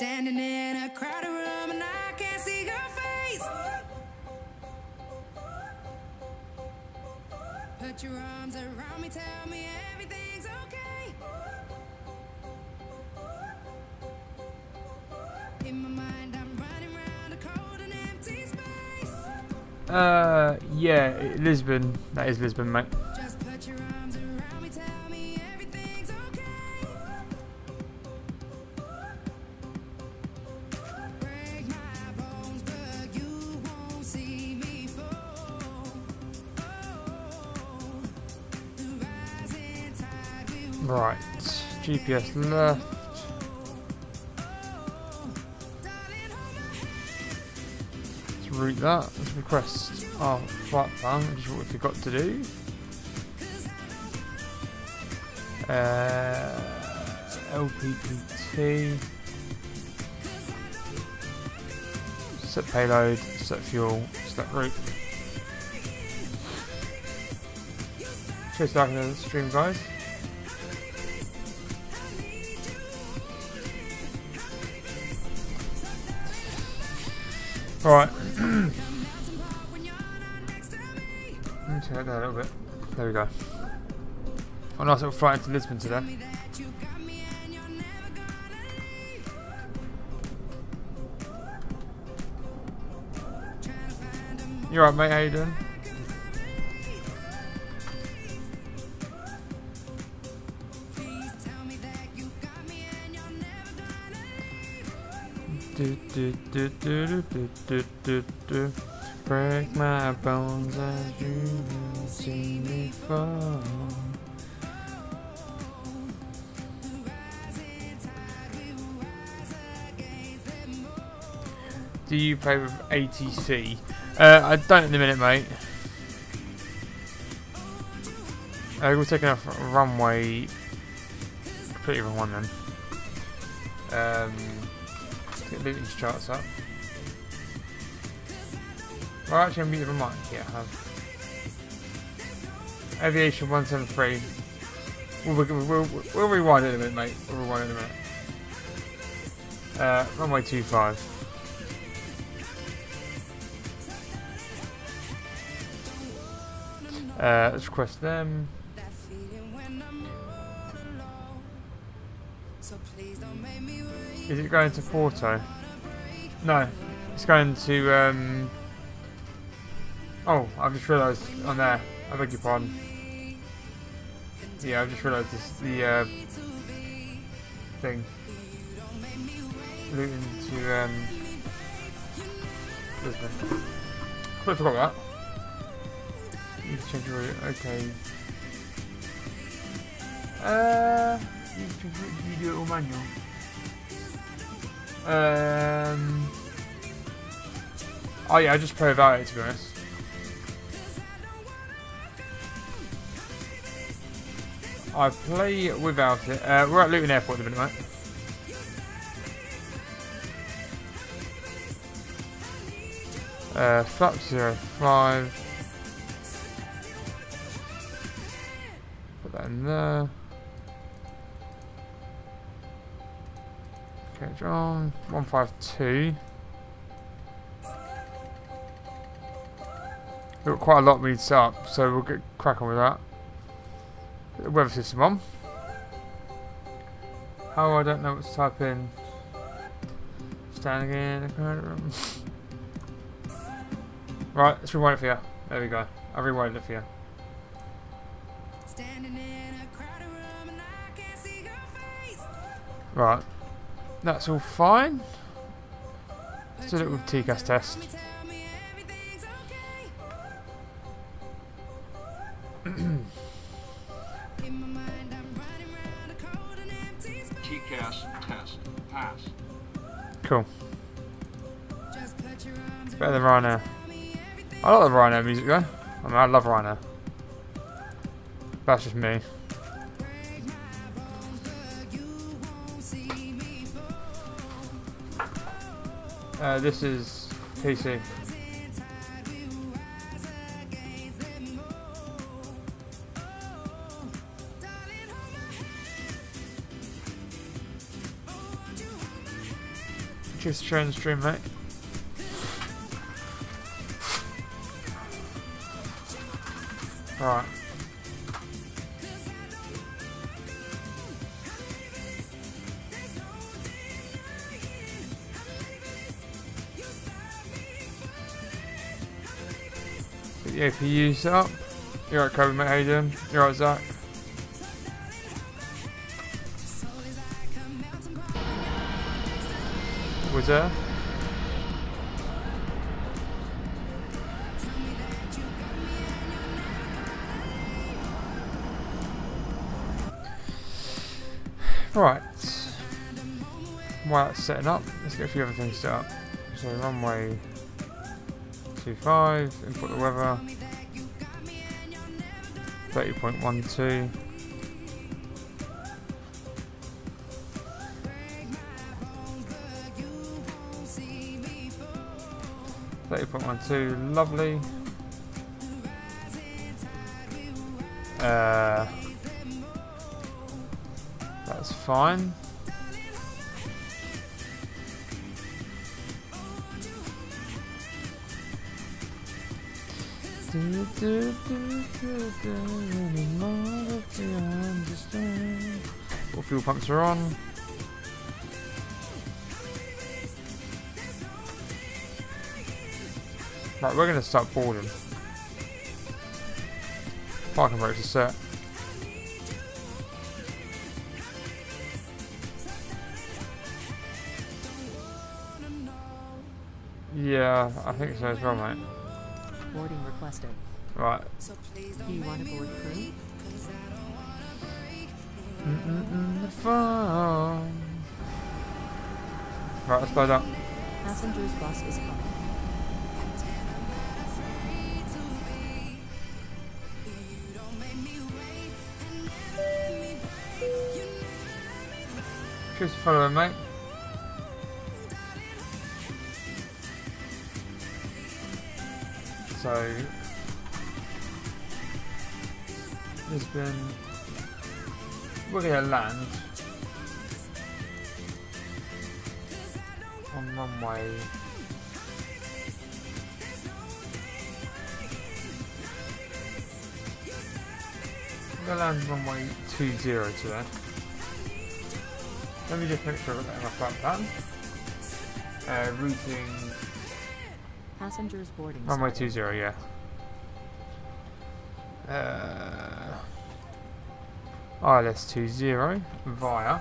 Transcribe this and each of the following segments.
Standing in a crowded room and I can't see your face. Put your arms around me, tell me everything's okay. In my mind I'm running around a cold and empty space. Yeah, Lisbon. That is Lisbon, mate. Just put your arms around me, tell me everything's okay. Break my bones, but you won't see me fall. Oh, the rising tide will Right. GPS left. Let's route that. Let's request our flight plan, which is what we forgot to do. LPPT. Set payload, set fuel, set route. Just starting the stream, guys. Alright. Let me check that a little bit. There we go. A nice little flight into Lisbon today. You alright, mate? How you doing? Break my bones as you will see me fall. Do you play with ATC? I don't at the minute, mate. We're taking off runway. Completely wrong one then. Let's get Luton's charts up. Well, actually, I'm muting my mic. Yeah, I have. Aviation 173. We'll rewind it in a minute, mate. We'll rewind it in a minute. Runway 25. Let's request them. Is it going to Porto? No, it's going to. Oh, I've just realised on there. I beg your pardon. Yeah, I've just realised this the thing. Luton to Lisbon. Completely forgot that. You can change your route. Okay. You do it all manual. Oh yeah, I just play without it, to be honest. I play without it. We're at Luton Airport at the minute, mate. Flap 05. Put that in there. Okay, John. 152. We've got quite a lot we need to set up, so we'll get cracking with that. Get the weather system on. How I don't know what to type in. Standing in the current room. Right, let's rewind it for you. There we go. I've rewinded it for you. Right. That's all fine. Let's do a little TCAS test. TCAS test pass. Cool. Better than Ryanair. I like the Ryanair music though. I mean, I love Ryanair. That's just me. This is PC. Just sharing the stream, mate. Right. Get the APU set up. You're right, Kobe, mate. How you doing? You're right, Zach. Was there? Right. While that's setting up, let's get a few other things set up. So runway 25, input the weather. 30.12. Lovely. That's fine. All fuel pumps are on. Right, we're going to start boarding. Parking brakes are set. Yeah, I think so as well, mate. Boarding requested. Right. Do you want to board crew? The phone. Right, let's load up. Passengers bus is coming. Cheers for following, mate. So, Lisbon, we're going to land on runway 20 today. Let me just make sure I've got that in my flight plan. Routing Passengers boarding. runway started. 20, yeah. ILS 20 via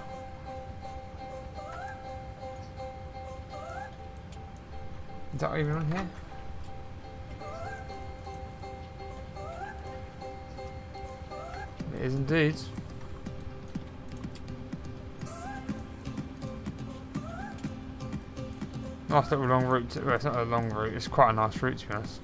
is that even on here? It is indeed. Nice little long route. Well, it's not a long route, it's quite a nice route to be honest.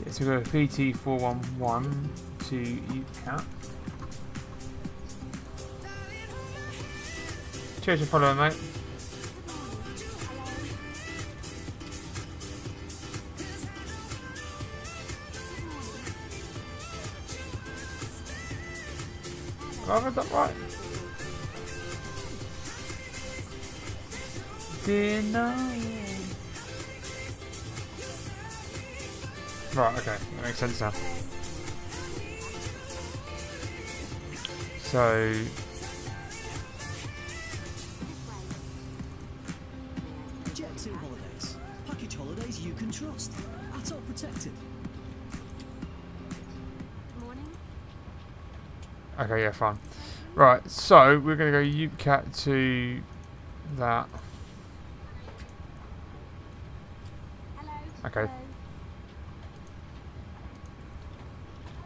Yeah, so we go PT411 to UCAT. Cheers for following, mate. Have I read that right? Right, okay, that makes sense now. So Jet2Holidays. Package holidays you can trust. At all protected. okay, yeah, fine. Right, so we're going to go UCAT to that. Okay.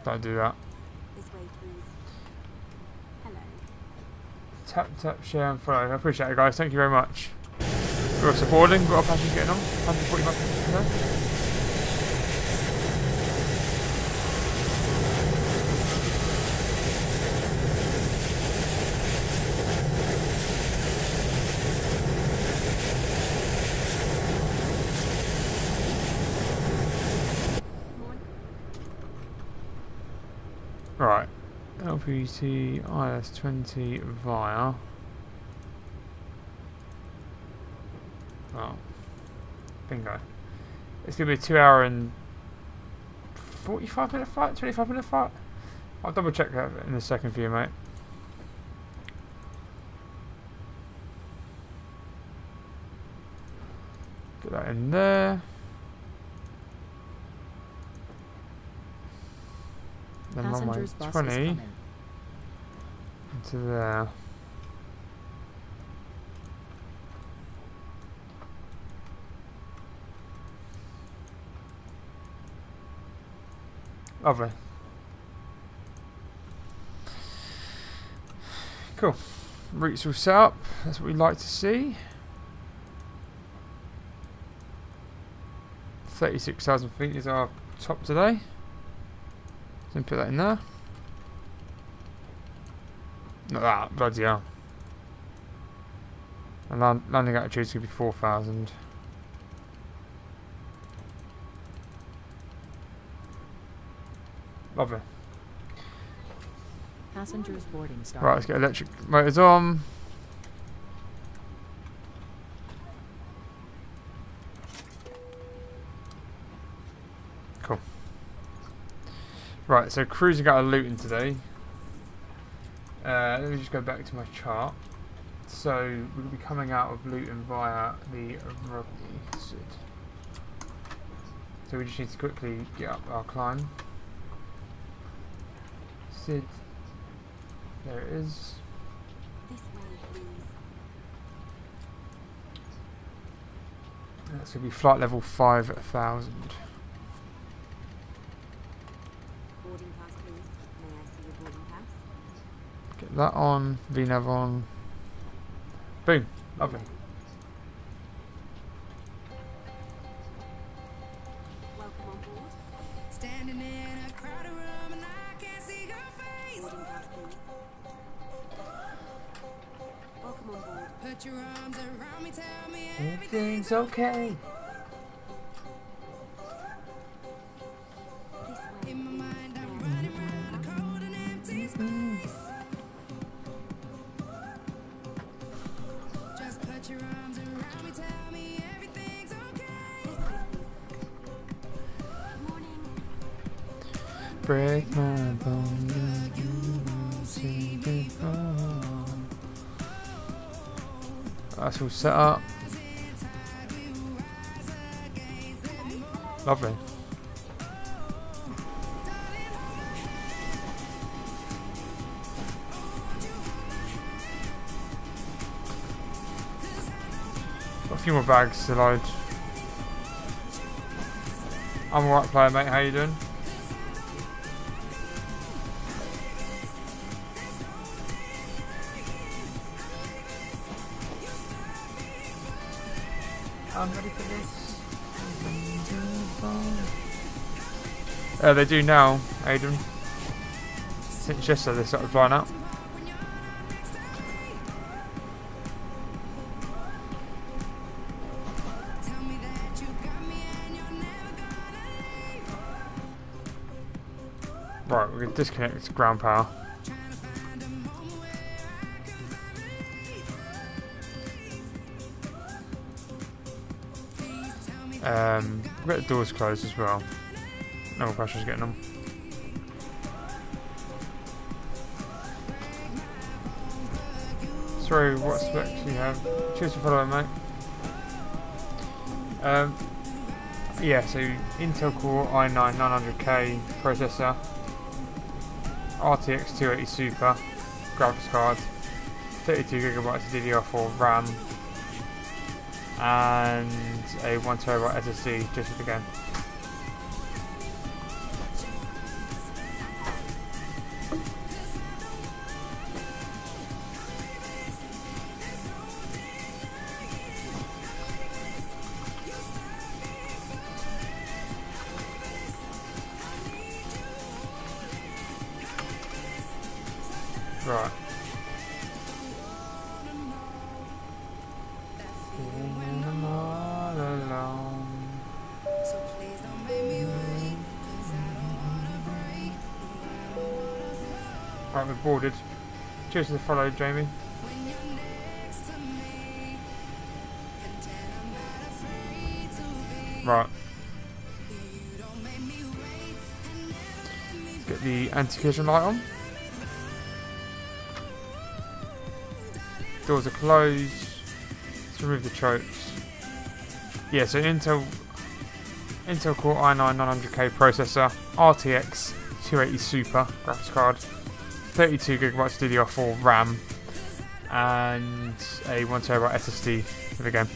Don't do that. This way, please. Hello. Tap, share and follow. I appreciate it, guys. Thank you very much. We're also boarding. Got a passenger getting on. 140 passengers today. LPT IS20 via. Oh, bingo. It's going to be a 2 hour and 45-minute flight, 25-minute flight. I'll double check that in a second for you, mate. Get that in there. Then Passengers runway bus is 20 coming. into there. Lovely. Cool. Routes all set up. That's what we'd like to see. 36,000 feet is our top today. So put that in there. Not that, bloody hell. And landing altitude is going to be 4,000. Lovely. Passengers boarding started. Right, let's get electric motors on. Cool. Right, so cruising out of Luton today. Let me just go back to my chart. So we'll be coming out of Luton via the Rodney Sid. So we just need to quickly get up our climb. Sid. There it is. This way, please. That's going to be flight level 5,000. Boarding pass, please. May I see your boarding pass? Get that on, VNav on. Boom, lovely. Welcome on board. Standing in a crowded room and I can't see your face. Boarding pass, please. Welcome on board. Put your arms around me, tell me Everything's okay. This way. in my mind. I'm running round a cold and empty space. Just put your arms around me, tell me everything's okay. This way, please. Good morning. Break my bones and you won't see before. That's all set up. Lovely. Got a few more bags to load. I'm alright, player mate. How you doing? I'm ready for this. They do now, Aidan. Since yesterday they started flying out. Tell me that you got me and you're never gonna leave. Right, we're going to disconnect ground power. Trying to find a moment where I can breathe. We've got the doors closed as well. No more pressure's getting them. Sorry, what specs do you have? Choose to follow, mate. Yeah, so Intel Core i9 900K processor, RTX 280 Super graphics card, 32GB of DDR4 RAM, and a 1TB SSD just for the game. Right. When I'm all alone. So please don't make me wait, 'cause I don't wanna break. No, I don't wanna fall. Right, we're boarded. Cheers to the follow, Jamie. when you're next to me. Pretend I'm not afraid to be. Right, You don't make me wait and never let me let's get the anti-collision light on. Doors are closed. Let's remove the chokes. Yeah, so Intel Core i9 900K processor, RTX 280 Super graphics card, 32GB DDR4 RAM, and a 1TB SSD for the game.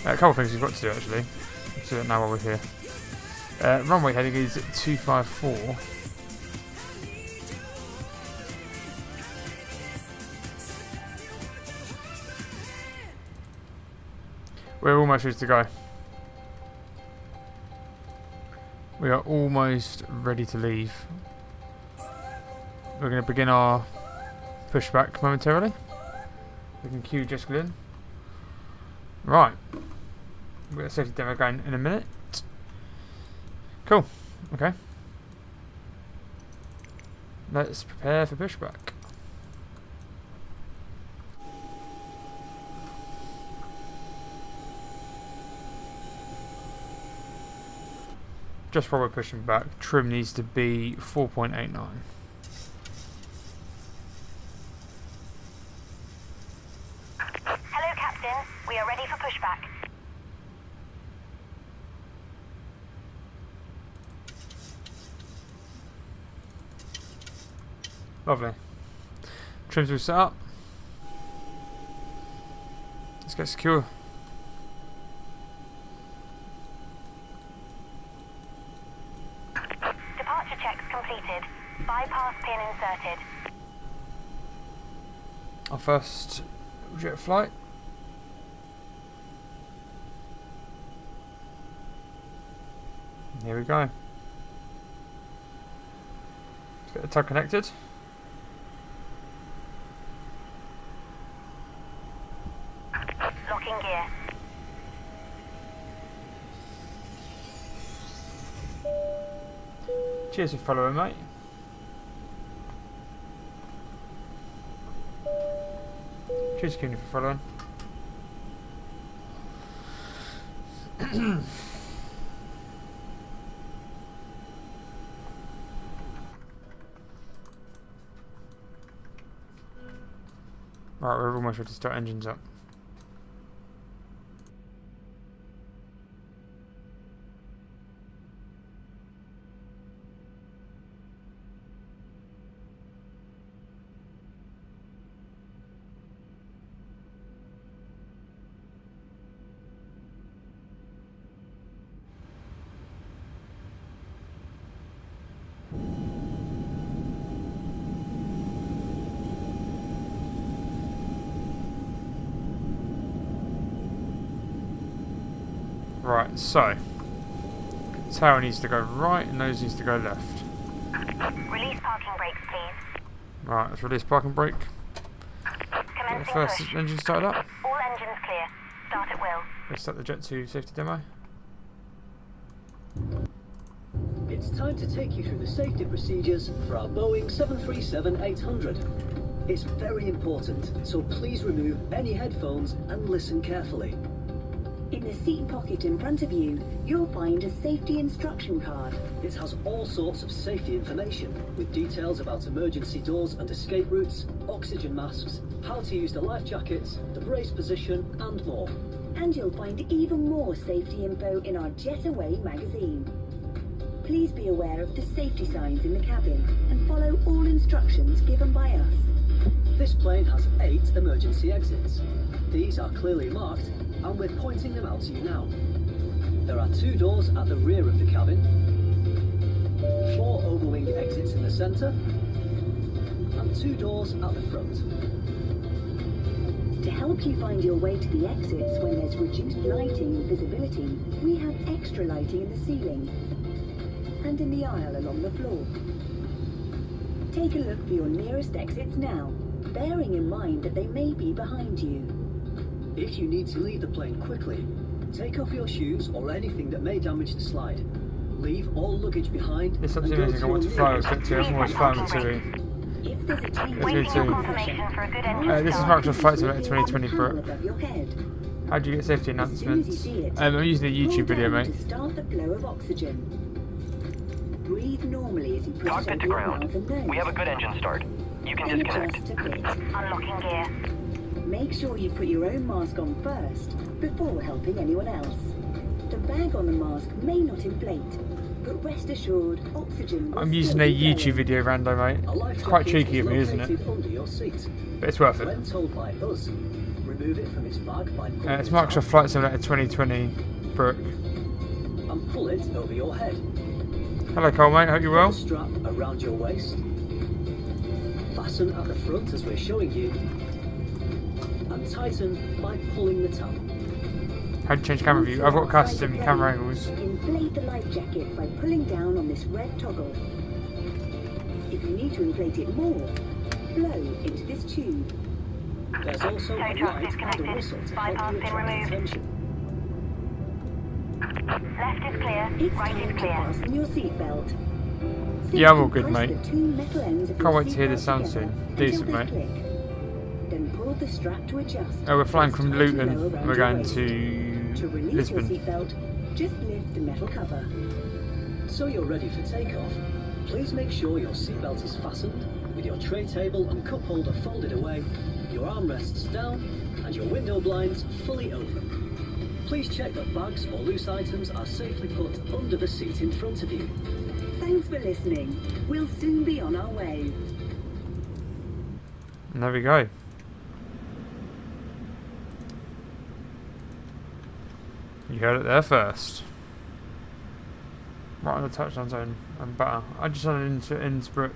A couple of things we've got to do actually. Let's do it now while we're here. Runway heading is 254. We're almost ready to go. We are almost ready to leave. We're going to begin our pushback momentarily. We can cue Jessica in. Right. We've got a safety demo going in a minute. Cool. Okay. Let's prepare for pushback. Just while we're pushing back, trim needs to be 4.89. Hello, Captain. We are ready for pushback. Lovely. Trims all set up. Let's get secure. Departure checks completed. Bypass pin inserted. Our first jet flight. Here we go. Let's get the tug connected. Locking gear. Cheers for following, mate. Cheers, Kenny, for following. Right, we're almost ready to start engines up. Right, so tail needs to go right and nose needs to go left. Release parking brakes, please. Right, let's release parking brake. Get the Commencing first push. engine started up. All engines clear. Start at will. Let's start the Jet2 safety demo. It's time to take you through the safety procedures for our Boeing 737-800. It's very important, so please remove any headphones and listen carefully. In the seat pocket in front of you, you'll find a safety instruction card. It has all sorts of safety information, with details about emergency doors and escape routes, oxygen masks, how to use the life jackets, the brace position, and more. And you'll find even more safety info in our Jet2Holidays magazine. Please be aware of the safety signs in the cabin and follow all instructions given by us. This plane has 8 emergency exits. These are clearly marked, and we're pointing them out to you now. There are 2 doors at the rear of the cabin, 4 overwing exits in the centre, and 2 doors at the front. To help you find your way to the exits when there's reduced lighting and visibility, we have extra lighting in the ceiling and in the aisle along the floor. Take a look for your nearest exits now, bearing in mind that they may be behind you. If you need to leave the plane quickly, take off your shoes or anything that may damage the slide. Leave all luggage behind. It's and absolutely go amazing. I want to your fly with nearest Jet2. I'm always flying with TUI. There's a change. Waiting Waiting on confirmation for a good engine This is start. Microsoft Flight Simulator 2020, bro. Above your head. How do you get safety As soon as you announcements? see it, I'm using a YouTube pull video, down mate. to start the flow of oxygen. Breathe normally as you push Cockpit over to your ground. mouth and nose. We have a good engine start. You can Then disconnect. adjust a bit. Unlocking gear. Make sure you put your own mask on first before helping anyone else. The bag on the mask may not inflate, but rest assured, oxygen will I'm still using a be YouTube flowing. video, Rando, mate. A life It's quite jacket cheeky of me, isn't it? located under your seat. But it's worth it. When told by us, remove it from its bag by pulling It's it Microsoft out Flight Simulator 2020, Brooke. and pull it over your head. Hello, Cole, mate. Hope you're Put well. the strap around your waist. Fasten at the front as we're showing you. And tighten by pulling the tab. How do you change camera view? I've got custom camera angles. Inflate the life jacket by pulling down on this red toggle. If you need to inflate it more, blow into this tube. There's also a Tow truck light and a disconnected. whistle to Bypass help you pin attract removed. attention. Left is clear. It's Right time is to clear. fasten your seatbelt. Yeah, I'm all Simply good, press mate. the two metal ends of Can't your wait to hear this seatbelt sound together soon. until Decent, they mate. click. Then pull the strap to adjust. Oh, we're flying It's from tight and Luton. low around We're your going waist. to To release Lisbon. your seatbelt, just lift the metal cover. So you're ready for takeoff. Please make sure your seatbelt is fastened, with your tray table and cup holder folded away, your armrests down, and your window blinds fully open. Please check that bags or loose items are safely put under the seat in front of you. Thanks for listening. We'll soon be on our way. And there we go. You heard it there first. Right on the touchdown zone and butter. I just landed into Innsbruck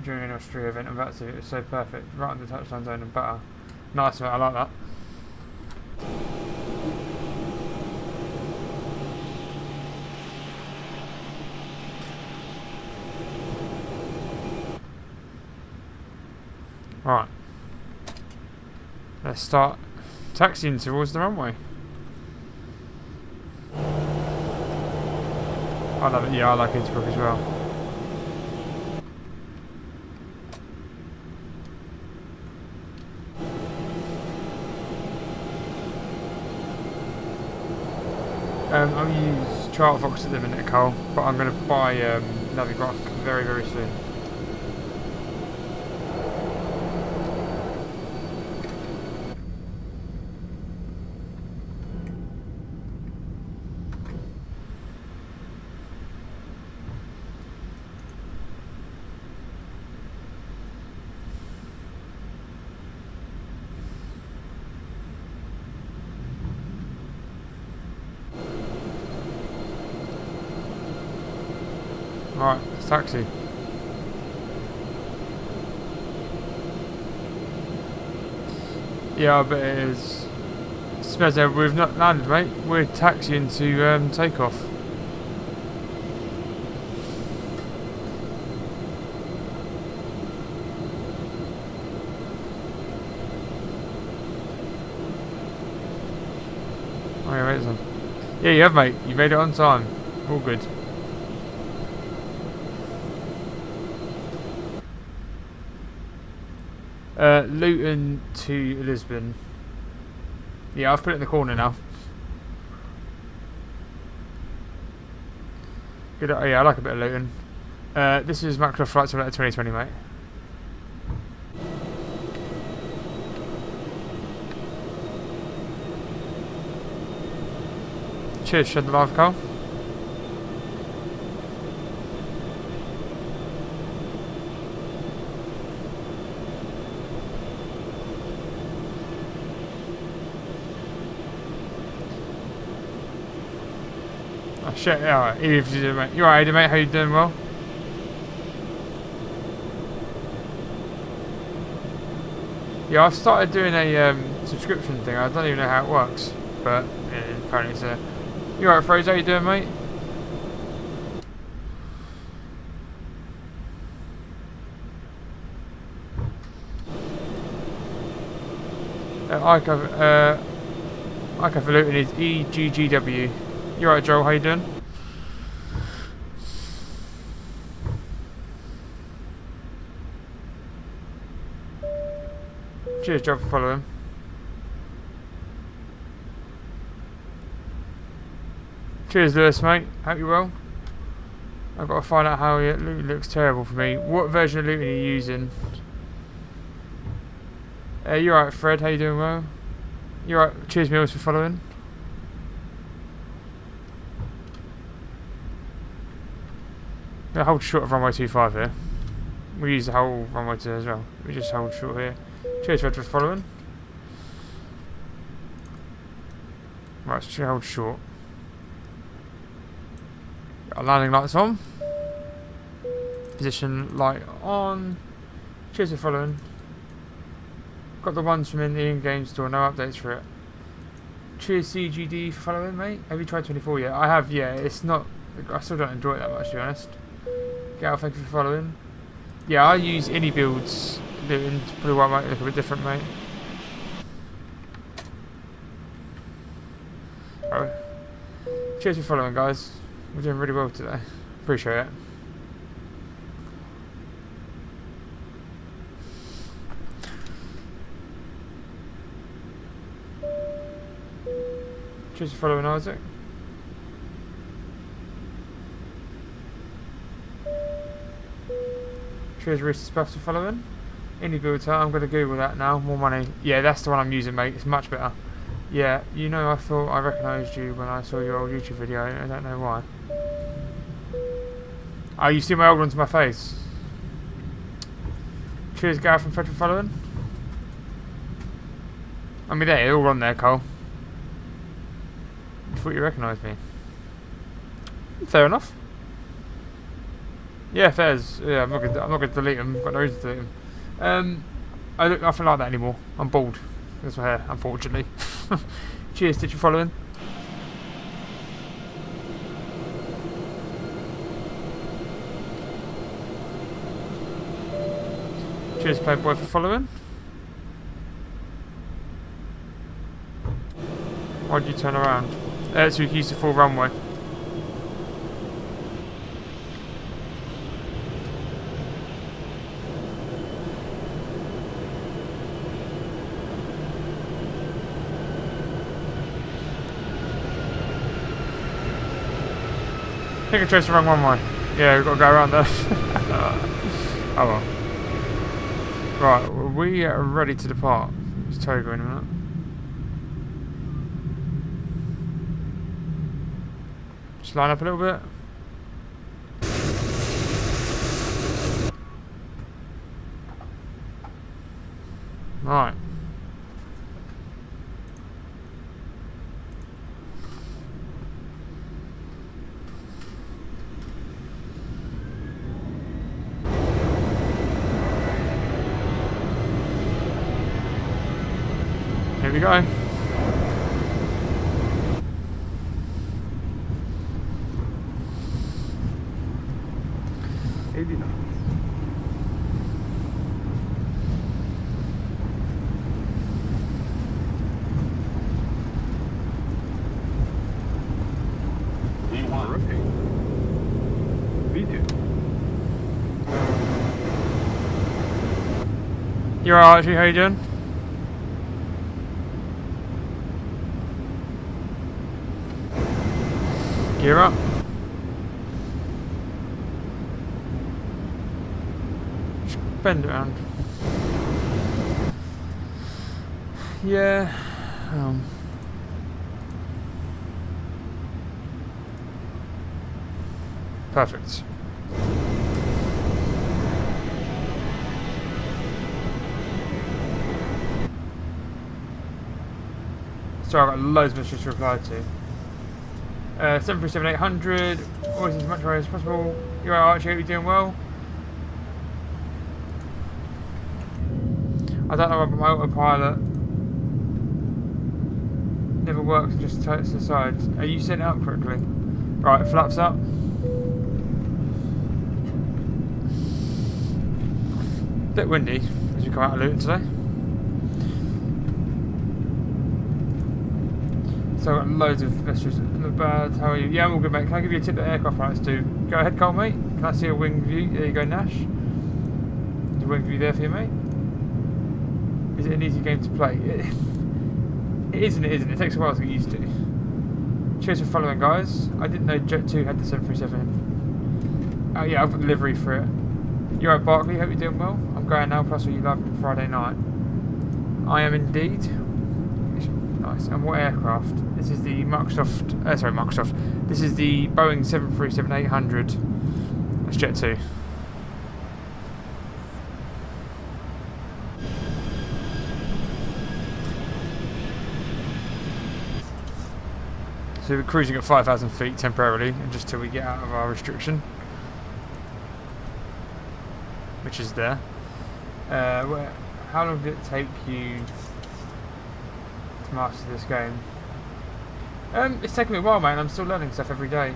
during an Austria event and that's it. It was so perfect. Right on the touchdown zone and butter. Nice, mate. I like that. Right. Let's start taxiing towards the runway. I love it. Yeah, I like Innsbruck as well. I'm using Chartfox at the minute, Cole, but I'm going to buy Navigraph very, very soon. Right, it's taxi. Yeah, I bet it is. Smezzo, we've not landed, mate. We're taxiing to take off. Oh, yeah, mate. Yeah, you have, mate. You made it on time. All good. Luton to Lisbon. Yeah, I've put it in the corner now. Good. Oh, yeah, I like a bit of Luton. This is Microsoft Flight Simulator 2020, mate. Cheers, Shed the Live, Carl. Oh shit, yeah, alright. Even if you do, mate. You alright, Ada, mate? How you doing? Well? Yeah, I've started doing a subscription thing. I don't even know how it works, but apparently it's a. You alright, Fraser? How you doing, mate? ICA for Luton is EGGW. You alright, Joel? How you doing? Cheers, Job, for following. Cheers, Lewis, mate. Hope you're well. I've got to find out how Luton looks terrible for me. What version of Luton are you using? You alright, Fred? How you doing, well? You alright? Cheers, Mills, for following. Yeah, hold short of runway 25 here. We use the whole runway 2 as well. We just hold short here. Cheers, Fred, for following. Right, so hold short. Got landing lights on. Position light on. Cheers for following. Got the ones from in the in-game store, no updates for it. Cheers CGD for following, mate. Have you tried 24 yet? I have, yeah. It's not... I still don't enjoy it that much, to be honest. Gal, thank you for following. Yeah, I use any builds. Luton, probably why it might look a bit different, mate. Right. Cheers for following, guys. We're doing really well today. Appreciate it. Cheers for following, Isaac. Cheers, Reese's Buffs for following. Indie Builder, I'm going to Google that now. More money. Yeah, that's the one I'm using, mate. It's much better. Yeah, you know, I thought I recognised you when I saw your old YouTube video. I don't know why. Oh, you see my old ones to my face. Cheers, Gareth and Fred for following. I mean, they're all on there, Cole. I thought you recognised me. Fair enough. Yeah, fairs. Yeah, I'm not going to delete them. I've got no reason to delete them. I don't nothing like that anymore. I'm bald. That's my hair, unfortunately. Cheers, did you following? Cheers, Playboy, for following. Why'd you turn around? So we can use the full runway. I think I chose the wrong one way. Yeah, we've got to go around there. Oh well. Right, we are ready to depart. It's Togo in a minute. Just line up a little bit. Right. Here we go. You're alright, Archie, how you doing? Gear up. Just bend it around. Yeah. Perfect. So I've got loads of messages to reply to. 737-800, always as much as possible. You're right, Archie, hope you're doing well. I don't know about my autopilot. Never works, just turns to the side. Are you setting it up correctly? Right, flaps up. Bit windy as we come out of Luton today. So I've got loads of messages. Not bad. How are you? Yeah, I'm all good, mate. Can I give you a tip that aircraft pilots do? Go ahead, Cole, mate. Can I see a wing view? There you go, Nash. There's a wing view there for you, mate. Is it an easy game to play? It isn't, it isn't. It takes a while to get used to. Cheers for following, guys. I didn't know Jet2 had the 737. Oh yeah, I've got the livery for it. You're right, Barkley. Hope you're doing well. I'm going now, plus what you love Friday night. I am indeed. Nice. And what aircraft? This is the Microsoft. This is the Boeing 737-800. That's Jet2. So we're cruising at 5,000 feet temporarily, and just till we get out of our restriction, which is there. How long did it take you to master this game? It's taken me a while, man. I'm still learning stuff every day.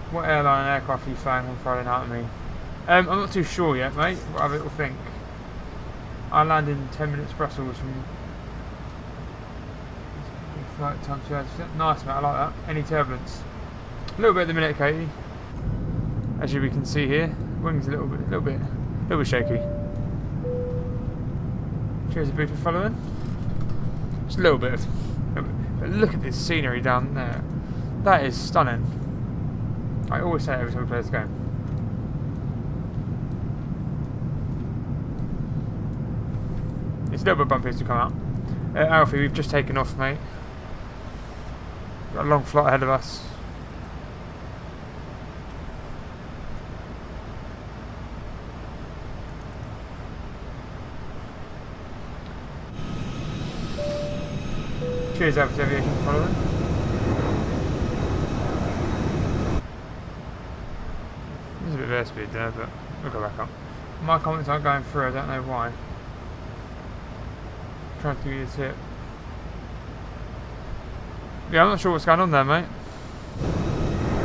What airline and aircraft are you flying on Friday night with me? I'm not too sure yet, mate. What other little think? I land in 10 minutes Brussels from flight time 2 hours. Nice, mate. I like that. Any turbulence? A little bit at the minute, Katie. As we can see here, wings a little bit shaky. Cheers, Boo, for following. Just a little bit. But look at this scenery down there. That is stunning. I always say it every time we play this game. It's a little bit bumpy as we come out. Alfie, we've just taken off, mate. Got a long flight ahead of us. Cheers, Alfie, Aviation, for following. There's a bit of airspeed there, but we'll go back up. My comments aren't going through, I don't know why. Trying to give you a tip. Yeah, I'm not sure what's going on there, mate.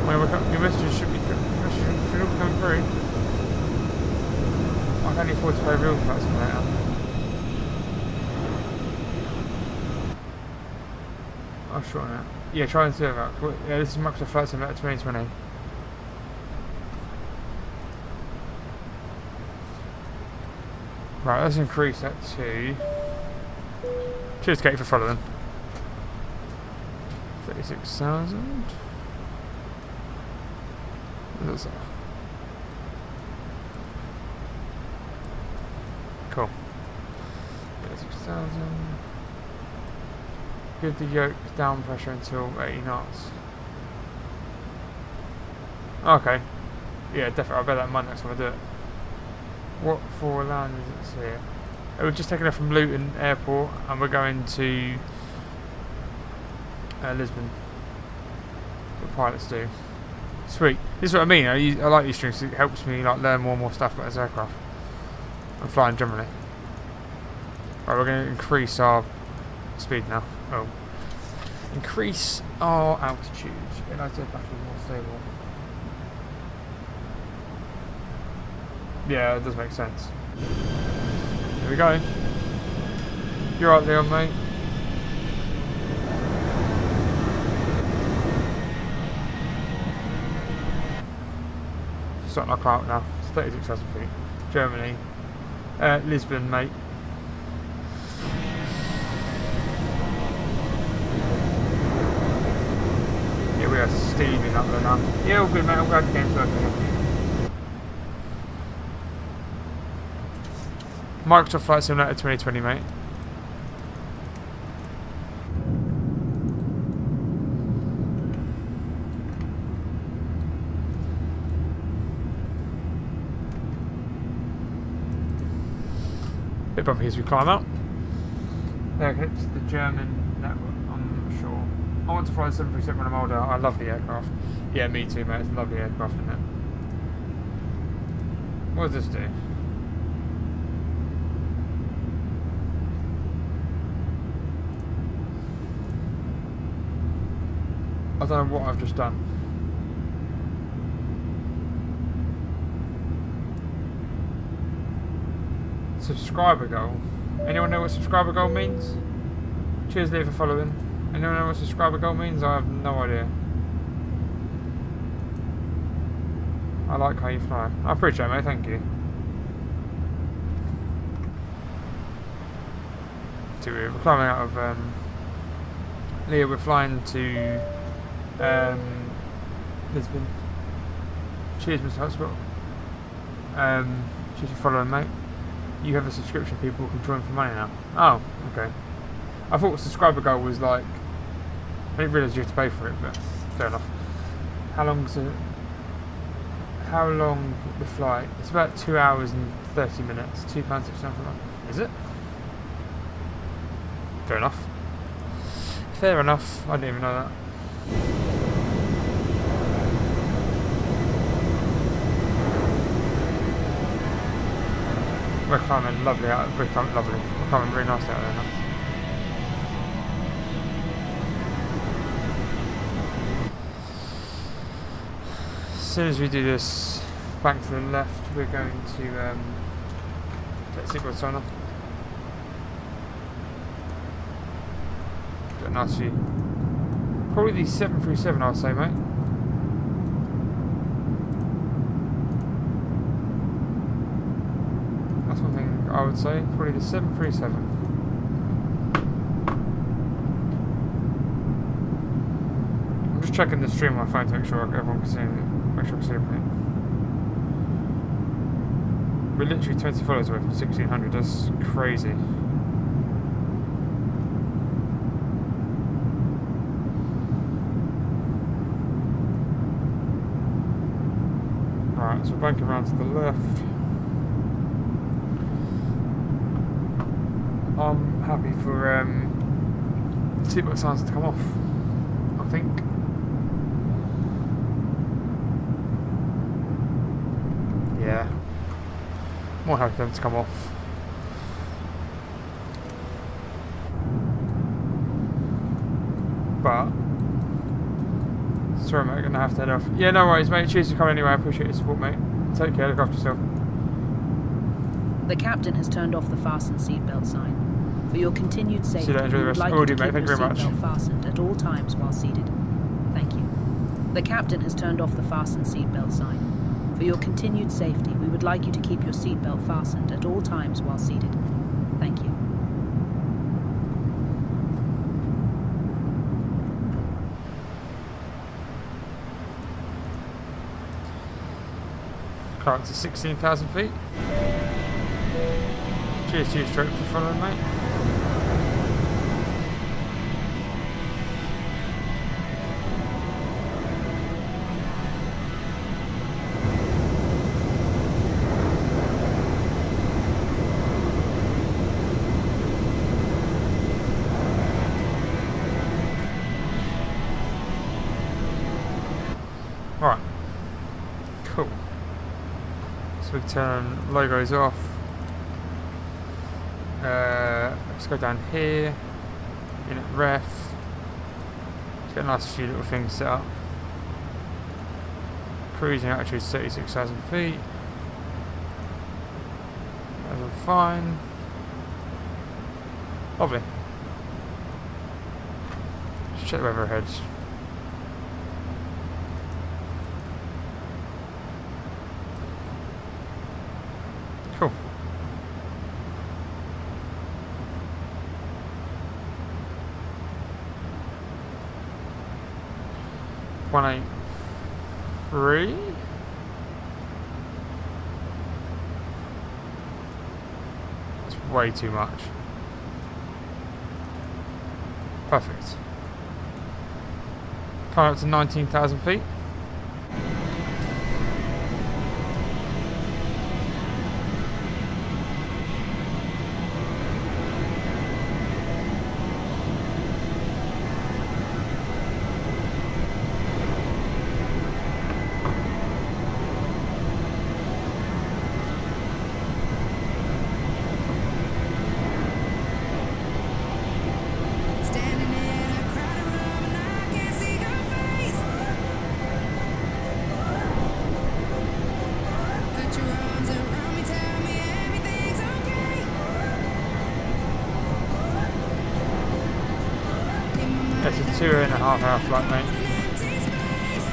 Your messages should all be coming through. I can only afford to pay real flights later. I'll shorten it. Yeah, try and serve out. Yeah, this is Microsoft Flight Simulator 2020. Right, let's increase that to... Cheers, Kate, for following. 36,000. What's that? Cool. 36,000. Give the yoke down pressure until 80 knots. Okay. Yeah, definitely. I'll bear that in mind next time I do it. What for land is it here? We're just taking off from Luton Airport and we're going to Lisbon. What pilots do. Sweet. This is what I mean. I like these streams. It helps me like learn more and more stuff about this aircraft. I'm flying generally. Right, we're going to increase our speed now. Oh. Increase our altitude. Get our jet battery more stable. Yeah, it does make sense. Here we go. You're right, Leon, mate. Starting our climb up now. It's 36,000 feet. Germany. Lisbon, mate. Yeah, we are steaming up there now. Yeah, all good, mate. I'm glad the game's working. Microsoft Flight Simulator 2020, mate. Bit bumpy as we climb up. There, it's the German network, I'm not sure. I want to fly the 737 when I'm older. I love the aircraft. Yeah, me too, mate. It's a lovely aircraft, isn't it? What does this do? I don't know what I've just done. Subscriber goal. Anyone know what subscriber goal means? Cheers, Lee, for following. Anyone know what subscriber goal means? I have no idea. I like how you fly. I appreciate it, mate. Thank you. So we're climbing out of Leah. We're flying to Lisbon. Cheers, Mr. Hotspot. Cheers for following, mate. You have a subscription. People can join for money now. Oh, okay. I thought subscriber goal was like. I didn't realise you had to pay for it, but fair enough. How long the flight? It's about 2 hours and 30 minutes. £2 something like that. Is it? Fair enough. Fair enough. I didn't even know that. We're climbing lovely out. We're climbing lovely. We're climbing very nice out there now. As soon as we do this back to the left, we're going to get the seatbelt sign off. Got a nice view. Probably the 737, I'll say, mate. That's one thing I would say. Probably the 737. I'm just checking the stream on my phone to make sure everyone can see it. Make sure I can see everything. We're literally 20 followers away from 1600. That's crazy. Right, so we're banking around to the left. I'm happy for seatbelt signs to come off, I think. Yeah. More happy for them to come off. But sorry mate, I'm gonna have to head off. Yeah, no worries mate, cheers for coming anyway, I appreciate your support mate. Take care, look after yourself. The captain has turned off the fasten seatbelt sign. For your continued safety, See you later, enjoy the we would rest. like I you will to do, mate. keep Thank your you very much. seatbelt fastened at all times while seated. Thank you. The captain has turned off the fasten seatbelt sign. For your continued safety, we would like you to keep your seatbelt fastened at all times while seated. Thank you. Climb to 16,000 feet. Cheers to you, Stroke, for following, mate. Right. Cool. So we turn logos off. Let's go down here. Unit ref. Let's get a nice few little things set up. Cruising altitude 36,000 feet. That's all fine. Lovely. Let's check the weather ahead. Cool. $183. That's way too much. Perfect. Climb up to 19,000 feet. Standing in a crowded room and I can't see her face. Put your arms around me, tell me everything's okay. In my mind, It's a 2.5 hour flight, mate. an empty space.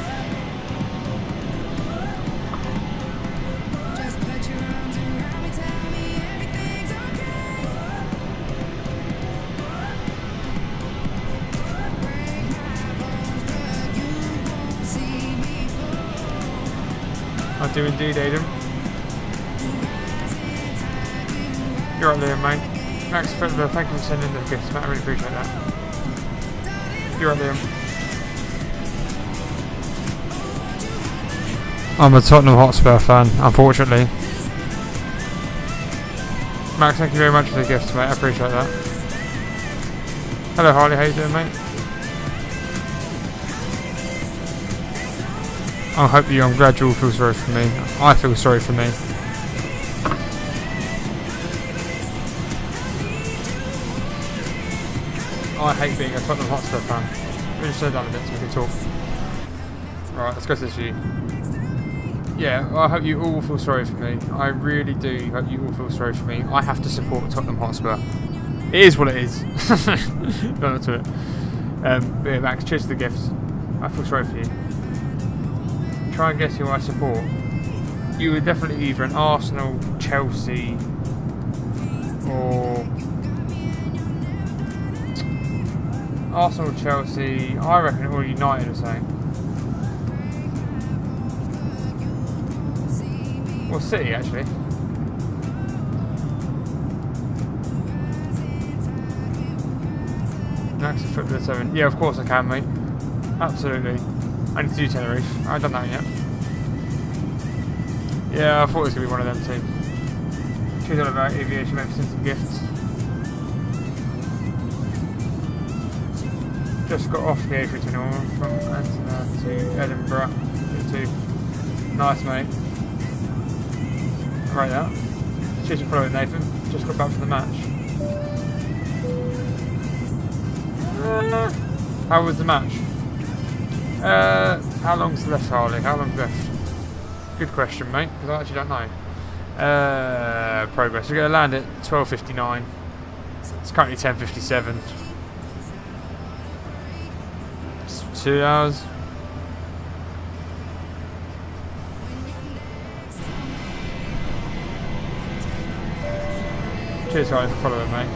I do indeed, Aidan. You're right, Liam, mate. Max Fiddler, thank you for sending the gifts, mate. I really appreciate that. You're right, Liam. I'm a Tottenham Hotspur fan, unfortunately. Max, thank you very much for the gifts, mate. I appreciate that. Hello, Harley. How you doing, mate? I'm glad you all feel sorry for me. I feel sorry for me. I hate being a Tottenham Hotspur fan. Let me just slow down a bit so we can talk. Right, let's go to this view. Yeah, I hope you all feel sorry for me. I really do hope you all feel sorry for me. I have to support Tottenham Hotspur. It is what it is. Not to it. But yeah, Max, cheers to the gifts. I feel sorry for you. Try and guess who I support. You were definitely either an Arsenal, Chelsea, or Arsenal, Chelsea. I reckon or United or something. Or City, actually. Next is Football 7. Yeah, of course I can, mate. Absolutely. I need to do Tenerife. I haven't done that yet. Yeah, I thought it was going to be one of them too. $2 about aviation, maybe send some gifts. Just got off the A321 from Antona to Edinburgh. Nice, mate. Right out. Cheers for following, Nathan. Just got back from the match. How was the match? How long's left, Harley? How long's left? Good question, mate, because I actually don't know. Progress. We're going to land at 12:59. It's currently 10:57. It's 2 hours. Cheers, Harley, for following, mate.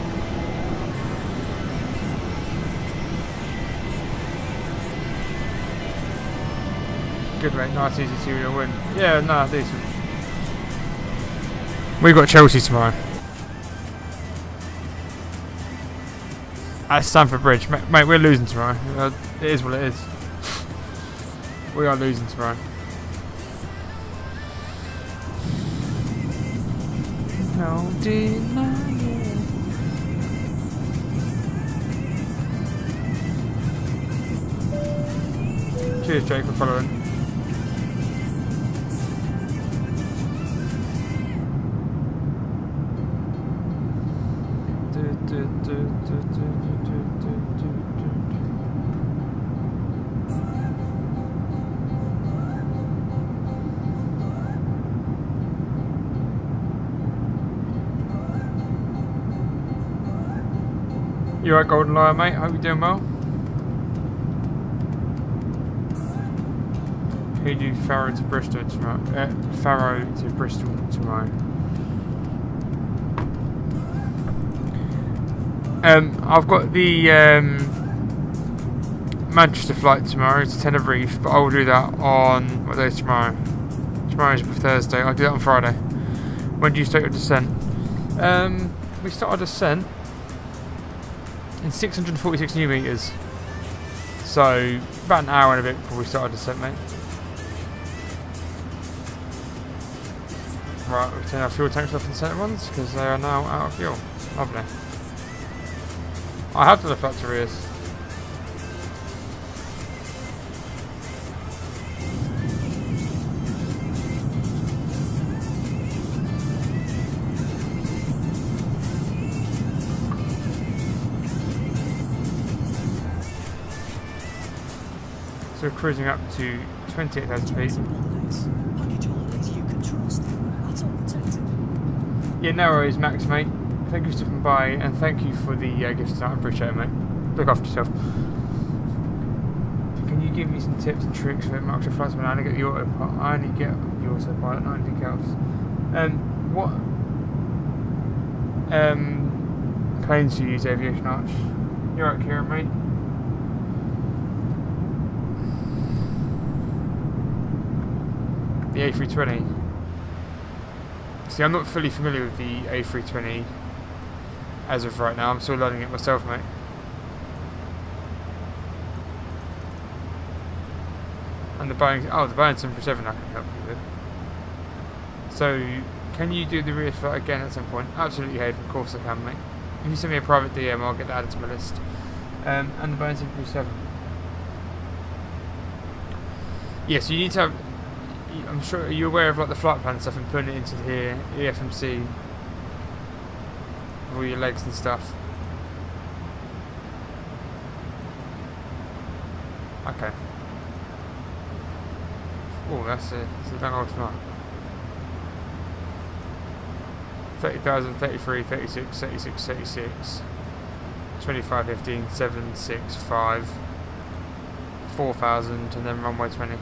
Good, mate. Nice, easy 2-0 win. Yeah, no, decent. We've got Chelsea tomorrow. At Stamford Bridge. Mate, we're losing tomorrow. It is what it is. We are losing tomorrow. No denying. Cheers, Jake, for following. You alright, Golden Lion, mate? Hope you're doing well. Who do Farrow to Bristol tomorrow? Farrow to Bristol tomorrow. I've got the Manchester flight tomorrow to Tenerife, but I will do that on what day is tomorrow? Tomorrow is Thursday. I'll do that on Friday. When do you start your descent? We start our descent in 646 new meters. So about an hour and a bit before we start our descent, mate. Right, we've turned our fuel tanks off in the centre ones because they are now out of fuel. Lovely. I have done the flat to rears. So we're cruising up to 28,000 feet. Yeah, no worries, Max, mate. Thank you for stopping by, and thank you for the gifts tonight. I appreciate it, mate. Look after yourself. Can you give me some tips and tricks for extra flights when I only get the autopilot? I only get the autopilot, not anything else. What planes do you use, Aviation Arch? You're right, Kieran, mate. the A320. See, I'm not fully familiar with the A320 as of right now. I'm still learning it myself, mate. And the Boeing 737 I can help you with. So, can you do the rear flight again at some point? Absolutely, Hayden. Of course I can, mate. If you send me a private DM, I'll get that added to my list. And the Boeing 737. Yes, you need to have. I'm sure you're aware of like the flight plan stuff and putting it into here, the FMC, with all your legs and stuff. Okay. Oh, that's a long old flight. 30,000, 33, 36, 36, 36, 25, 15, 7, 6, 5, 4,000, and then runway 20.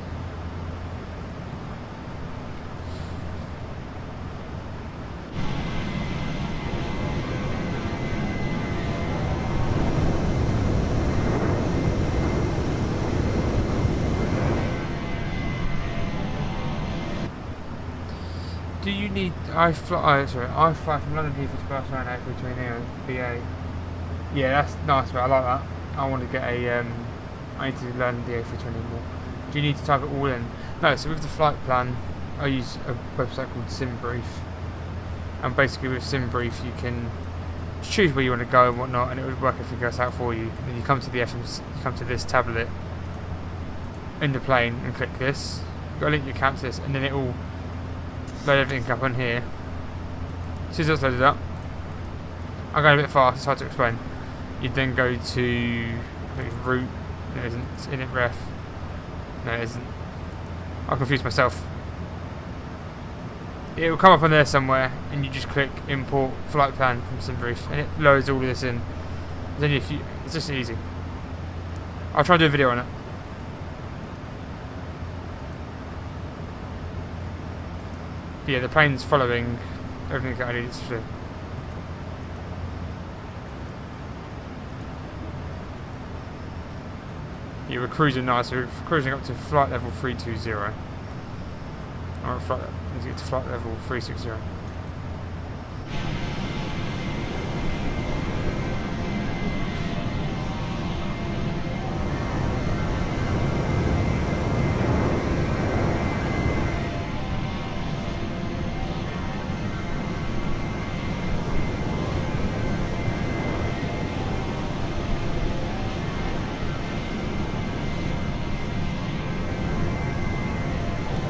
Do you need? I fly from London Heathrow to Barcelona between here and BA. Yeah, that's nice, but I like that. I want to get a. I need to learn the A320 more. Do you need to type it all in? No. So with the flight plan, I use a website called SimBrief, and basically with SimBrief you can choose where you want to go and whatnot, and it would work everything else out for you. And then you come to the you come to this tablet in the plane and click this. You've got to link your account to this, and then it will load everything up on here. As soon as that's loaded up, I'm going a bit fast, it's hard to explain. You'd then go to route, no it isn't, it's init ref, no it isn't, I confused myself. It will come up on there somewhere and you just click import flight plan from SimBrief and it loads all of this in. There's only a few, it's just easy. I'll try and do a video on it. Yeah, the plane's following everything that I need it to do. Yeah, we're cruising nice. We're cruising up to flight level 320. Or let's get to flight level 360.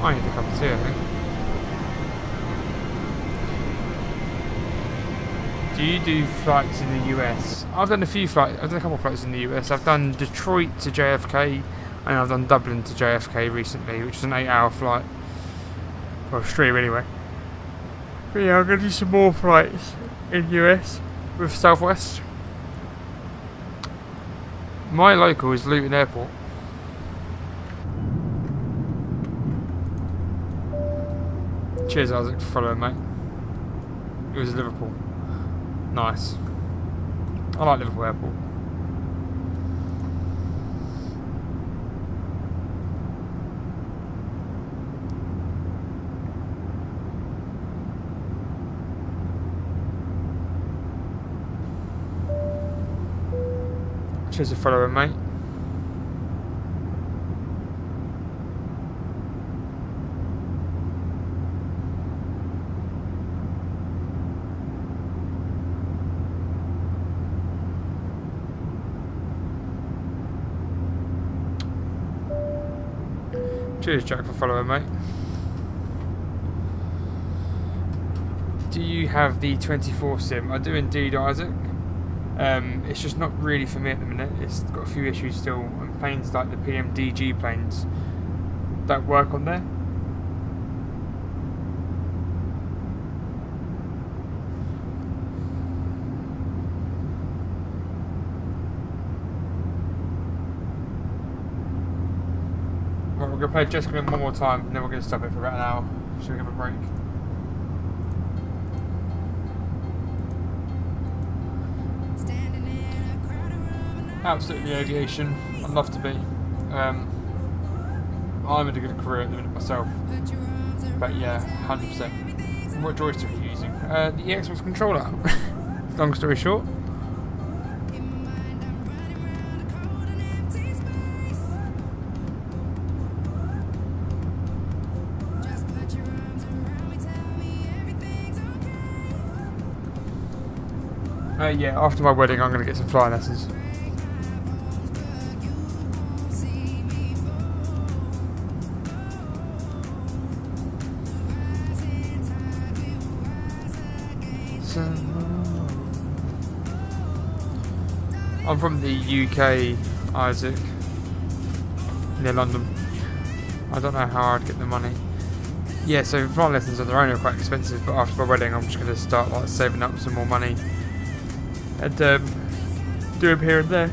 I need a cup of tea, I think. Do you do flights in the US? I've done a few flights. I've done a couple of flights in the US. I've done Detroit to JFK, and I've done Dublin to JFK recently, which is an 8-hour flight. Well, stream anyway. But yeah, I'm going to do some more flights in the US with Southwest. My local is Luton Airport. Cheers, Isaac, for following, mate. It was Liverpool. Nice. I like Liverpool Airport. Cheers for following, mate. Cheers, Jack, for following, mate. Do you have the 24 sim? I do indeed, Isaac. It's just not really for me at the minute. It's got a few issues still, and planes like the PMDG planes don't work on there. Right, we're going to play Jessica one more time, and then we're going to stop it for about an hour. Should we give a break? Absolutely aviation. I'd love to be. I'm in a good career at the minute myself. But yeah, 100%. What joystick are you using? The Xbox controller. Long story short. Yeah, after my wedding I'm going to get some flying lessons. I'm from the UK, Isaac, near London. I don't know how I'd get the money. Yeah, so flying lessons on their own are quite expensive, but after my wedding I'm just going to start like saving up some more money and do them here and there.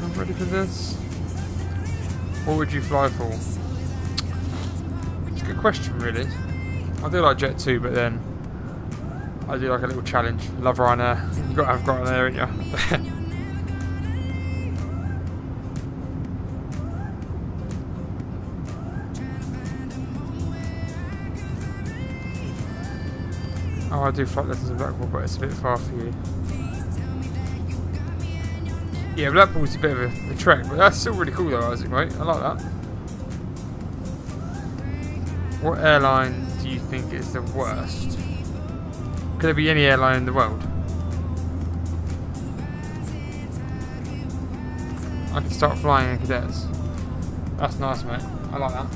I'm ready for this. What would you fly for? It's a good question, really. I do like Jet2, but then I do like a little challenge. Love Ryanair. You've got to have Ryanair, haven't you? Oh, I do flight lessons in Blackpool, but it's a bit far for you. Yeah, Blackpool's a bit of a trek, but that's still really cool though, Isaac, mate. I like that. What airline do you think is the worst? Could there be any airline in the world? I could start flying in cadets. That's nice, mate. I like that.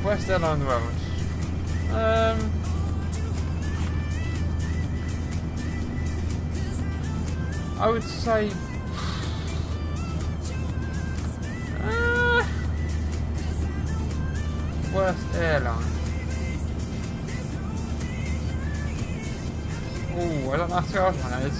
Worst airline in the world? I would say worst airline. Oh, I don't know how hard one that is.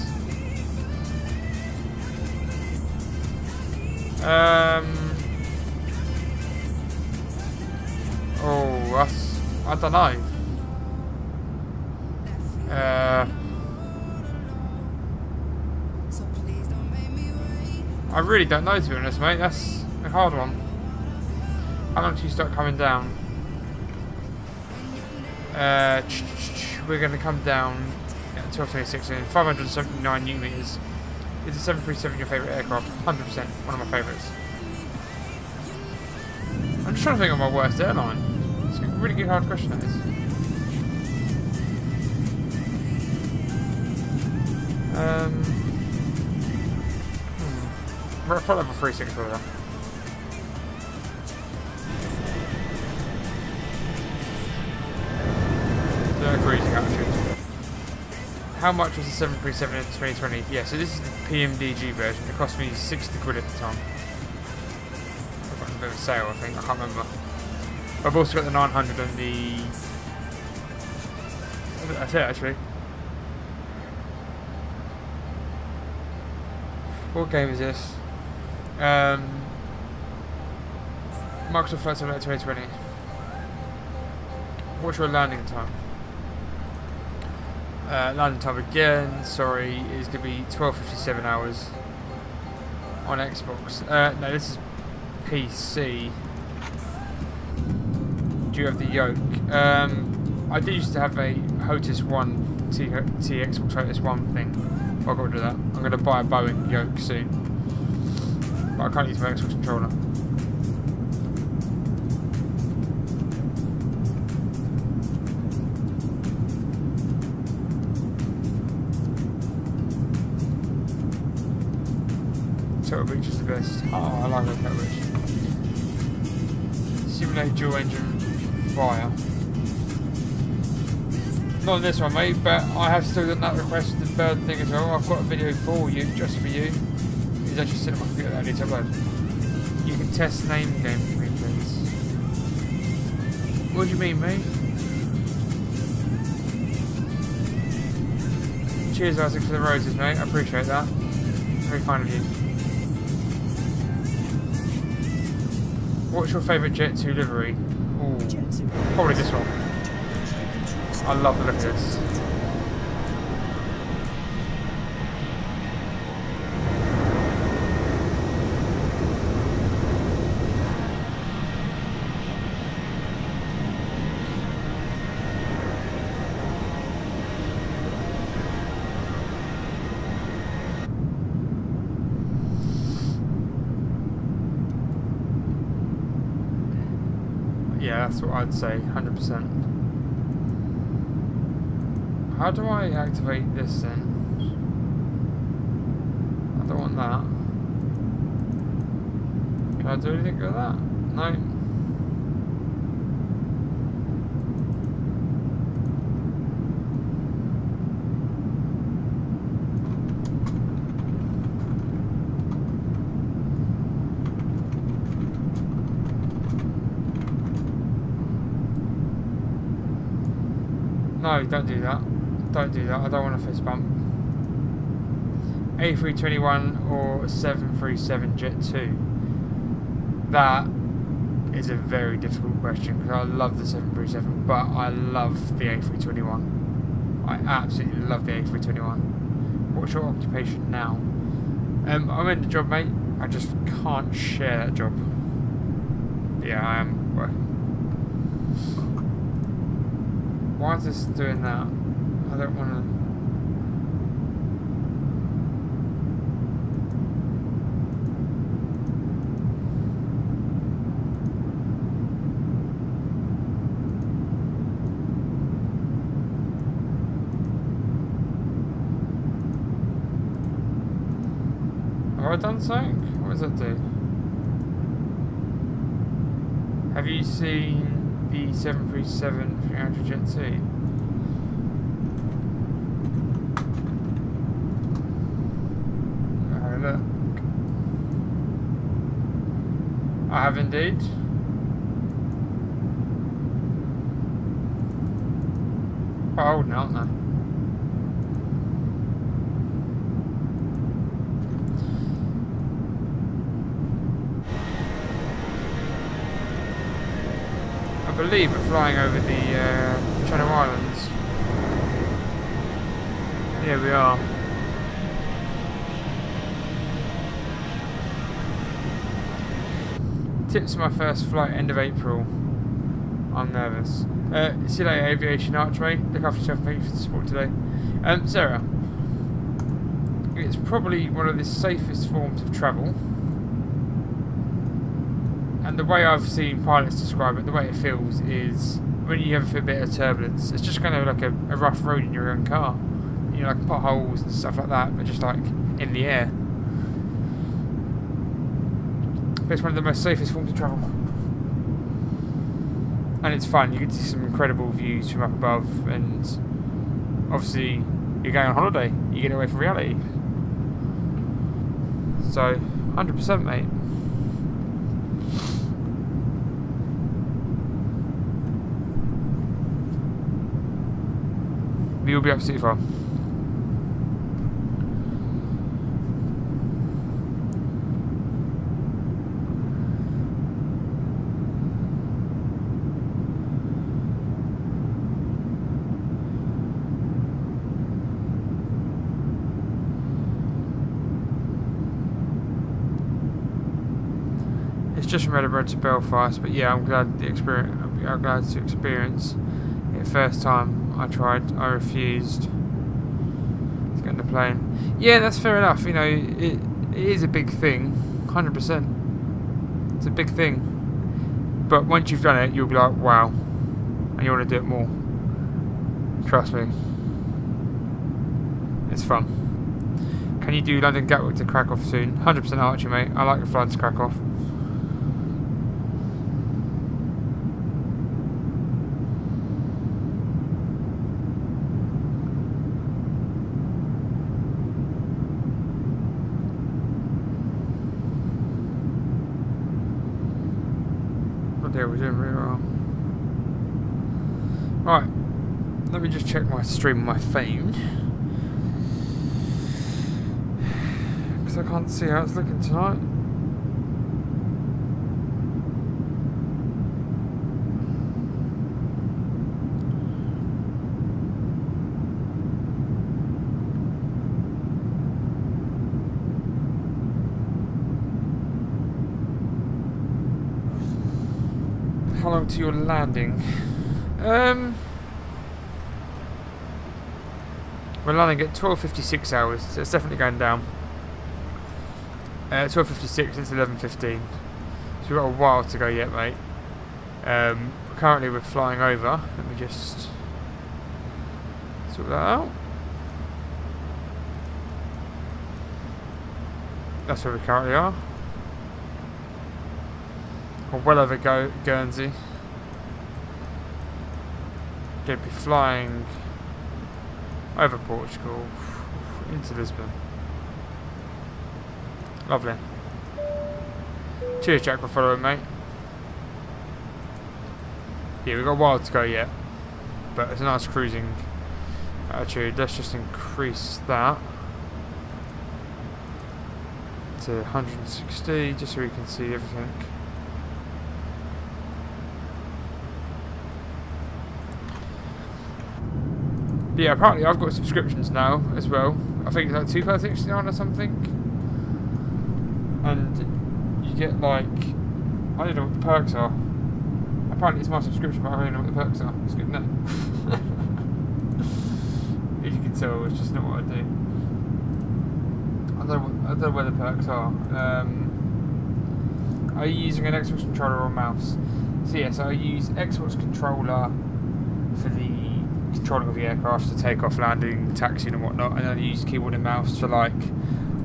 Oh, that's, I don't know. I really don't know, to be honest, mate. That's a hard one. How long do you start coming down? We're going to come down at 12:26 and 579 Newton meters. Is the 737 your favourite aircraft? 100%, one of my favourites. I'm just trying to think of my worst airline. It's a really good hard question, that is. Flight level 36 brother. Cruising altitude. How much was the 737 in 2020? Yeah, so this is the PMDG version. It cost me 60 quid at the time. I've got a bit of a sale, I think. I can't remember. I've also got the 900 and the... That's it, actually. What game is this? Microsoft Flight Simulator 2020. What's your landing time? Landing time again, sorry, is going to be 12:57 hours on Xbox. No, this is PC. Do you have the yoke? I did used to have a HOTAS 1 Xbox HOTAS 1 thing. I've got to do that. I'm going to buy a Boeing yoke soon. But I can't use my Xbox controller. Turtle Beach is the best. Oh, I like that Turtle Beach. Simulate dual engine fire. Not this one, mate, but I have still done that requested bird thing as well. I've got a video for you, just for you. It's actually sitting on my computer that I need to upload. You can test name game for me, please. What do you mean, mate? Cheers, Isaac, for the roses, mate. I appreciate that. Very kind of you. What's your favourite Jet2 livery? Ooh, probably this one. I love the look of this. Yeah, that's what I'd say, 100%. How do I activate this then? I don't want that. Can I do anything with that? No. No, don't do that. Don't do that. I don't want a fist bump. A321 or 737 Jet2? That is a very difficult question because I love the 737, but I love the A321. I absolutely love the A321. What's your occupation now? I'm in the job, mate. I just can't share that job. Yeah, I am working. Why is this doing that? I don't want to... Have I done something? What does that do? Have you seen the 737-300 Jet2? Have a look. I have indeed. Quite old now, aren't they? I believe we're flying over the Channel Islands. Yeah, we are. Tips my first flight end of April. I'm nervous. See you later, Aviation Archway. Look after yourself. Thank you for the support today. Sarah, it's probably one of the safest forms of travel. And the way I've seen pilots describe it, the way it feels is when you have a bit of turbulence, it's just kind of like a rough road in your own car. You know, like potholes and stuff like that, but just like in the air. But it's one of the most safest forms of travel. And it's fun, you get to see some incredible views from up above, and obviously you're going on holiday, you get away from reality. So, 100% mate. You'll be absolutely fine. It's just from Edinburgh to Belfast, but yeah, I'm glad to experience it first time. I tried, I refused to get on the plane. Yeah, that's fair enough, you know, it is a big thing, 100%. It's a big thing. But once you've done it, you'll be like, wow, and you want to do it more. Trust me. It's fun. Can you do London Gatwick to Krakow soon? 100% Archie, mate. I like the flight to Krakow. Yeah, we're doing really well. Right, let me just check my stream on my phone, because I can't see how it's looking tonight. long to your landing? We're landing at 12:56 hours, so it's definitely going down. 12:56, it's 11:15. So we've got a while to go yet, mate. Currently we're flying over. Let me just sort that out. That's where we currently are. We're well over Guernsey. Going to be flying over Portugal into Lisbon. Lovely. Cheers, Jack, for following, mate. Yeah, we've got a while to go yet, but it's a nice cruising attitude. Let's just increase that to 160, just so we can see everything. But yeah, apparently I've got subscriptions now as well. I think it's like £2.69 or something. And you get like, I don't know what the perks are. Apparently it's my subscription, but I don't know what the perks are. It's good, isn't it? As you can tell, it's just not what I do. I don't know where the perks are. Are you using an Xbox controller or mouse? So yes, I use Xbox controller for the controlling of the aircraft, to take off, landing, taxiing and whatnot, and then I use keyboard and mouse for like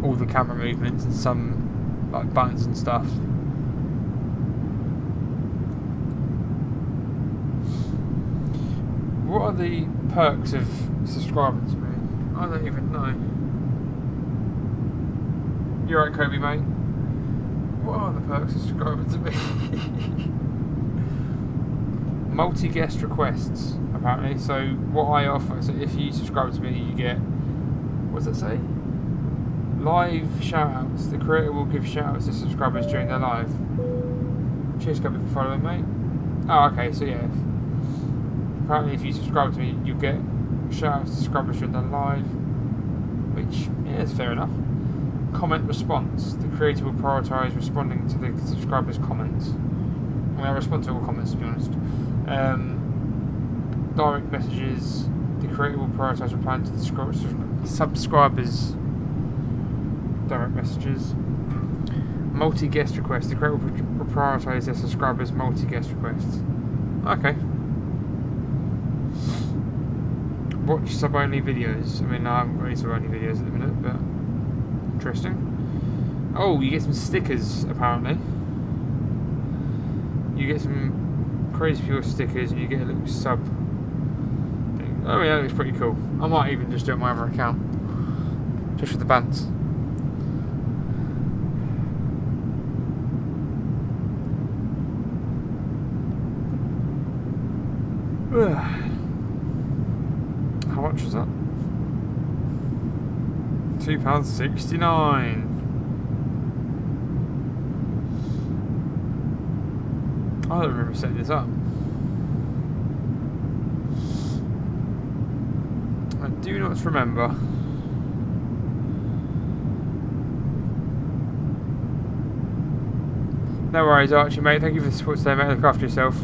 all the camera movements and some like buttons and stuff. What are the perks of subscribing to me? I don't even know. You're right, Kobe, mate. What are the perks of subscribing to me? Multi-guest requests, apparently. So what I offer, so if you subscribe to me, you get, what does that say? Live shout-outs. The creator will give shout-outs to subscribers during their live. Cheers, Kobe, for following, mate. Oh, okay, so yeah. Apparently if you subscribe to me, you get shout-outs to subscribers during their live, which, yeah, is fair enough. Comment response. The creator will prioritise responding to the subscribers' comments. I mean, I respond to all comments, to be honest. Direct messages. The creator will prioritise replying to the subscribers' direct messages. Multi-guest requests. The creator will prioritise their subscribers' multi-guest requests. Okay. Watch sub-only videos. I mean, I haven't got any sub-only videos at the minute, but interesting. Oh, you get some stickers, apparently. You get some Crazy Pure stickers and you get a little sub thing. Oh yeah, that looks pretty cool. I might even just do it on my other account. Just for the bands. How much was that? £2.69. I don't remember setting this up. I do not remember. No worries, Archie, mate. Thank you for the support today, mate. Look after yourself.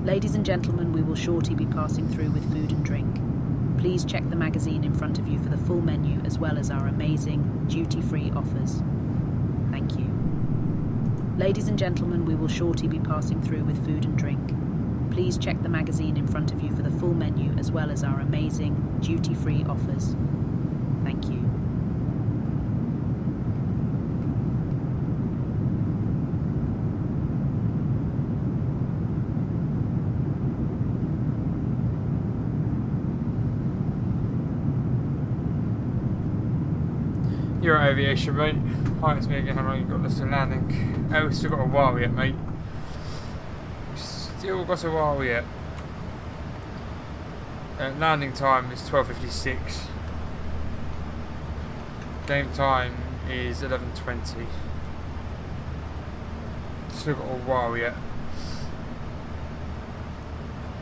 Ladies and gentlemen, we will shortly be passing through with food and drink. Please check the magazine in front of you for the full menu as well as our amazing duty-free offers. Thank you. Ladies and gentlemen, we will shortly be passing through with food and drink. Please check the magazine in front of you for the full menu as well as our amazing duty-free offers. Thank you. You're at aviation, mate. Hi, it's me again. How long you got left to landing? Oh, we've still got a while yet, mate. Still got a while yet. Landing time is 12:56. Game time is 11:20. Still got a while yet.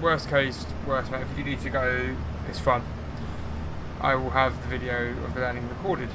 Worst case, worst mate. If you need to go, it's fun. I will have the video of the landing recorded.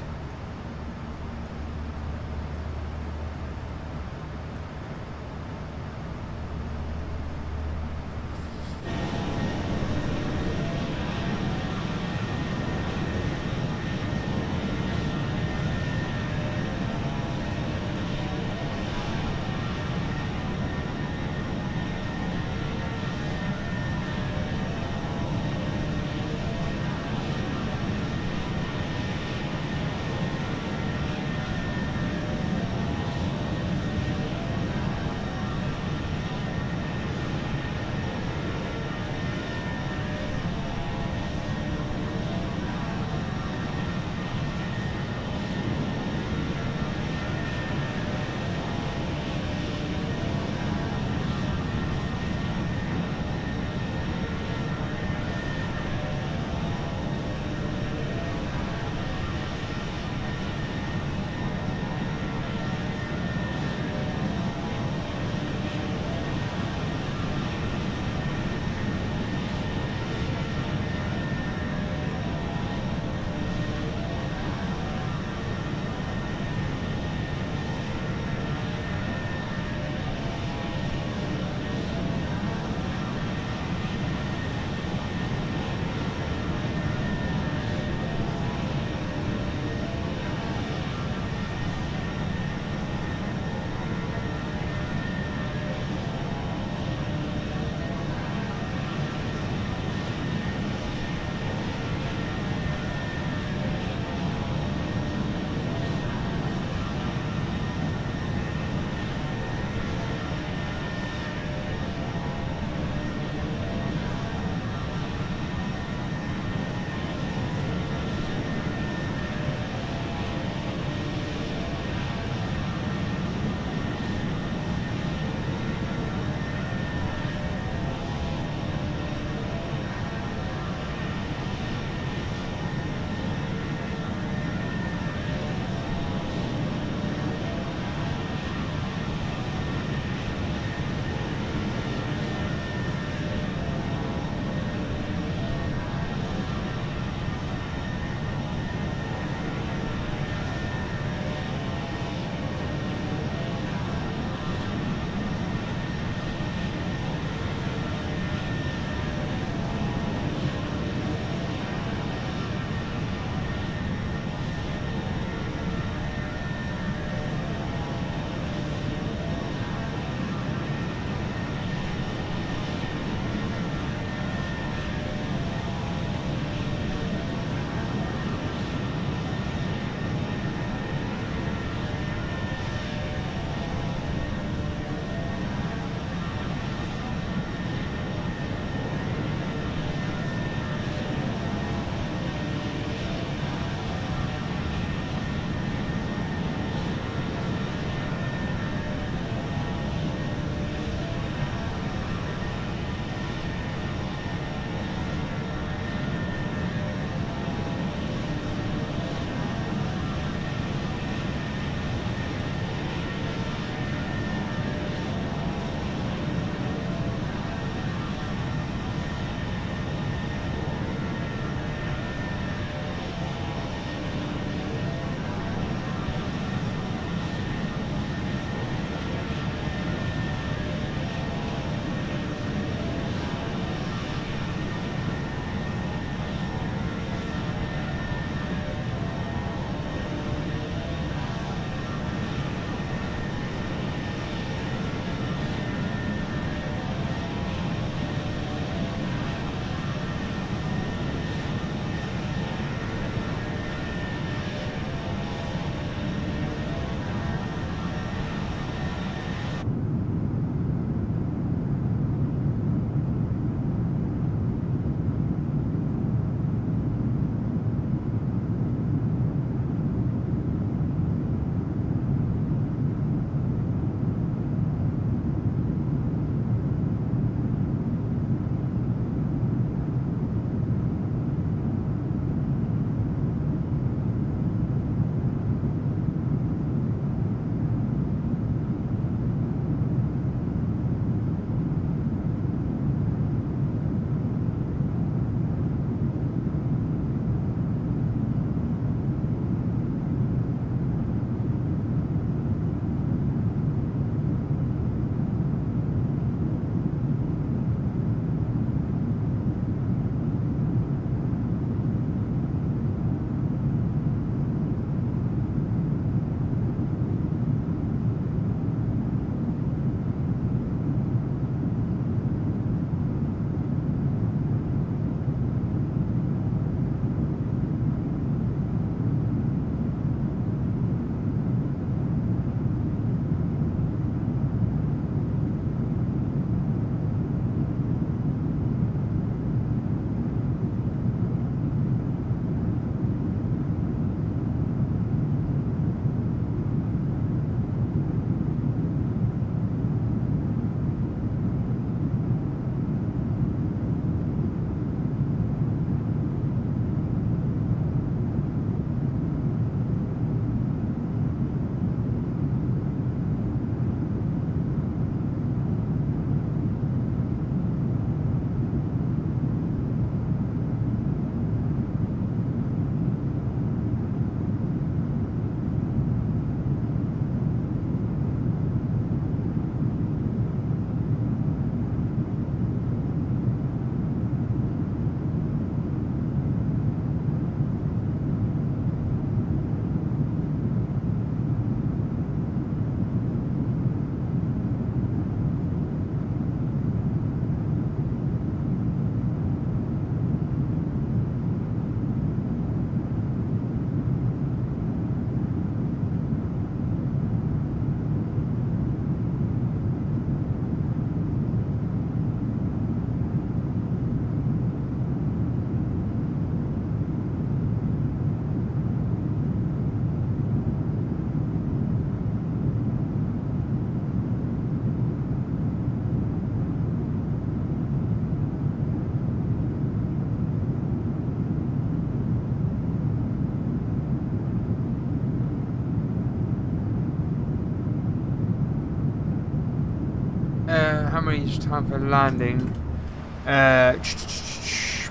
how many is time for landing?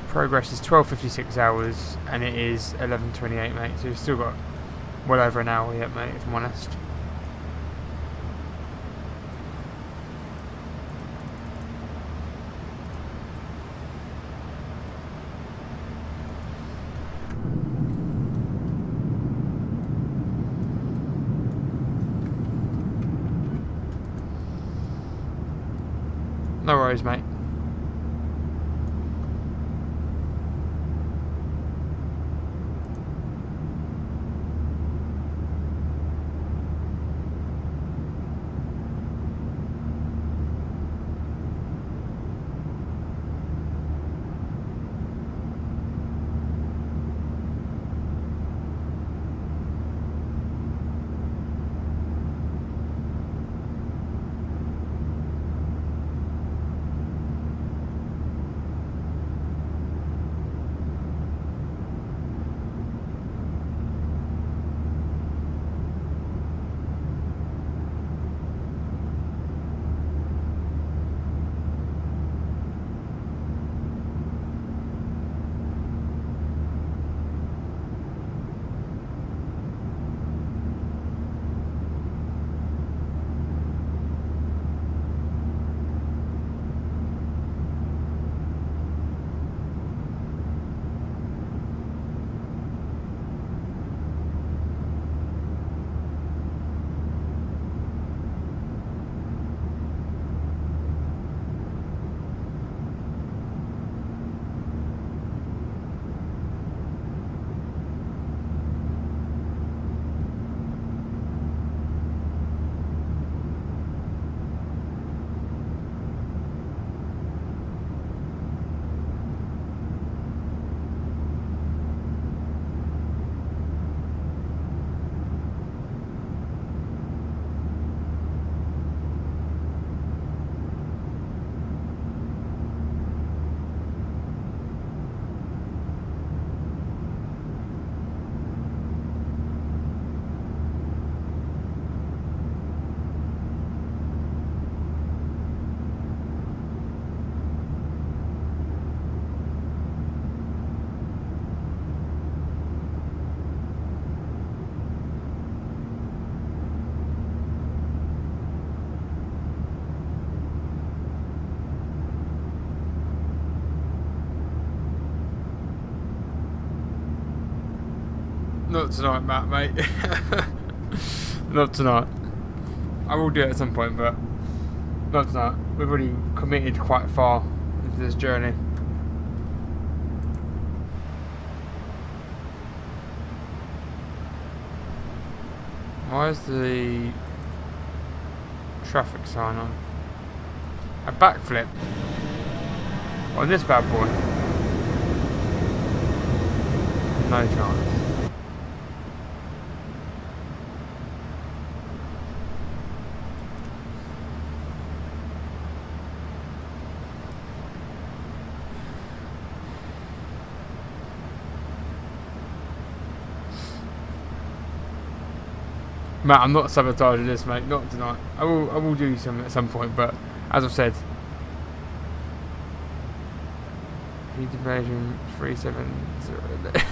Progress is 12:56 hours, and it is 11:28, mate. So you've still got well over an hour yet, mate, if I'm honest. No worries, mate. Not tonight, Matt, mate. Not tonight. I will do it at some point, but not tonight. We've already committed quite far into this journey. Why is the traffic sign on? A backflip on this bad boy? No chance. Matt, I'm not sabotaging this, mate. Not tonight. I will do some at some point, but as I've said, heat invasion 370.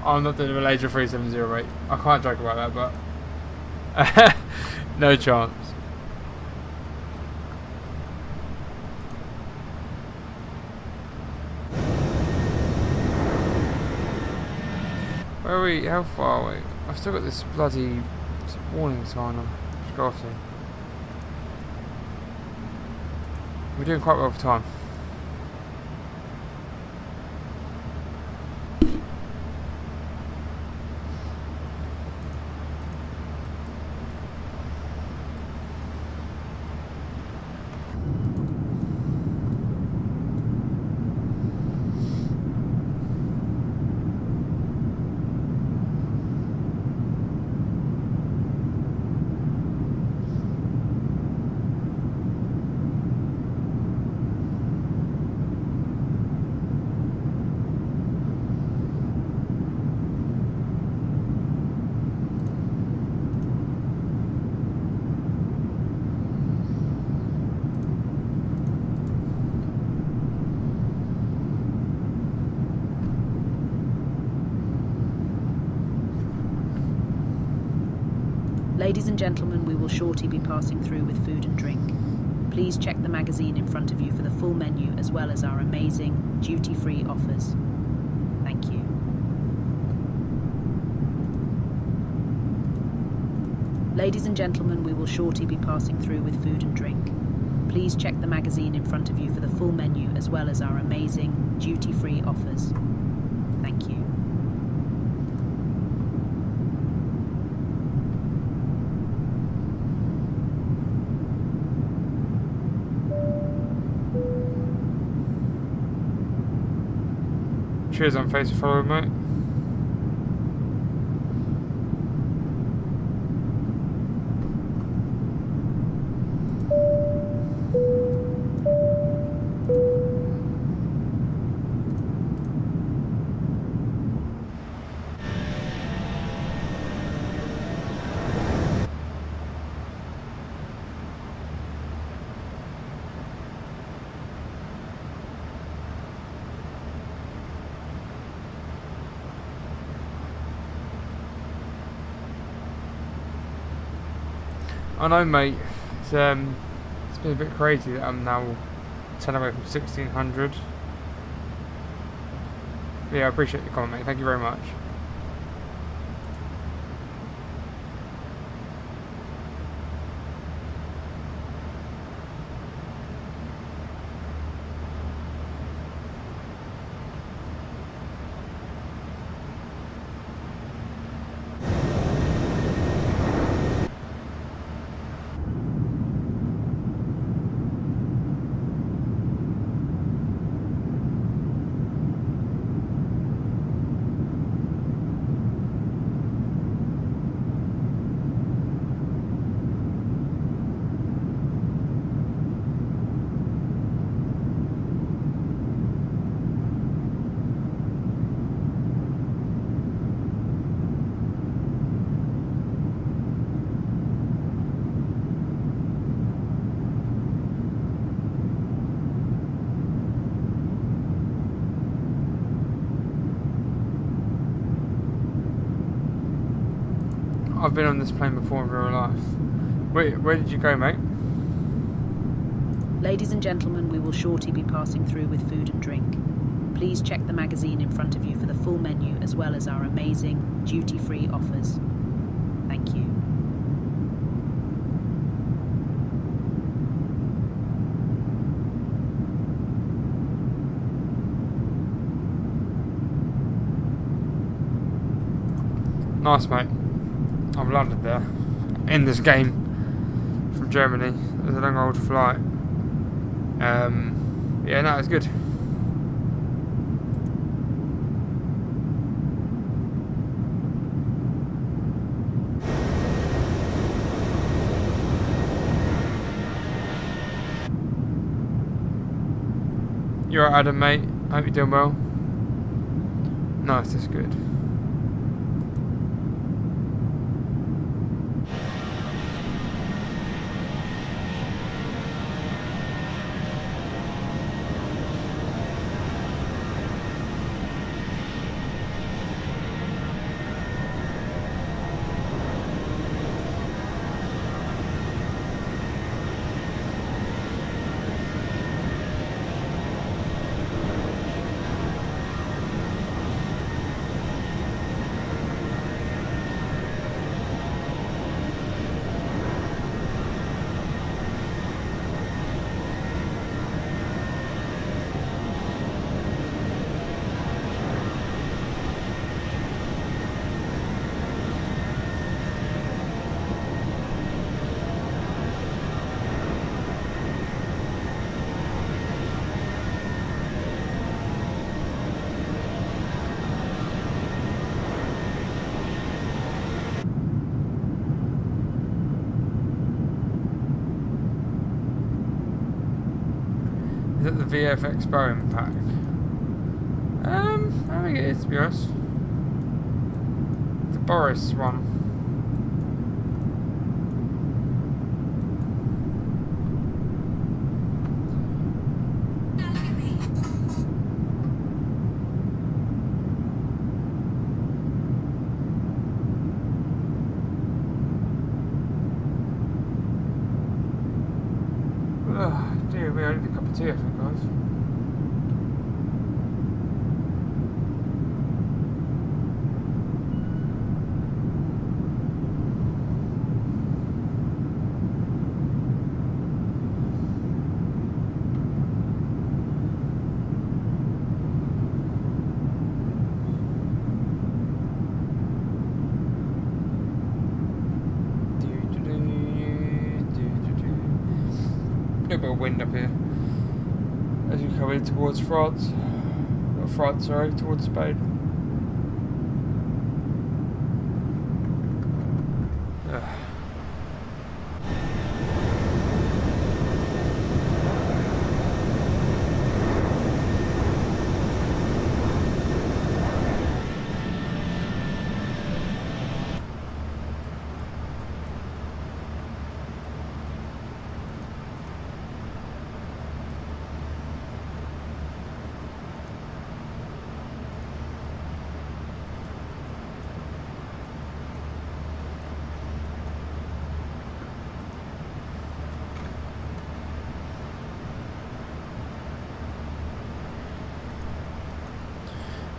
I'm not doing a Malaysia 370, mate. I can't joke about that, but no chance. Where are we? How far are we? I've still got this bloody warning sign on. Just go off to. We're doing quite well for time. Ladies and gentlemen, we will shortly be passing through with food and drink. Please check the magazine in front of you for the full menu as well as our amazing duty-free offers. Thank you. Ladies and gentlemen, we will shortly be passing through with food and drink. Please check the magazine in front of you for the full menu as well as our amazing duty-free offers. Thank you. Cheers on face for following, mate. I know, mate. It's been a bit crazy that I'm now 10 away from 1600. Yeah, I appreciate the comment, mate. Thank you very much. I've been on this plane before in real life. Where did you go, mate? Ladies and gentlemen, we will shortly be passing through with food and drink. Please check the magazine in front of you for the full menu as well as our amazing duty-free offers. Thank you. Nice, mate. I've landed there in this game from Germany. It was a long old flight. Yeah, no, it's good. You're right, Adam, mate. I hope you're doing well. Nice, that's good. Is it the VFX Boeing pack? I think it is, to be honest. The Boris one. cup of tea, I think, guys. A little bit of wind up here as we come in towards France. Not France, sorry, towards Spain. Ugh.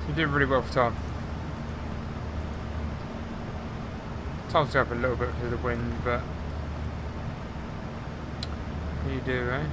You did really well for time. Time's up a little bit because of the wind, but what can you do, eh?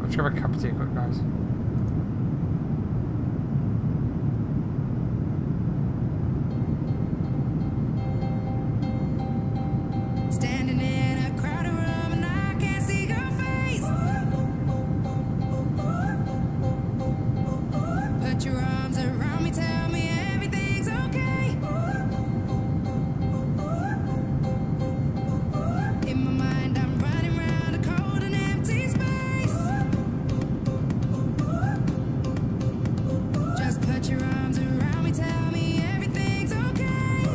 Let's grab a cup of tea quick, guys. Standing in a crowded room and I can't see your face. Put your arms around me, tell me everything's okay. In my mind I'm running round a cold and empty space. Just put your arms around me, tell me everything's okay.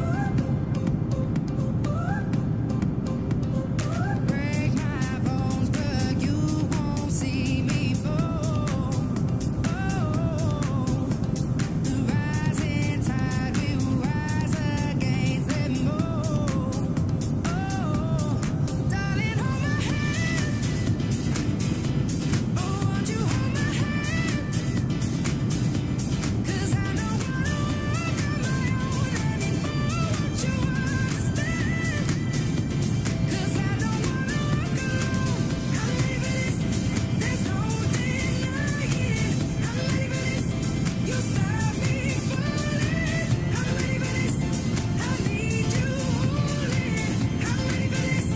Break my bones, but you won't see me fall. Oh, the rising tide will rise against them all. Oh, darling, hold my hand. Oh, won't you hold my hand? 'Cause I don't wanna walk on my own anymore. Won't you understand? 'Cause I don't wanna walk alone. I'm leaving this, there's no denying. I'm leaving this, you stop me falling. I'm leaving this, I need you holding. I'm leaving this,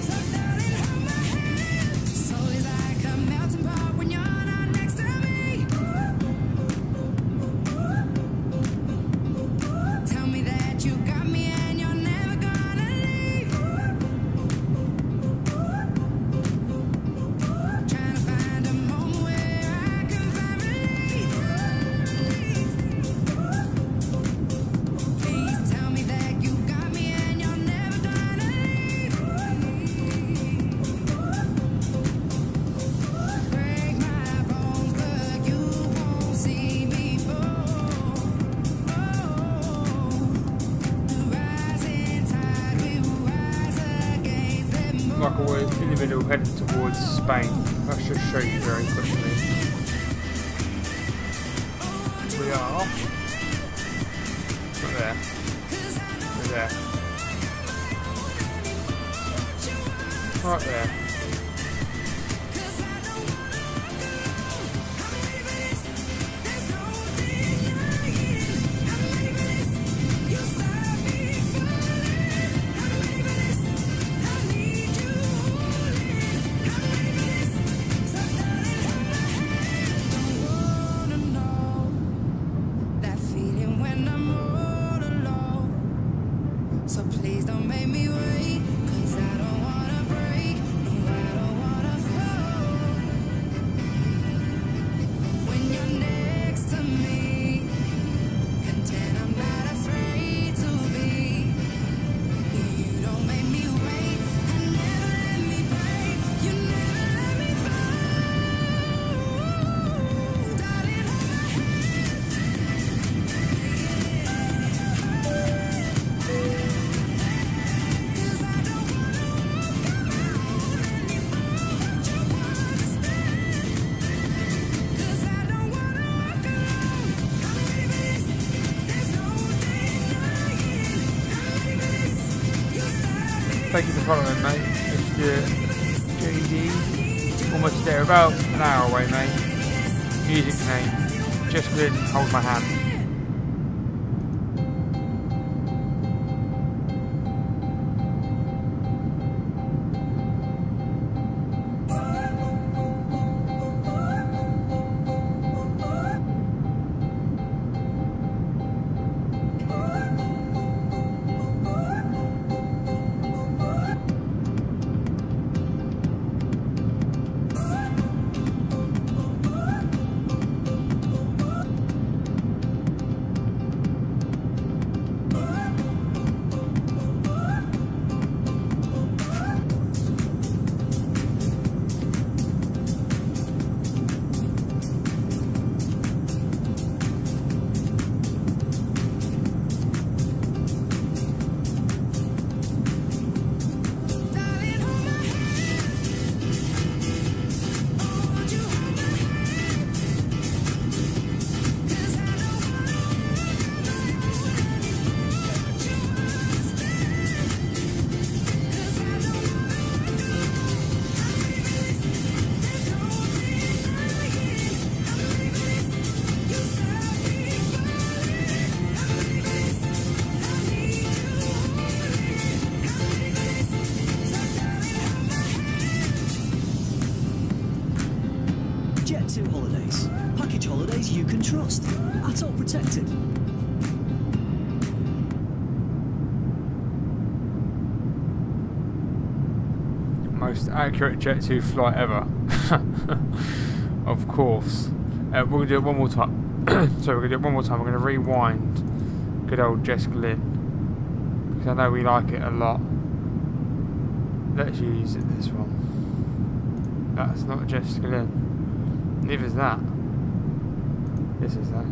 so darling, hold my hand. Soul is like a melting pot when you're not next to me. Tell me that you got me and you're never gonna leave. Trying to find a moment where I can find relief. Please tell me that you got me and you're never gonna leave. Break my bones, but you won't see me fall. Oh, the rising tide will rise against them Like all. always, in the middle, heading towards Spain. Let's just show you very quickly. We are. Not there. We're there. Right there. So please don't make me wait, 'cause I don't wanna break, no, I don't wanna fall. When you're next to me, Thank you for following, mate. Mr. JD. Almost there, about an hour away, mate. Music name. Just Glyn, hold my hand. Jet2Holidays. Package holidays you can trust. Atoll protected. Most accurate Jet2 flight ever. Of course. We're going to do it one more time. So we're going to do it one more time. We're going to rewind good old Jess Glynn. Because I know we like it a lot. Let's use this one. That's not Jess Glynn. Neither is that. This is that.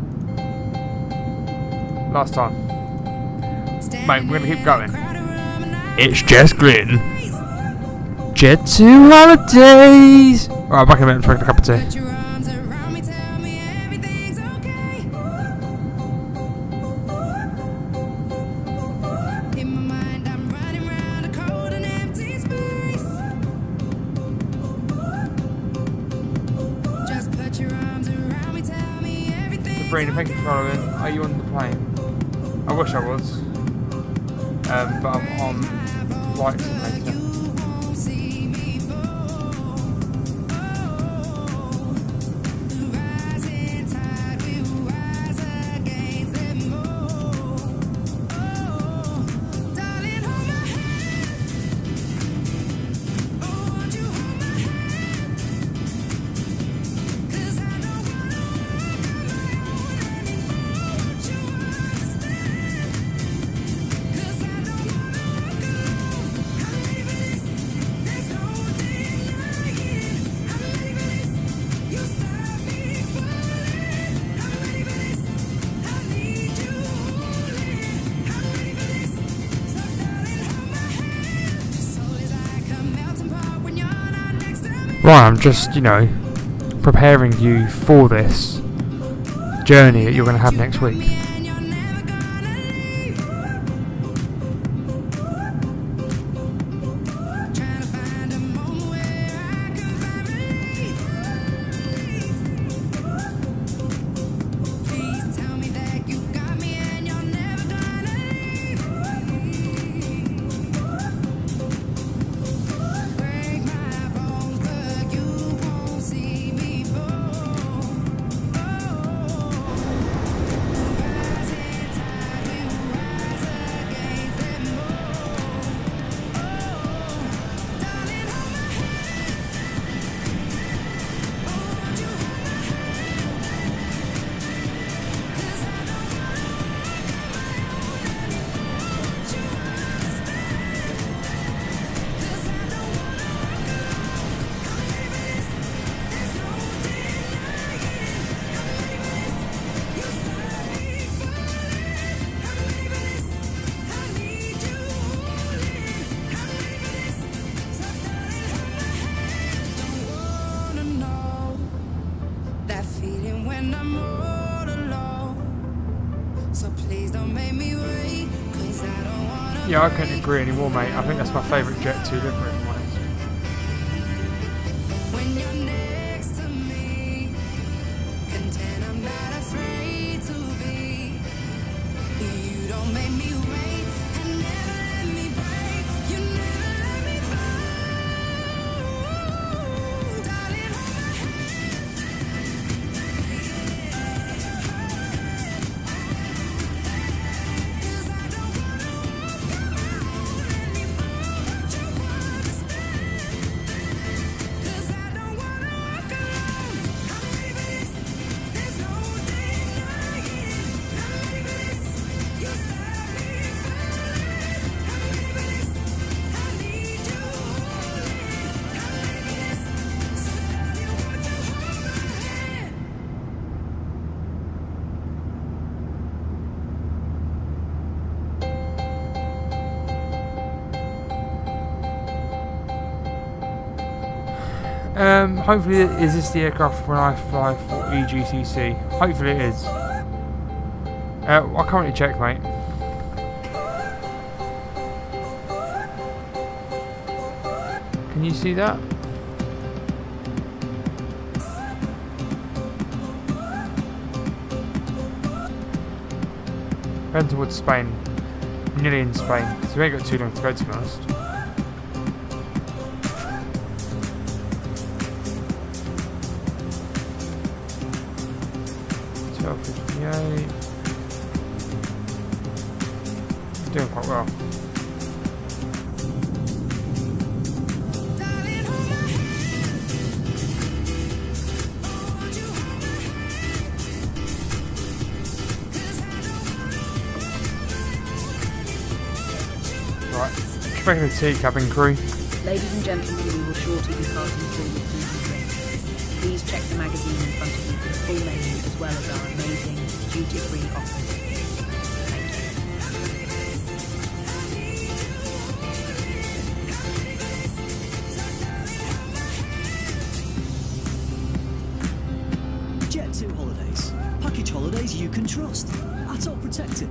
Last time. Mate, we're going to keep going. It's Jess Glynn. Jet2Holidays! Alright, back in a minute, I'm drinking a cup of tea. Put your arms around me, tell me everything's okay. In my mind, I'm running round a cold and empty space. Just put your arms around me, tell me everything's Sabrina, thank you for following. Are you on the plane? I wish I was. But I'm on flight simulator. Right, I'm just, preparing you for this journey that you're going to have next week. Yeah, I couldn't agree anymore, mate. I think that's my favourite Jet 2 livery, if I'm honest. When you're next to me, content I'm not afraid to be. You don't make me wait and never let me break. You never let me fall. Darling, hold my hand. 'Cause I don't wanna walk alone anymore. Don't you understand? 'Cause I don't wanna walk alone. I'm ready for this. There's no denying. I'm ready for this. You stop me falling. I'm ready for this. I need you holding. I'm ready for this. So darling, won't you hold my hand? Hopefully, is this the aircraft when I fly for EGCC? Hopefully it is. I'll currently check, mate. Can you see that? Heading towards Spain. Nearly in Spain. So we ain't got too long to go, to be honest. Doing quite well. Darling, hold my hand. Oh, won't you hold my hand? 'Cause I don't wanna Right. Speaking of tea, cabin crew. Ladies and gentlemen, we will shortly be passing through with food and drink. Please check the magazine in front of you for the full menu as well as our amazing duty-free offers. Thank you. Jet2Holidays. Package holidays you can trust. ATOL protected.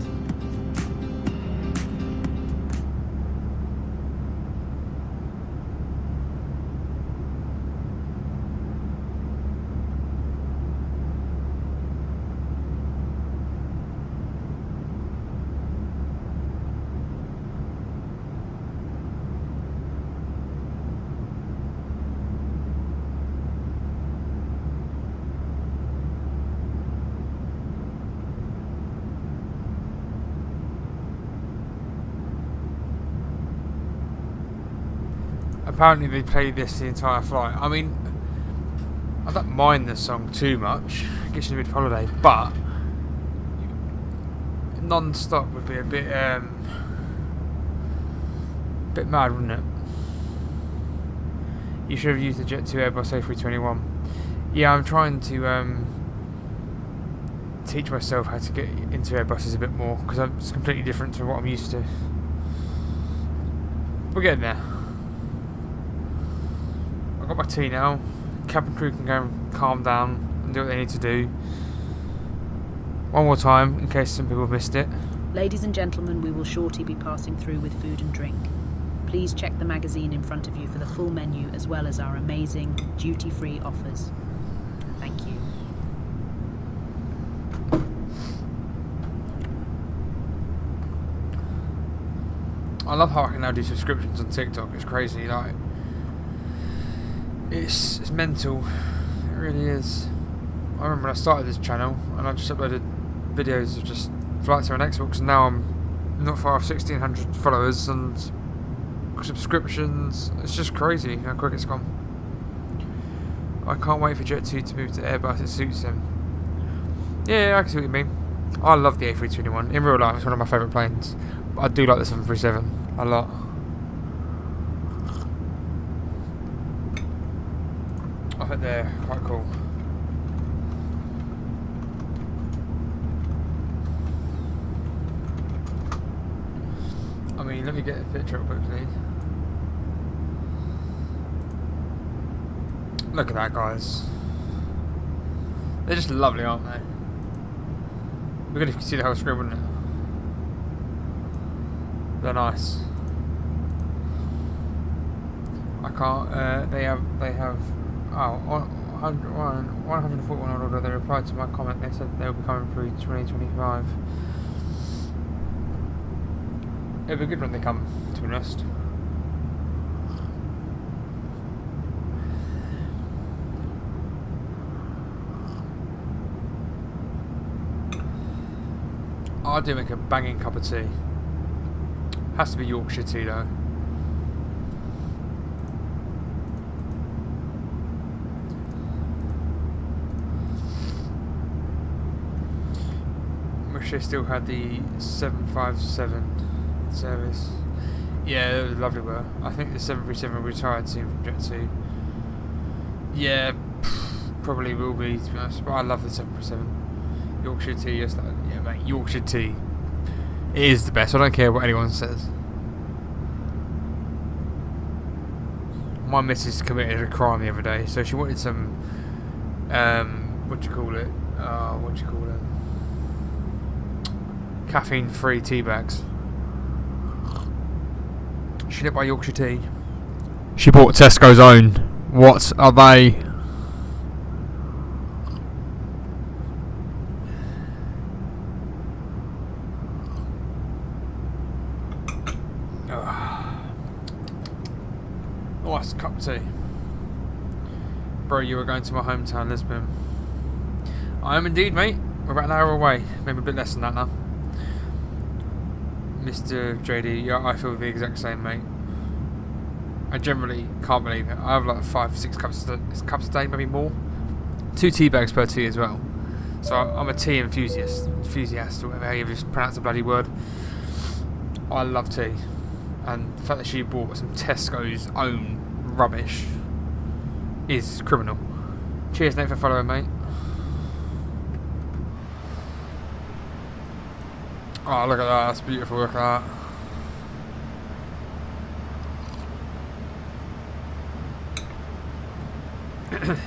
Apparently they play this the entire flight. I mean, I don't mind this song too much. It gets you in the mid holiday, but non-stop would be a bit mad, wouldn't it? You should have used the Jet2 Airbus A321. Yeah, I'm trying to teach myself how to get into Airbuses a bit more, because it's completely different to what I'm used to. We're getting there. I've got my tea now. Cabin crew can go and calm down and do what they need to do. One more time, in case some people missed it. Ladies and gentlemen, we will shortly be passing through with food and drink. Please check the magazine in front of you for the full menu as well as our amazing duty-free offers. Thank you. I love how I can now do subscriptions on TikTok. It's crazy, like it's mental. It really is. I remember when I started this channel and I just uploaded videos of just flights around Xbox, and now I'm not far off 1,600 followers and subscriptions. It's just crazy how quick it's gone. I can't wait for Jet2 to move to Airbus. It suits them. Yeah, I can see what you mean. I love the A321. In real life, it's one of my favourite planes. But I do like the 737 a lot. I think they're quite cool. I mean, let me get a picture up quickly. Look at that, guys. They're just lovely, aren't they? We're good if you could see the whole screen, wouldn't it? They're nice. I can't. They have. Oh, 141 order. They replied to my comment. They said they'll be coming through 2025. It'll be good when they come, to be honest. I do make a banging cup of tea. Has to be Yorkshire tea though. Wish they still had the 757 service. Yeah, it was lovely work. I think the 737 retired soon from Jet2. Yeah, probably will be, to be honest. But I love the 737. Yorkshire tea, yes, yeah, mate. Yorkshire tea. It is the best. I don't care what anyone says. My missus committed a crime the other day, so she wanted some. What do you call it? What do you call it? Caffeine-free tea bags. She didn't buy Yorkshire tea. She bought Tesco's own. What are they? Nice cup of tea. Bro, you were going to my hometown, Lisbon. I am indeed, mate. We're about an hour away. Maybe a bit less than that now. Mr. JD, yeah, I feel the exact same, mate. I generally can't believe it. I have like 5-6 cups a day, maybe more. 2 tea bags per tea as well. So I'm a tea enthusiast, or whatever you just pronounce the bloody word. I love tea. And the fact that she bought some Tesco's own rubbish is criminal. Cheers, Nate, for following, mate. Oh, look at that. That's beautiful. Look at that.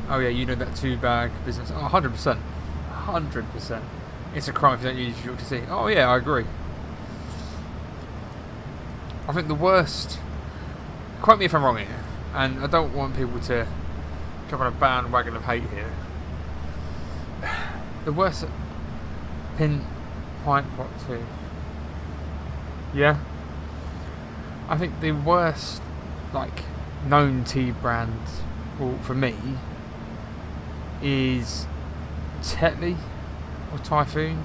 Oh, yeah, you know that 2-bag business. Oh, 100%. 100%. It's a crime if you don't use Yorkshire tea. Oh, yeah, I agree. I think the worst, quote me if I'm wrong here, and I don't want people to jump on a bandwagon of hate here. The worst pint pot tea. Yeah? I think the worst, like, known tea brand, well, for me, is Tetley or Typhoon.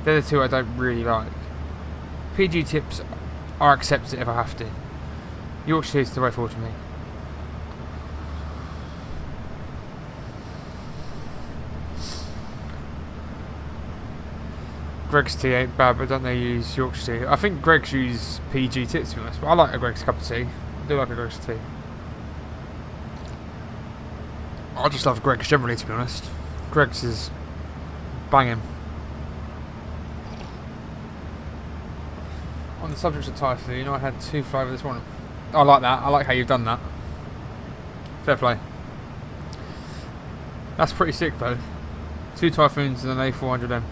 They're the two I don't really like. PG tips are accepted if I have to. Yorkshire is the way forward to me. Greg's tea ain't bad, but don't they use Yorkshire tea? I think Greg's use PG tips, to be honest, but I like a Greg's cup of tea. I do like a Greg's tea. I just love Greg's generally, to be honest. Greg's is banging. On the subject of Typhoon, I had 2 flavour this morning. I like that. I like how you've done that. Fair play. That's pretty sick though. 2 Typhoons and an A400M.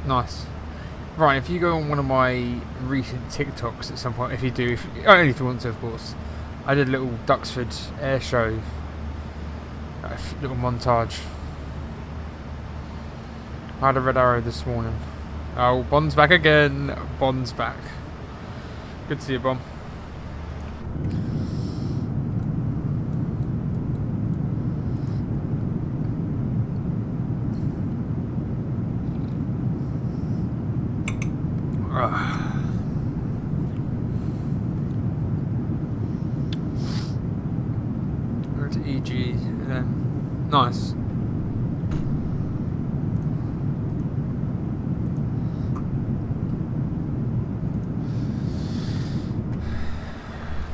Nice. Right, if you go on one of my recent TikToks at some point, if you do, only if you want to, of course. I did a little Duxford air show. A little montage. I had a red arrow this morning. Oh, Bond's back again. Bond's back. Good to see you, Bond. Go to EG and then nice.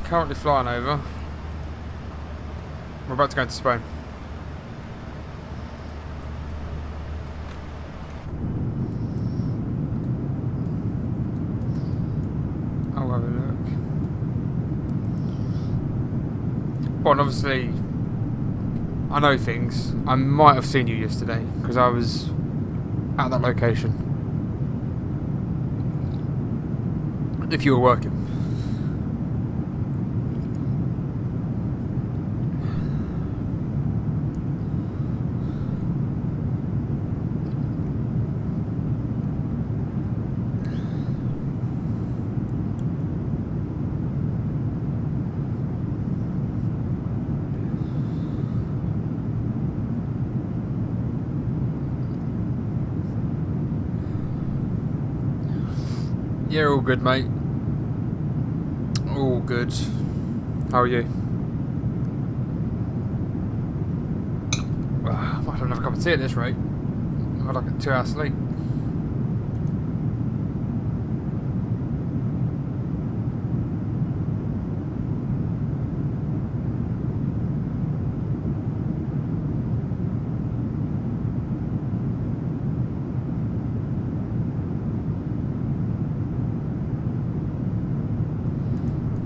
Currently flying over. We're about to go into Spain. I'll have a look. Well, and obviously, I know things. I might have seen you yesterday because I was at that location. if you were working. Yeah, all good, mate. All good. How are you? I might have another cup of tea at this rate. I've had like a 2-hour sleep.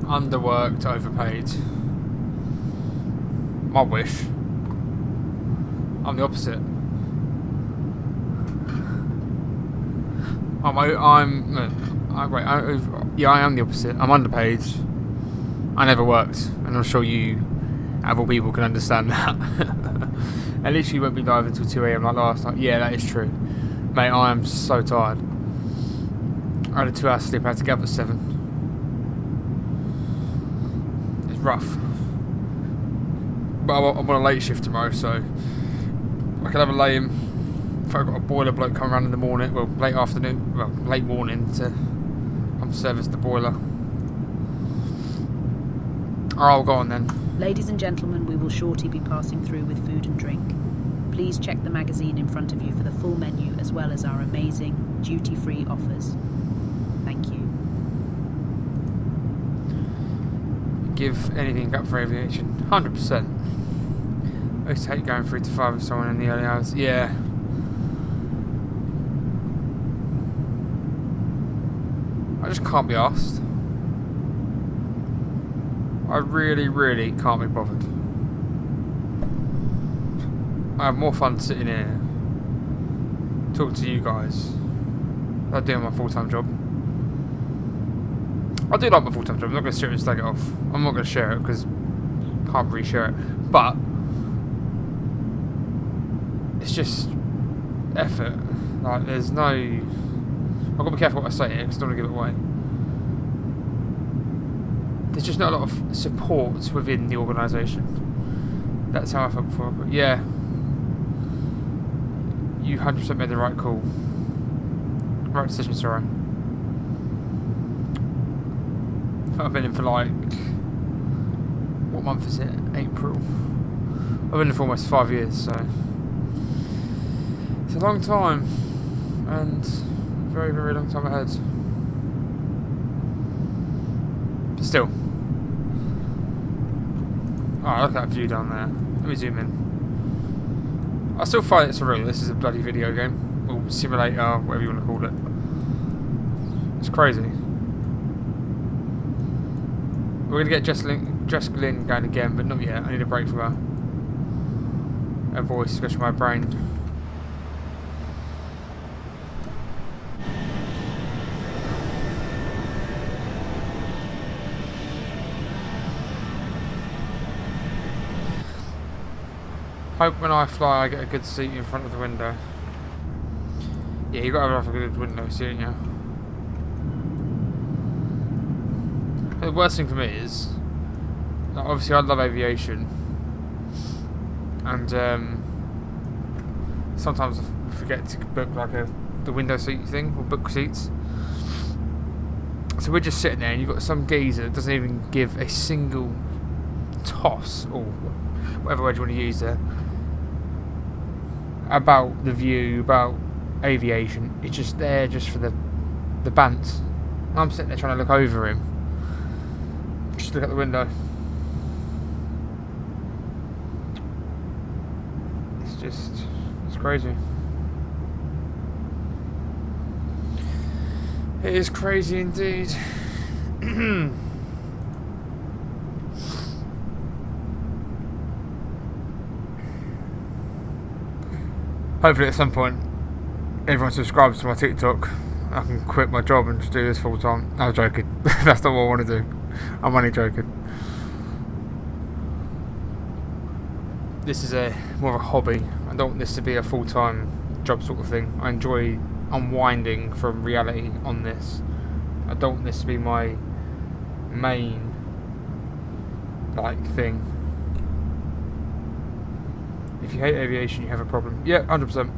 Underworked, overpaid. My wish. I'm the opposite. I am the opposite. I'm underpaid. I never worked, and I'm sure you, out of all people, can understand that. I literally won't be live until 2 AM like last night. Yeah, that is true, mate. I am so tired. I had a 2-hour sleep. I had to get up at 7. Rough, but I'm on a late shift tomorrow, so I can have a lay-in. If I've got a boiler bloke come around in the morning, well, late afternoon, well, late morning to come service the boiler. I'll go on then. Ladies and gentlemen, we will shortly be passing through with food and drink. Please check the magazine in front of you for the full menu as well as our amazing duty-free offers. Thank you. Give anything up for aviation. 100%. I used to hate going 3 to 5 with someone in the early hours. Yeah. I just can't be asked. I really, really can't be bothered. I have more fun sitting here talking to you guys than I do on my full-time job. I do like my full-time job. I'm not going to sit here and slag it off. I'm not going to share it because I can't really share it. But it's just effort. Like, there's no... I've got to be careful what I say here because I don't want to give it away. There's just not a lot of support within the organisation. That's how I felt before. But yeah, you 100% made the right call. Right decision, sorry. I've been in for like, what month is it? April. I've been in for almost 5 years, so it's a long time, and a very, very long time ahead. But still. Oh, look at that view down there. Let me zoom in. I still find it surreal. This is a bloody video game. Or simulator, whatever you want to call it. It's crazy. We're going to get Jessica Lynn going again, but not yet. I need a break from her. Her voice goes from my brain. Hope when I fly I get a good seat in front of the window. Yeah, you got to have a good window seat, haven't you? The worst thing for me is, like, obviously I love aviation, and sometimes I forget to book like the window seat thing, or book seats. So we're just sitting there and you've got some geezer that doesn't even give a single toss, or whatever word you want to use there, about the view, about aviation. It's just there just for the bants. I'm sitting there trying to look over him. Just look out the window. It's crazy. It is crazy indeed. Hopefully at some point everyone subscribes to my TikTok. I can quit my job and just do this full time. I'm joking. That's not what I want to do. I'm only joking. This is more of a hobby. I don't want this to be a full-time job sort of thing. I enjoy unwinding from reality on this. I don't want this to be my main thing. If you hate aviation, you have a problem. Yeah, 100%.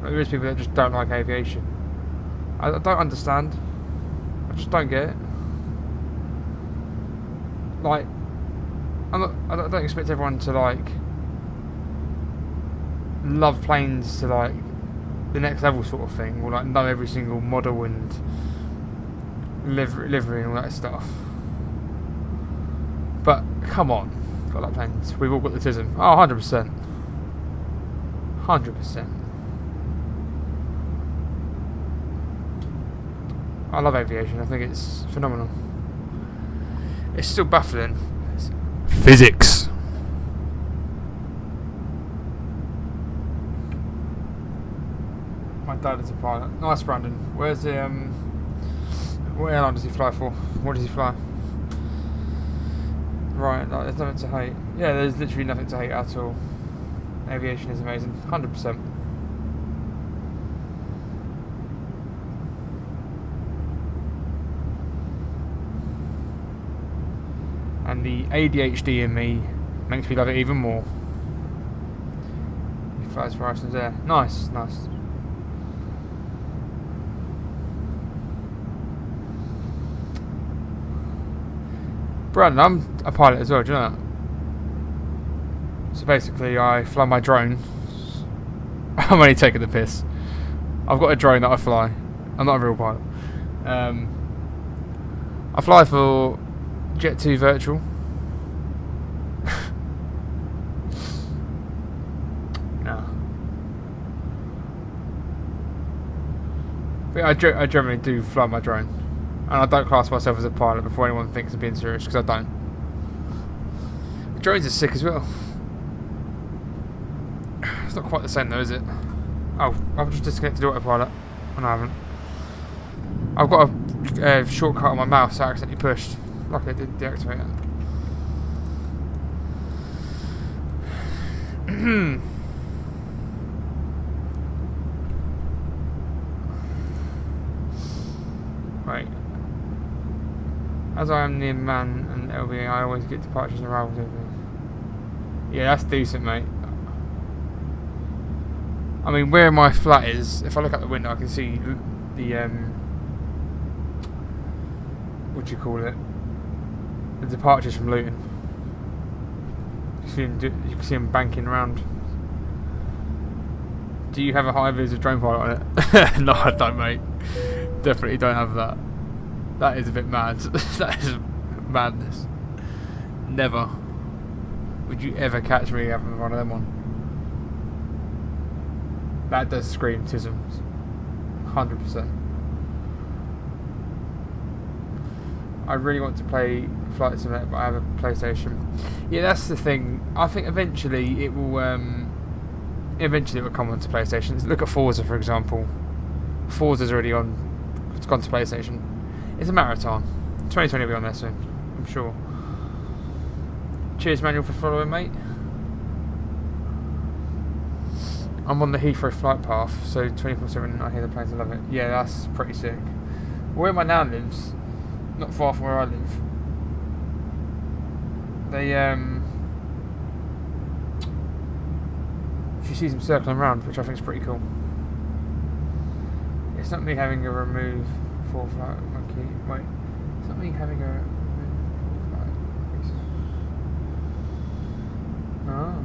There is people that just don't like aviation. I don't understand. I just don't get it. Like, I don't expect everyone to love planes to the next level sort of thing, or know every single model and livery and all that stuff. But come on, got like planes. We've all got the tism. Oh, 100%. 100%. I love aviation. I think it's phenomenal. It's still baffling. Physics. My dad is a pilot. Nice, Brandon. Where's the what airline does he fly for? What does he fly? Right, there's nothing to hate. Yeah, there's literally nothing to hate at all. Aviation is amazing. 100%. And the ADHD in me makes me love it even more. He flies for Iceland Air. Nice, nice. Brandon, I'm a pilot as well, do you know that? So basically I fly my drone. I'm only taking the piss. I've got a drone that I fly. I'm not a real pilot. I fly for Jet2 Virtual. No. But I generally do fly my drone. And I don't class myself as a pilot before anyone thinks I'm being serious, because I don't. The drones are sick as well. It's not quite the same though, is it? Oh, I've just disconnected autopilot. Oh, no, I haven't. I've got a shortcut on my mouse that I accidentally pushed. Luckily I did deactivate it. Right. As I am near Man and LBA, I always get departures and arrivals over there. Yeah, that's decent, mate. I mean, where my flat is, if I look out the window, I can see the what do you call it? The departures from Luton. You can see them banking around. Do you have a high vis of drone pilot on it? No, I don't, mate. Definitely don't have that. That is a bit mad. That is madness. Never would you ever catch me having one of them on. That does scream tisms. 100%. I really want to play Flight Simulator, but I have a PlayStation. Yeah, that's the thing. I think eventually it will. Eventually it will come onto PlayStation. Look at Forza, for example. Forza's already on. It's gone to PlayStation. It's a marathon. 2020 will be on there soon, I'm sure. Cheers, Manuel, for following, mate. I'm on the Heathrow flight path, so 24/7 I hear the planes, I love it. Yeah, that's pretty sick. Where my nan lives, not far from where I live, they she sees them circling around, which I think is pretty cool. It's not me having a remove full flight monkey. Wait, it's not me having a remove full flight. Oh.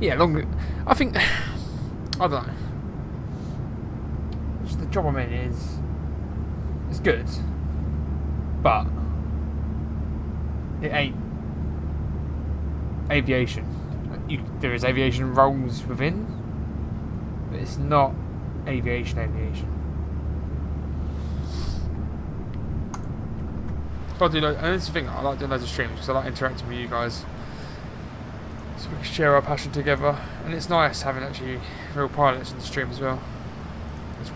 Yeah, I think I don't know. Just the job I'm in it's good, but it ain't aviation. There is aviation roles within, but it's not aviation. So I do and this is the thing, I like doing loads of streams because I like interacting with you guys, so we can share our passion together, and it's nice having actually real pilots in the stream as well.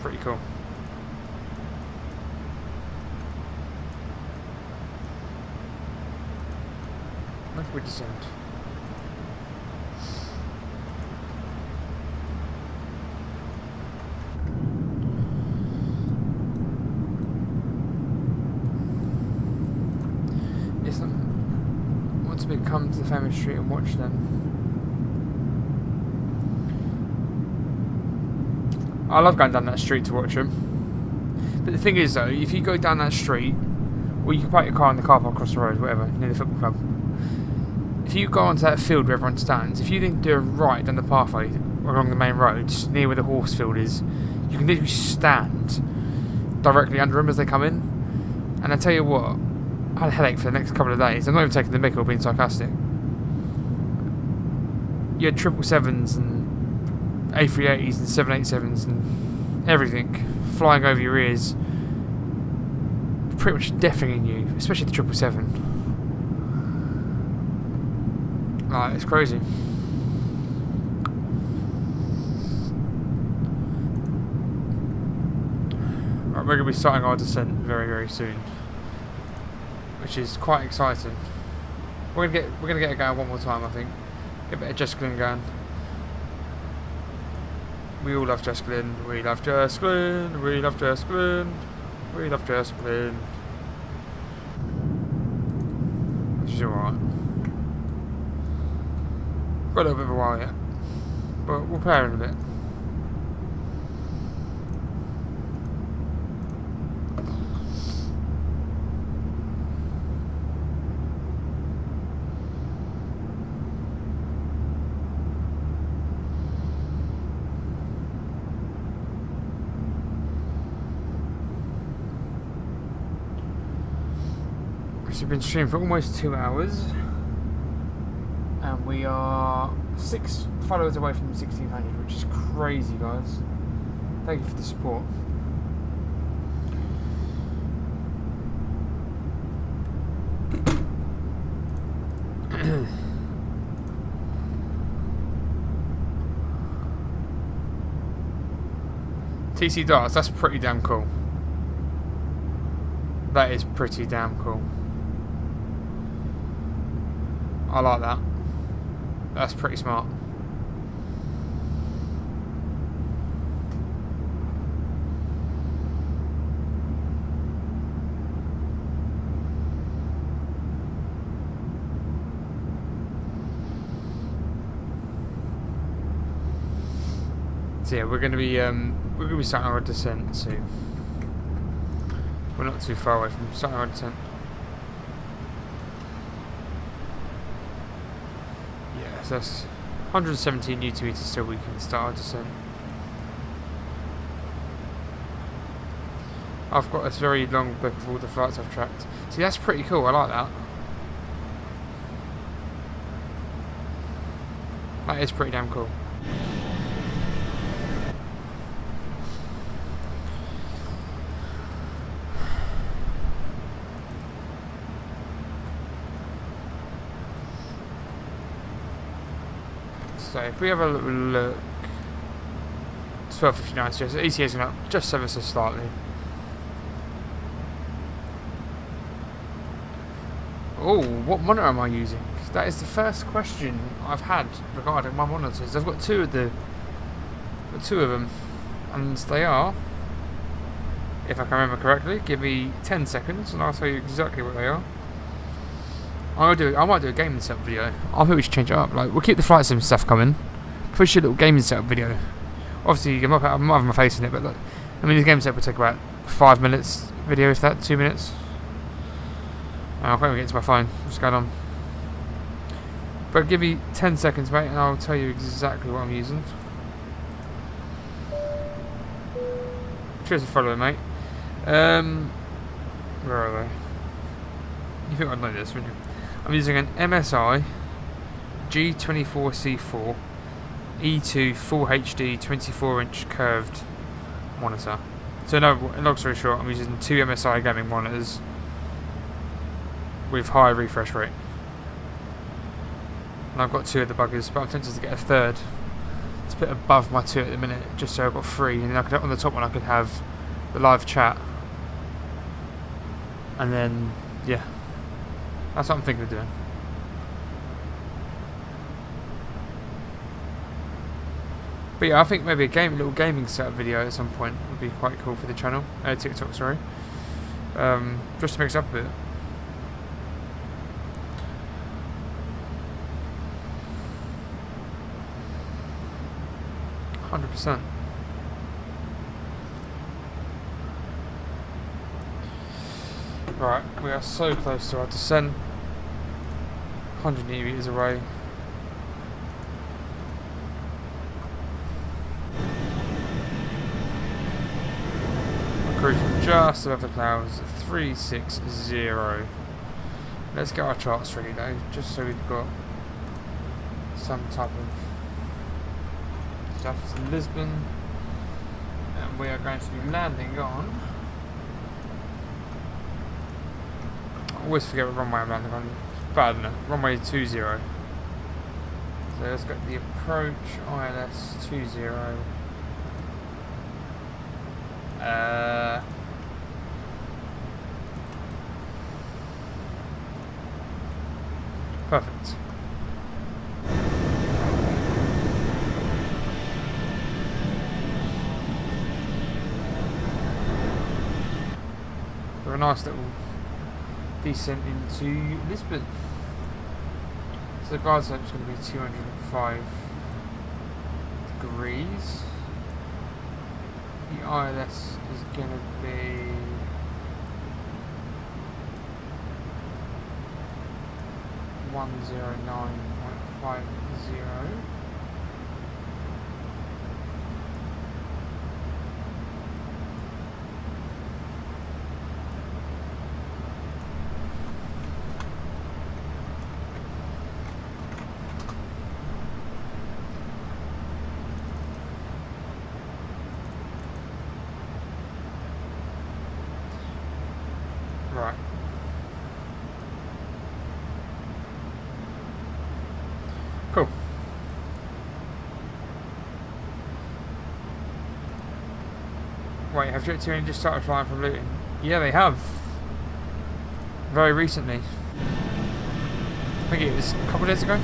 pretty cool. Where can we descend? Yes, I want to come to the famous street and watch them. I love going down that street to watch them. But the thing is though, if you go down that street, or you can park your car in the car park across the road, whatever, near the football club. If you go onto that field where everyone stands, if you then do a right down the pathway along the main road, near where the horse field is, you can literally stand directly under them as they come in. And I tell you what, I had a headache for the next couple of days. I'm not even taking the mick or being sarcastic. You had 777s and A380s and 787s and everything flying over your ears, pretty much deafening you, especially the 777. Like, it's crazy. Right, we're going to be starting our descent very, very soon, which is quite exciting. We're gonna get it going one more time, I think. Get a bit of Jessica going. We all love Jessica. We love Jessica. We love Jessica. We love Jessica. She's alright. Got a little bit of a while yet, but we'll play her in a bit. We've been streaming for almost 2 hours, and we are 6 followers away from 1600, which is crazy, guys. Thank you for the support. TC Darts, that's pretty damn cool. That is pretty damn cool. I like that. That's pretty smart. So yeah, we're gonna be starting our descent soon. We're not too far away from starting our descent. So that's 117 Newton meters till we can start our descent. I've got this very long book of all the flights I've tracked. See, that's pretty cool. I like that. That is pretty damn cool. So if we have a little look, 12:59, so ETA's going up just ever so slightly. Oh, what monitor am I using? That is the first question I've had regarding my monitors. I've got two of them, and they are, if I can remember correctly, give me 10 seconds and I'll tell you exactly what they are. I might do a gaming setup video. I think we should change it up. Like, we'll keep the flight sim stuff coming. We should do a little gaming setup video. Obviously, I might have my face in it, but like, I mean, the game setup will take about 5 minutes video, if that, 2 minutes. I'll probably get to my phone. What's going on? But give me 10 seconds, mate, and I'll tell you exactly what I'm using. Cheers for following, mate. Where are they? You think I'd know this, wouldn't you? I'm using an MSI G24C4 E2 Full HD 24-inch curved monitor. So no, long story short, I'm using 2 MSI gaming monitors with high refresh rate. And I've got 2 of the buggers, but I'm tempted to get a third to bit above my 2 at the minute, just so I've got 3, and then I could, on the top one I could have the live chat, and then yeah, that's what I'm thinking of doing. But yeah, I think maybe a little gaming setup video at some point would be quite cool for the channel, TikTok, sorry, just to mix up a bit. %. Right, we are so close to our descent. 180 meters away. We're cruising just above the clouds, 360. Let's get our charts ready though, just so we've got some type of stuff. It's Lisbon, and we are going to be landing on. I always forget what runway I'm landing on. It's bad, isn't it? Runway 20. So let's get the approach ILS 20. Perfect. A nice little descent into Lisbon. So the guide slope is going to be 205 degrees. The ILS is going to be 109.50. Right. Cool. Wait, have Jet2 just started flying from Luton? Yeah, they have. Very recently. I think it was a couple of days ago.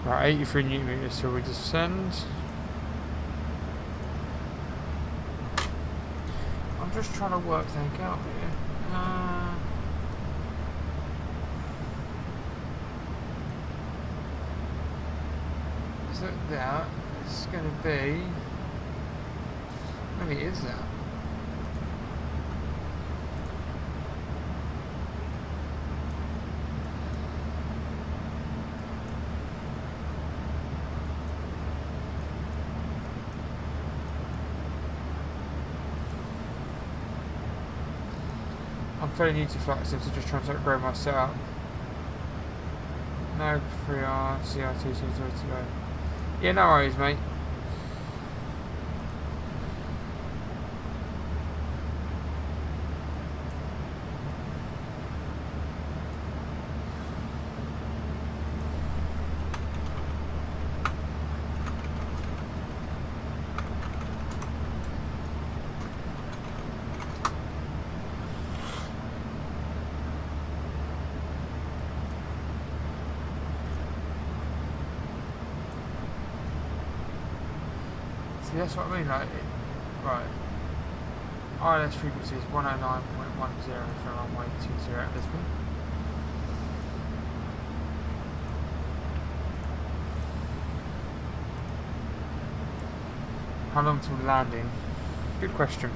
Right, 83 Newton meters, so we descend. I'm just trying to work things out here. So that is going to be. Maybe it is that. I'm fairly new to flight sims, so just trying to upgrade my setup. No 3R, CR2, CR2. Yeah, no worries, mate. See, that's what I mean, like, right. ILS frequency is 109.10 for runway 20 at Lisbon. How long till landing? Good question.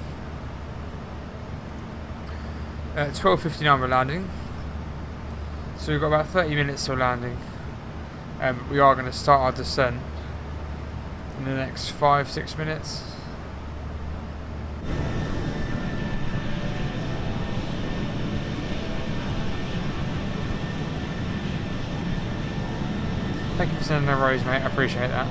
12:59 we're landing. So we've got about 30 minutes till landing. We are going to start our descent in the next 5-6 minutes. Thank you for sending a rose, mate. I appreciate that.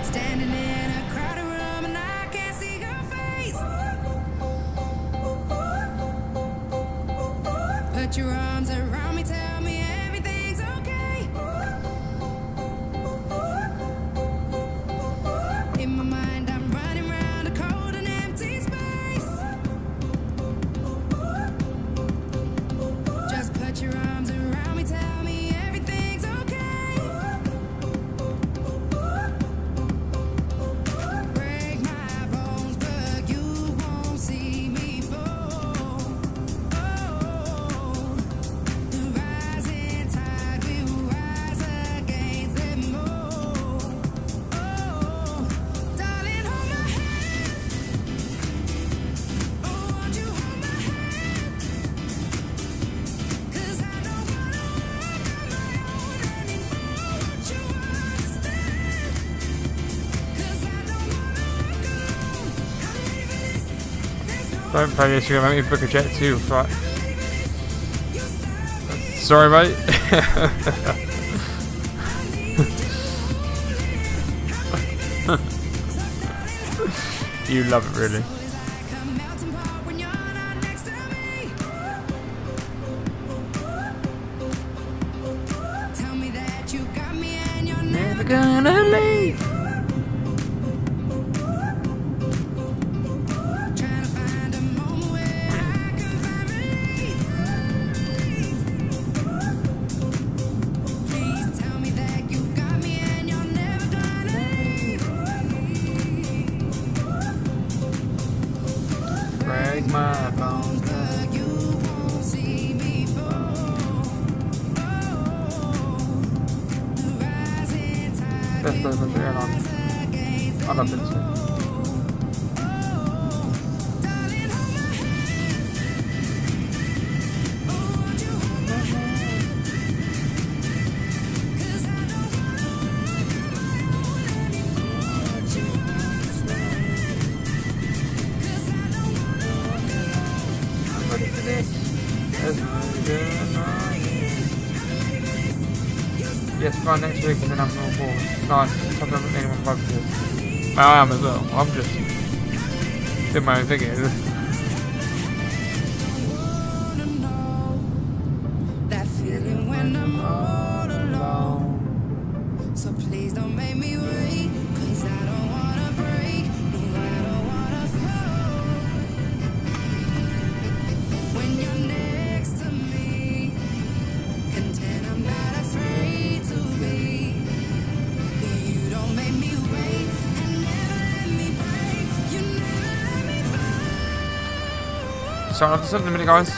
Standing in a crowded room and I can't see your face. Put your arms around me, tell me everything's okay. In my mind, I'm running around a cold and empty space. Just put your arms around me, tell me everything's okay. Break my bones, but you won't see me fall. Oh, the rising tide will rise against them all. Oh, darling, hold my hand. Oh, won't you hold my hand? 'Cause I don't wanna walk on my own anymore. Won't you understand? 'Cause I don't wanna walk alone. I'm leaving this. There's no Don't play this, you're gonna make me book a Jet2 flight. you stop me. Sorry, mate. You love it, really. It's like a mountain pot when you're not next to me. Tell me that you got me and you're never Gonna leave. trying to find a moment where I can find relief. Please tell me that you got me and you're never gonna leave. Break my bones. But you won't see me fall. Oh, the rising tide Best place I've been on. against I love it. So. darling, hold my hand. Oh, won't you hold my hand? 'Cause I don't wanna walk on my own anymore. Won't you understand? 'Cause I don't wanna walk alone. I'm ready for this. There's no denying. Yes, fine next week and then I'm all forward. Nice. I haven't anyone bugged this. Well, I am as well. I'm just doing my own thing here. Wanna know that feeling when I'm all alone. So please don't make me wait, 'cause I don't wanna break, no, I don't wanna fall. When you're next to me, content I'm not afraid to be. You don't make me wait, and never let me break. You never let me fall. Starting off to something in a minute, guys.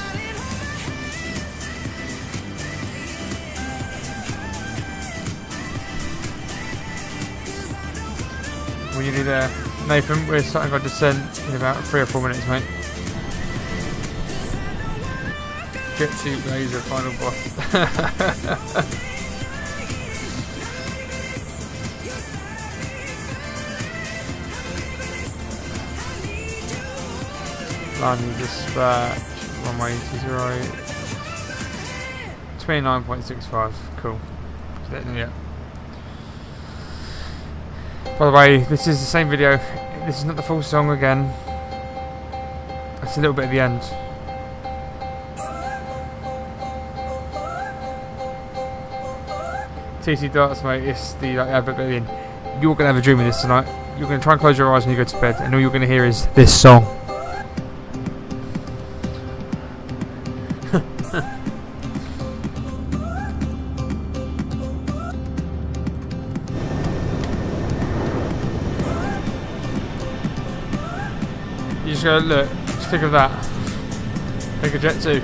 We're nearly there. Nathan, we're starting our descent in about 3 or 4 minutes, mate. Jet2 Blazer final boss. Landing dispatch, runway 20, 29.65, cool. Yeah. By the way, this is the same video, this is not the full song again, it's a little bit at the end. TC Darts, mate, it's the advert at the end. You're going to have a dream of this tonight. you're going to try and close your eyes when you go to bed, and all you're going to hear is this song. You just go, look, just think of that. Think of Jet2.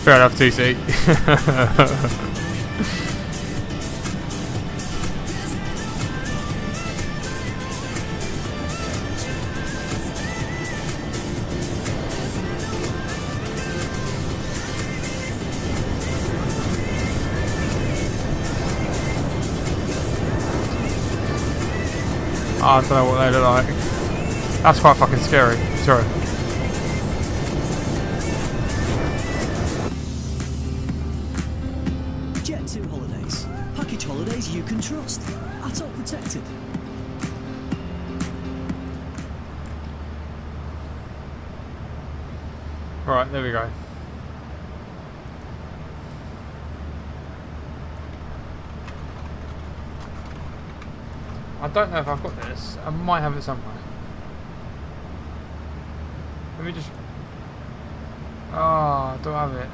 Fair enough, TC. I don't know what they look like. That's quite fucking scary. Sorry. Jet2Holidays. Package holidays you can trust. At all protected. Right, there we go. I don't know if I've got this. I might have it somewhere. Let me just... Oh, I don't have it.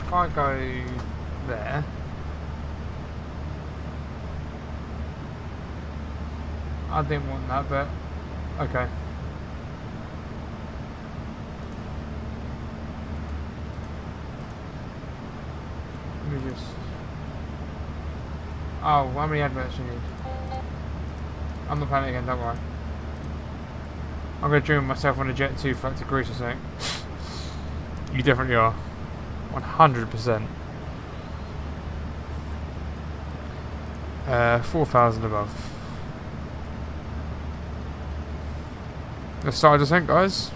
If I go there... I didn't want that, but okay. Let me just... Oh, how many adverts do you need? I'm not playing it again, don't worry. I'm going to dream myself on a Jet2 flight to Greece or something. You definitely are. 100%. 4,000 above. Let's start descent, guys.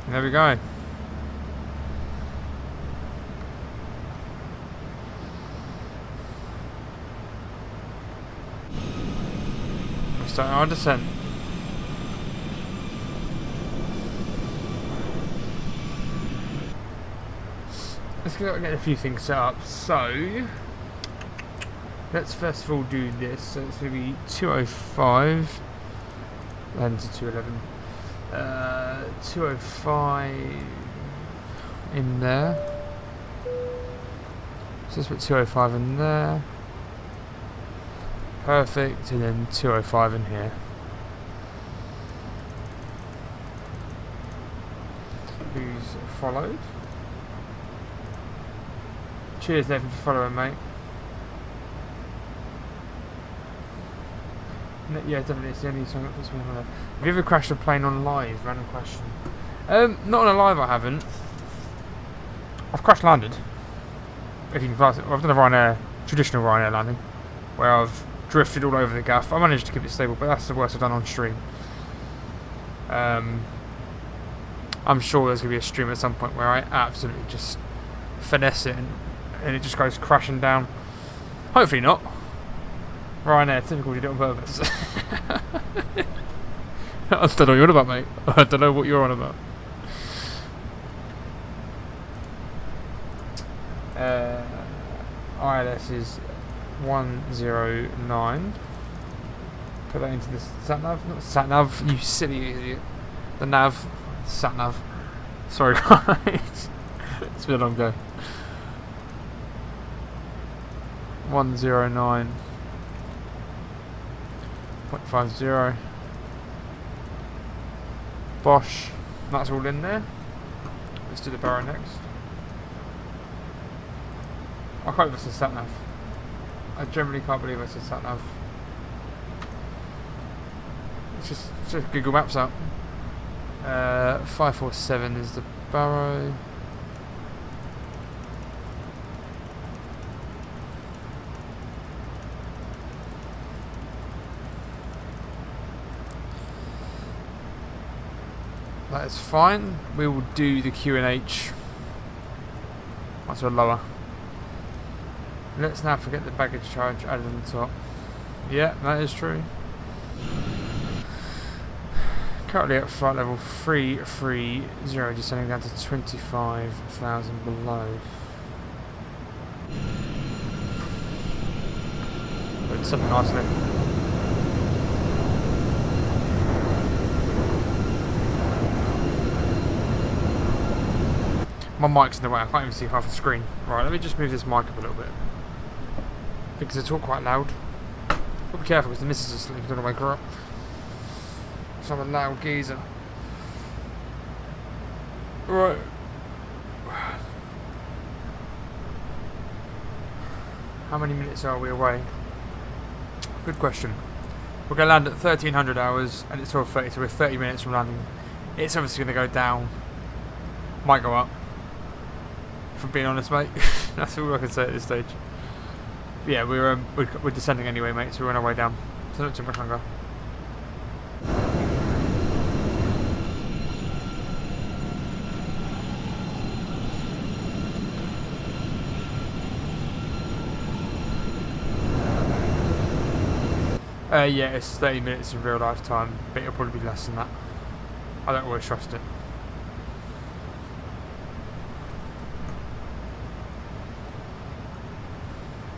And there we go. We're starting our descent. Let's get a few things set up. So let's first of all do this. So it's going to be 205 and to 211. 205 in there. So let's put 205 in there. Perfect. And then 205 in here. Who's followed? Cheers, Nathan, for following, mate. Yeah, definitely. It's the only song that puts me on there. Have you ever crashed a plane on live? Random question. Not on a live, I haven't. I've crash landed. If you can class it. I've done a Ryanair, traditional Ryanair landing, where I've drifted all over the gaff. I managed to keep it stable, but that's the worst I've done on stream. I'm sure there's going to be a stream at some point where I absolutely just finesse it and it just goes crashing down. Hopefully not. Ryanair, typical, did it on purpose. I don't know what you're on about, mate. I don't know what you're on about. ILS is 109. Put that into the sat-nav. Not sat-nav, you silly idiot. The nav. Sat-nav. Sorry, guys. It's been a long day. 109.50. Bosch. That's all in there. Let's do the barrow next. I can't believe I said sat-nav. I generally can't believe I said sat-nav. It's just Google Maps out. 547 is the barrow. That is fine. We will do the Q&H once we're lower. Let's now forget the baggage charge added on the top. Yeah, that is true. Currently at flight level 330, descending down to 25,000 below. It's something nicely. My mic's in the way, I can't even see half the screen. Right, let me just move this mic up a little bit. Because I talk quite loud. But be careful because the missus is asleep, don't want to wake her up. So I'm a loud geezer. Right. How many minutes are we away? Good question. We're going to land at 1300 hours and it's 12:30, so we're 30 minutes from landing. It's obviously going to go down. Might go up. If I'm being honest, mate. That's all I can say at this stage. Yeah, we're descending anyway, mate, so we're on our way down. So not too much longer. Yeah, it's 30 minutes in real life time, but it'll probably be less than that. I don't always trust it.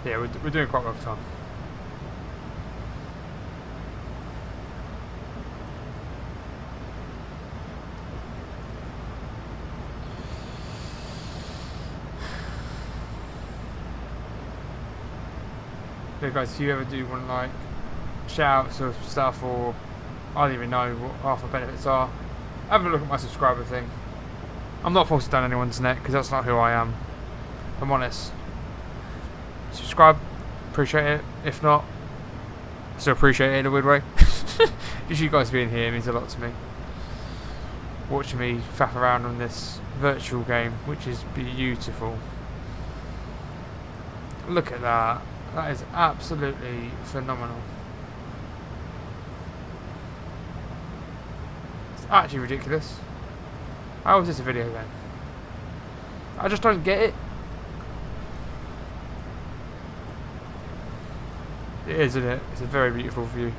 Yeah, we're doing quite well for time. So guys, if you ever do want like shouts or stuff, or I don't even know what half the benefits are, have a look at my subscriber thing. I'm not forced down anyone's neck because that's not who I am. If I'm honest. Subscribe, appreciate it. If not, still appreciate it in a weird way. Just you guys being here means a lot to me. Watching me faff around on this virtual game, which is beautiful. Look at that. That is absolutely phenomenal. It's actually ridiculous. How is this a video then? I just don't get it. It is, isn't it? It's a very beautiful view.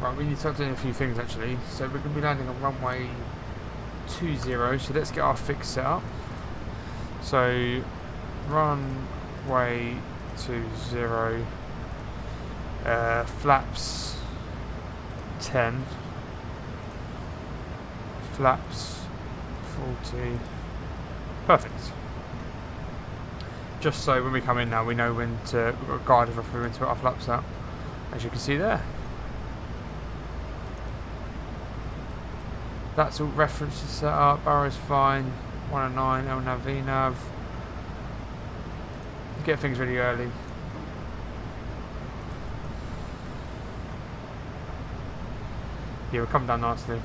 Right, we need to start doing a few things actually. So we're going to be landing on runway 20, so let's get our fix set up. So, runway 20, flaps 10, flaps 40, perfect. Just so when we come in now, we know when to, we've got a guide of if we're going to put our flaps out, as you can see there. That's all references set up, barrow's fine, 109, LNAV, VNAV. Get things really early. Yeah, we're coming down nicely.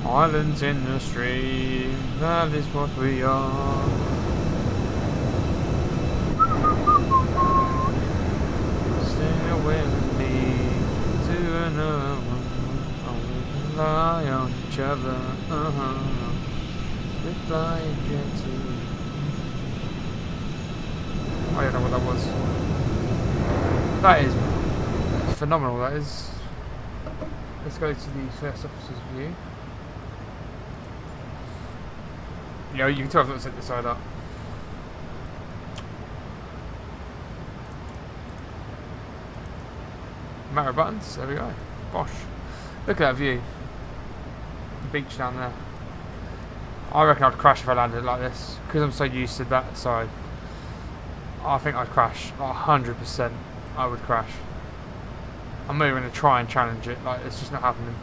Islands in the stream, that is what we are. Stay away with me to another one. We rely on each other. We fly in Jet2. I don't know what that was. That is phenomenal, that is. Let's go to the first officer's view. Yeah, you can tell I've not set this side up. Matter of buttons, there we go. Bosh. Look at that view. The beach down there. I reckon I'd crash if I landed like this. Because I'm so used to that side. I think I'd crash. Like 100% I would crash. I'm not even going to try and challenge it. Like, it's just not happening.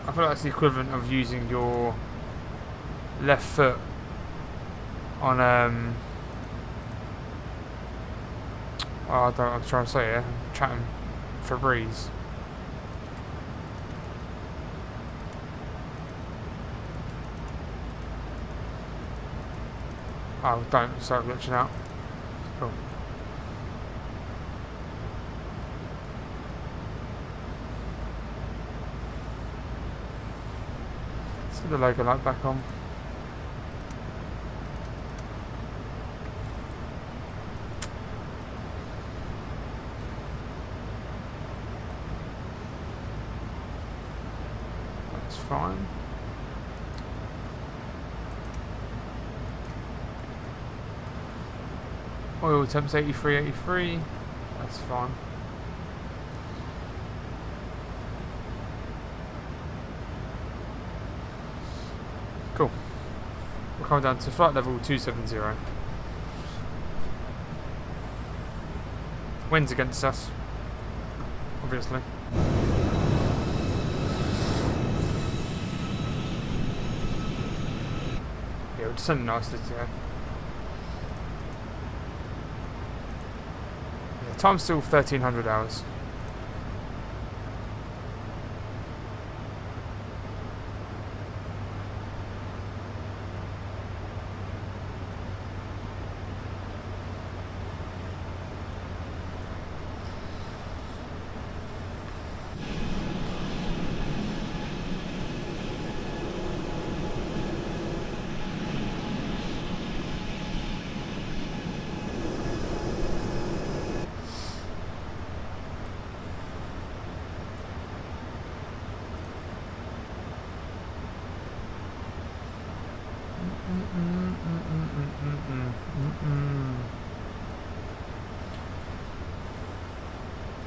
I feel like that's the equivalent of using your left foot on oh, I don't know what I'm trying to say here. I'm chatting for breeze. Oh, don't start glitching out. Cool. Let's get the logo light back on. That's fine. Oil temps 83. That's fine. Cool. We're coming down to flight level 270. Wind's against us, obviously. Yeah, we're descending nicely today. Time's still 1300 hours.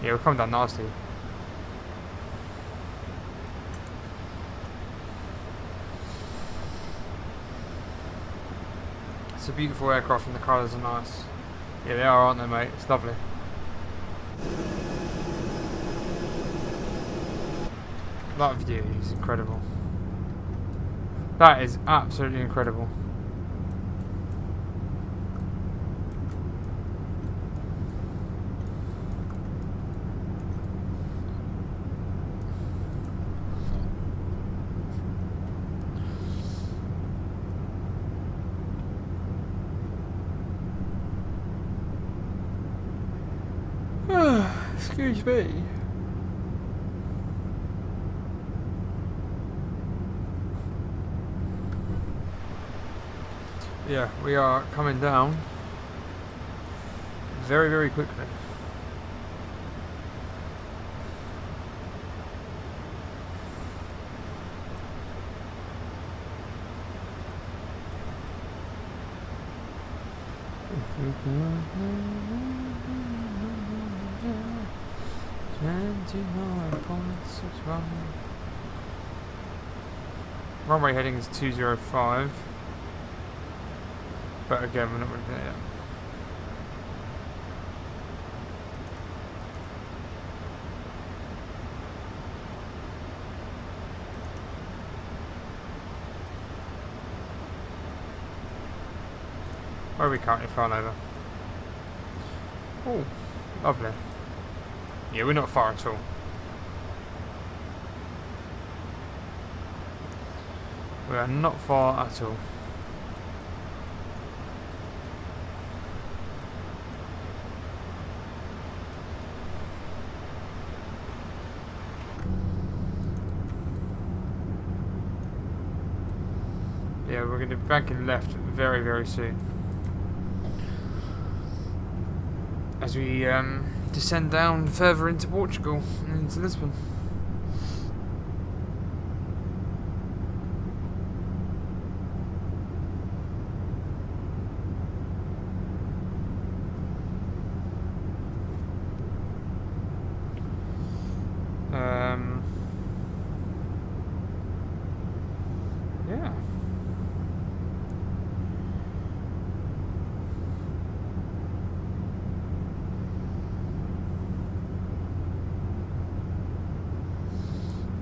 Yeah, we're coming down nasty. It's a beautiful aircraft and the colours are nice. Yeah, they are, aren't they, mate? It's lovely. That view is incredible. That is absolutely incredible. Excuse me. Yeah, we are coming down very, very quickly. Runway heading is 205. But again, we're not really there yet. Where are we currently flying over? Oh, lovely. Yeah, we're not far at all. We are not far at all. Yeah, we're going to be banking left very, very soon. As we descend down further into Portugal and into Lisbon. Yeah.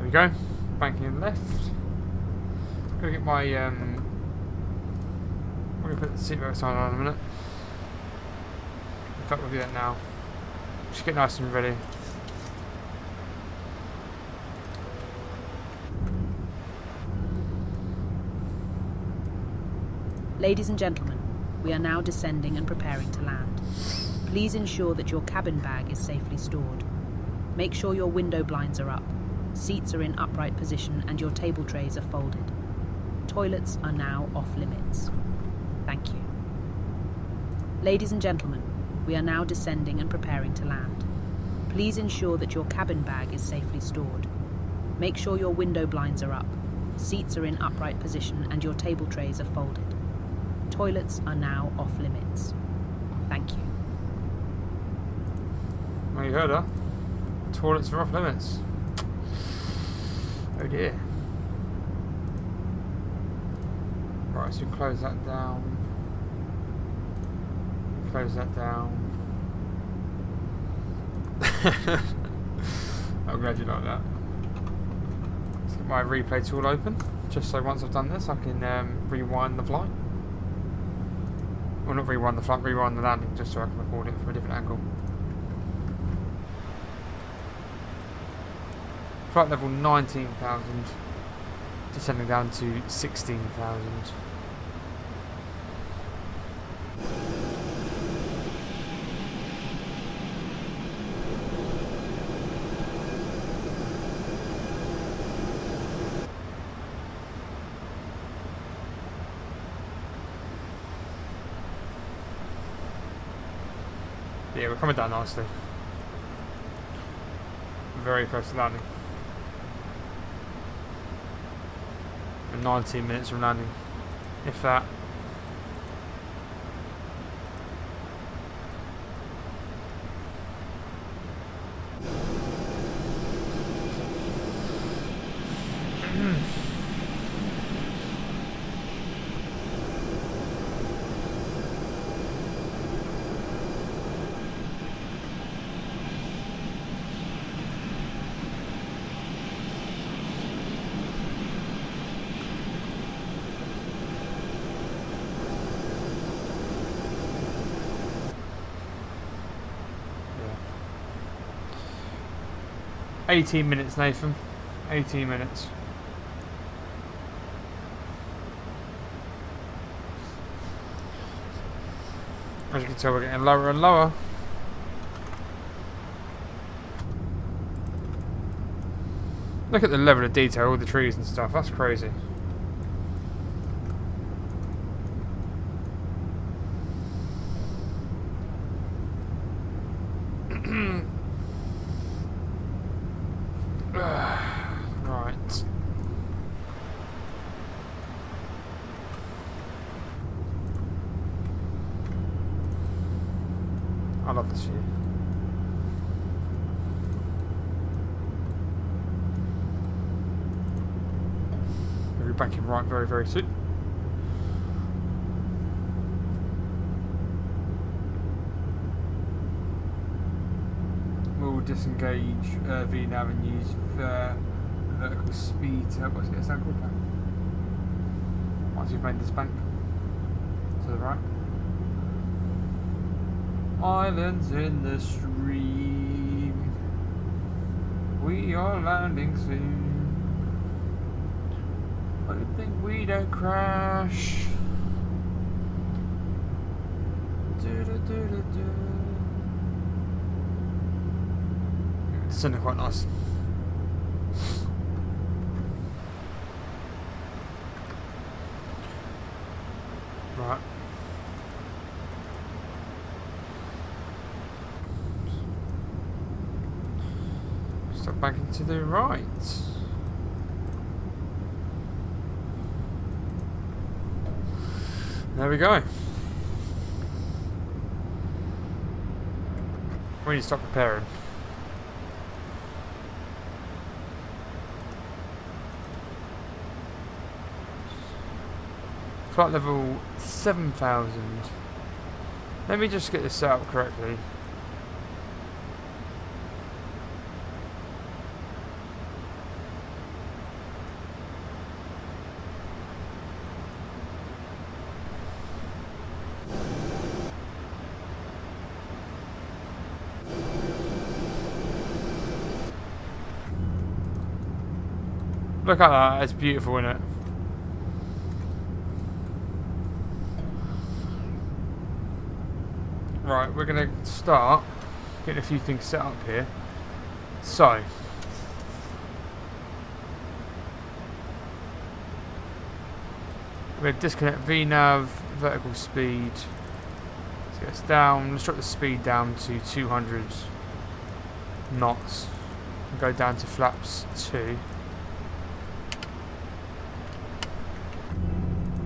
we go. Banking left. Gonna get my I'm gonna put the seatbelt sign on in a minute. In fact, we'll do that now. Just get nice and ready. Ladies and gentlemen, we are now descending and preparing to land. Please ensure that your cabin bag is safely stored. Make sure your window blinds are up, seats are in upright position, and your table trays are folded. Toilets are now off limits. Thank you. Ladies and gentlemen, we are now descending and preparing to land. Please ensure that your cabin bag is safely stored. Make sure your window blinds are up, seats are in upright position, and your table trays are folded. Toilets are now off limits. Thank you. Well, you heard her. Toilets are off limits. Oh dear. Right, so close that down. Close that down. I'm glad you like that. Let's get my replay tool open, just so once I've done this I can rewind the flight. Well, not rewind the flight, rewind the landing, just so I can record it from a different angle. Flight level 19,000, descending down to 16,000. Yeah, we're coming down nicely. Very close to landing. And 19 minutes from landing, if that. Yeah. 18 minutes, Nathan. 18 minutes. As you can tell, we're getting lower and lower. Look at the level of detail, all the trees and stuff. That's crazy. Right. I love this view. We'll be back in right very, very soon. We'll disengage VNAV and use vertical speed to what's it sound called? Once you've made this bank to the right. Islands in the stream. We are landing soon. Hoping we don't crash. Descending quite nice. Right. Step back into the right. There we go. We need to stop preparing. Flight level 7,000. Let me just get this set up correctly. Look at that, it's beautiful, isn't it? Right, we're going to start getting a few things set up here. So, we're going to disconnect VNav, vertical speed. Let's get us down. Let's drop the speed down to 200 knots. And go down to flaps 2.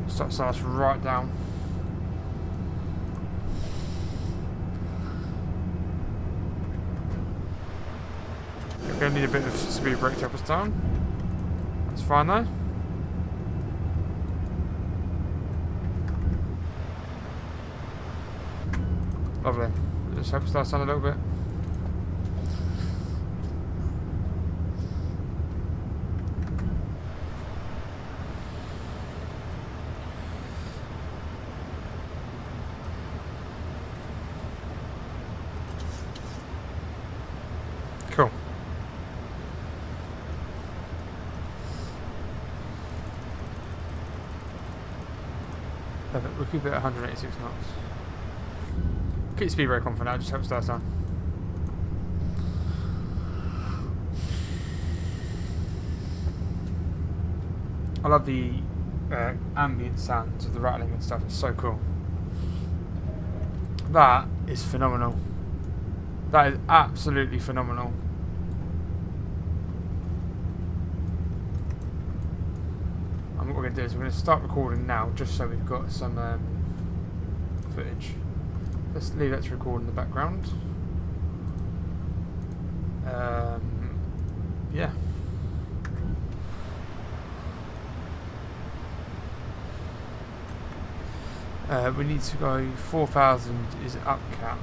Stop sign us right down. We're going to need a bit of speed brake to help us down. That's fine though. Lovely. Just help us down a little bit. Cool. Perfect. We'll keep it at 186 knots. Keep speed brake on for now, just help start on. I love the ambient sounds of the rattling and stuff, it's so cool. That is phenomenal. That is absolutely phenomenal. And what we're going to do is we're going to start recording now, just so we've got some footage. Let's leave that to record in the background. Yeah. We need to go 4,000 is up cap.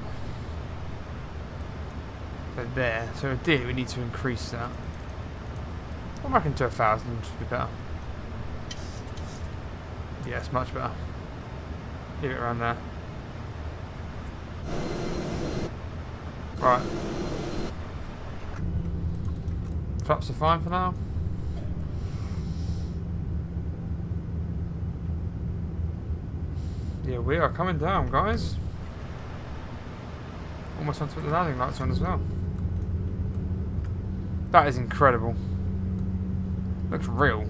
So there. So ideally we need to increase that. I'm reckon to 1,000 would be better. Yeah, it's much better. Leave it around there. Right. Flaps are fine for now. Yeah, we are coming down, guys. Almost want to put the landing lights on as well. That is incredible. Looks real.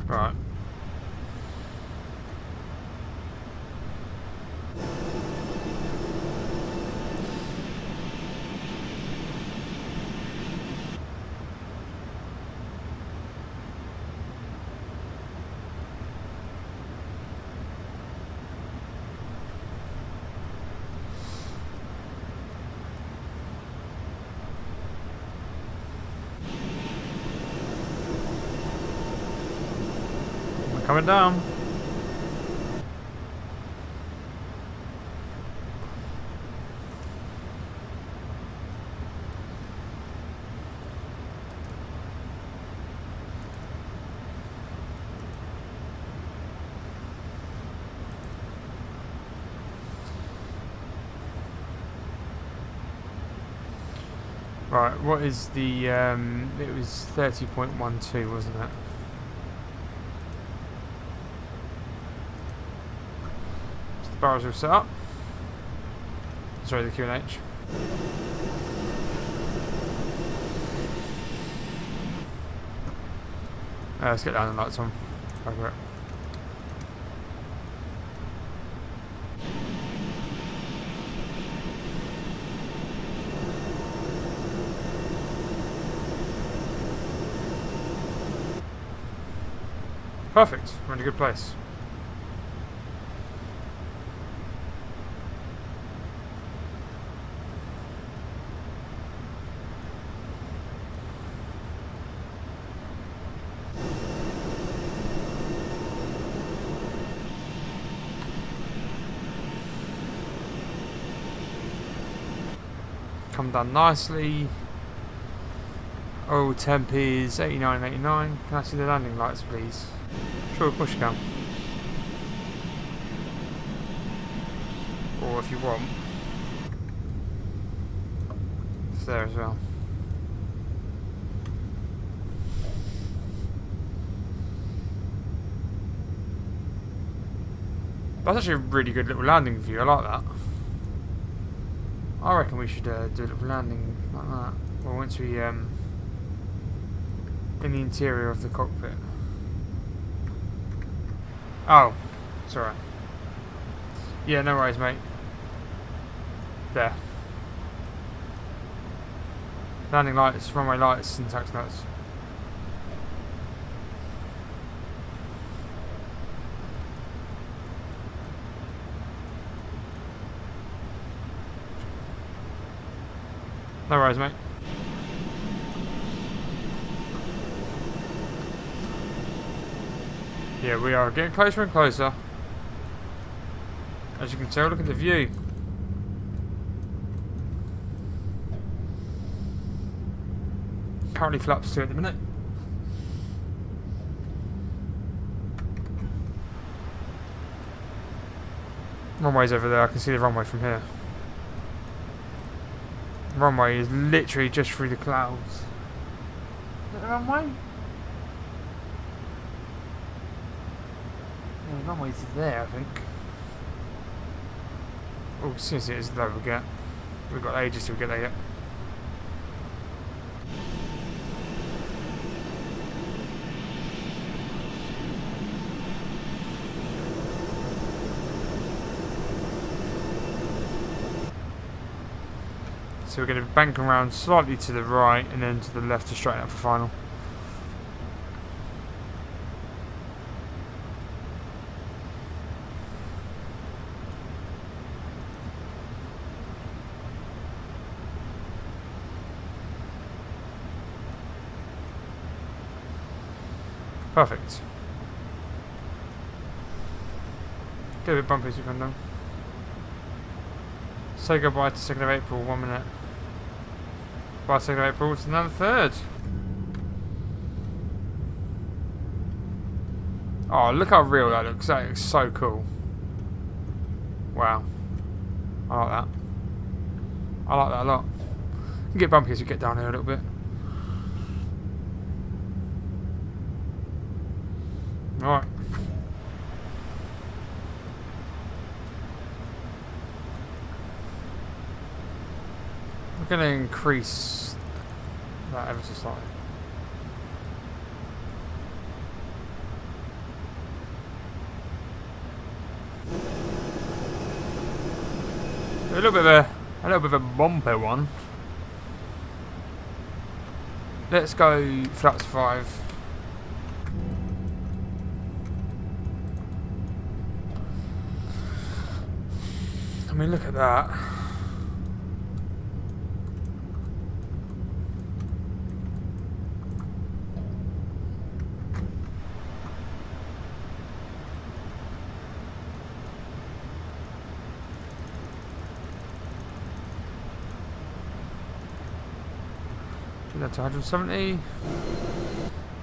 Right. Coming down. Right, what is the it was 30.12, wasn't it? Barrels are set up. Sorry, the Q&H. Let's get down the lights on. Over it. Perfect. We're in a good place. Come down nicely. Oh, temp is 89.89. Can I see the landing lights, please? Sure, of course you can. Or if you want. there as well. That's actually a really good little landing view. I like that. I reckon we should do a little landing like that. Well, once we in the interior of the cockpit. Oh, it's alright. Yeah, no worries, mate. There. Landing lights, runway lights, syntax notes. No worries, mate. Yeah, we are getting closer and closer. As you can tell, look at the view. Currently flaps 2 at the minute. Runway's over there, I can see the runway from here. The runway is literally just through the clouds. Is that the runway? Yeah, the runway's there, I think. Oh, since it is low, we've got ages till we get there yet. So we're going to bank around slightly to the right and then to the left to straighten up for final. Perfect. Get a bit bumpy as we come down. Say goodbye to 2nd of April, 1 minute. By 2nd of April, it's another 3rd. Oh, look how real that looks. That looks so cool. Wow. I like that. I like that a lot. You can get bumpy as you get down here a little bit. Alright. We're going to increase that ever so slightly. A little bit of a bumper one. Let's go flaps 5. I mean, look at that. Do that to 170.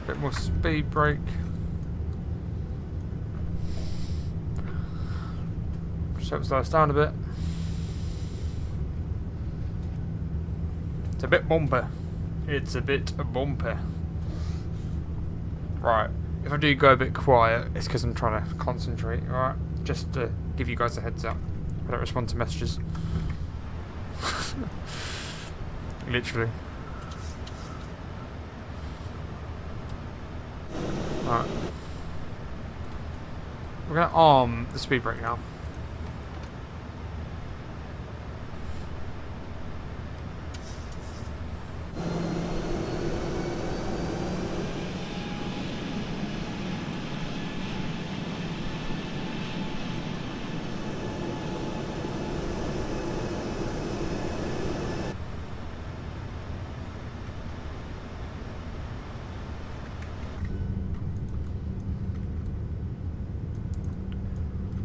Bit more speed brake. So it slow us down a bit. It's a bit bumper. It's a bit bumper. Right. If I do go a bit quiet, it's because I'm trying to concentrate. Alright. Just to give you guys a heads up. I don't respond to messages. Literally. Alright. We're going to arm the speed brake now.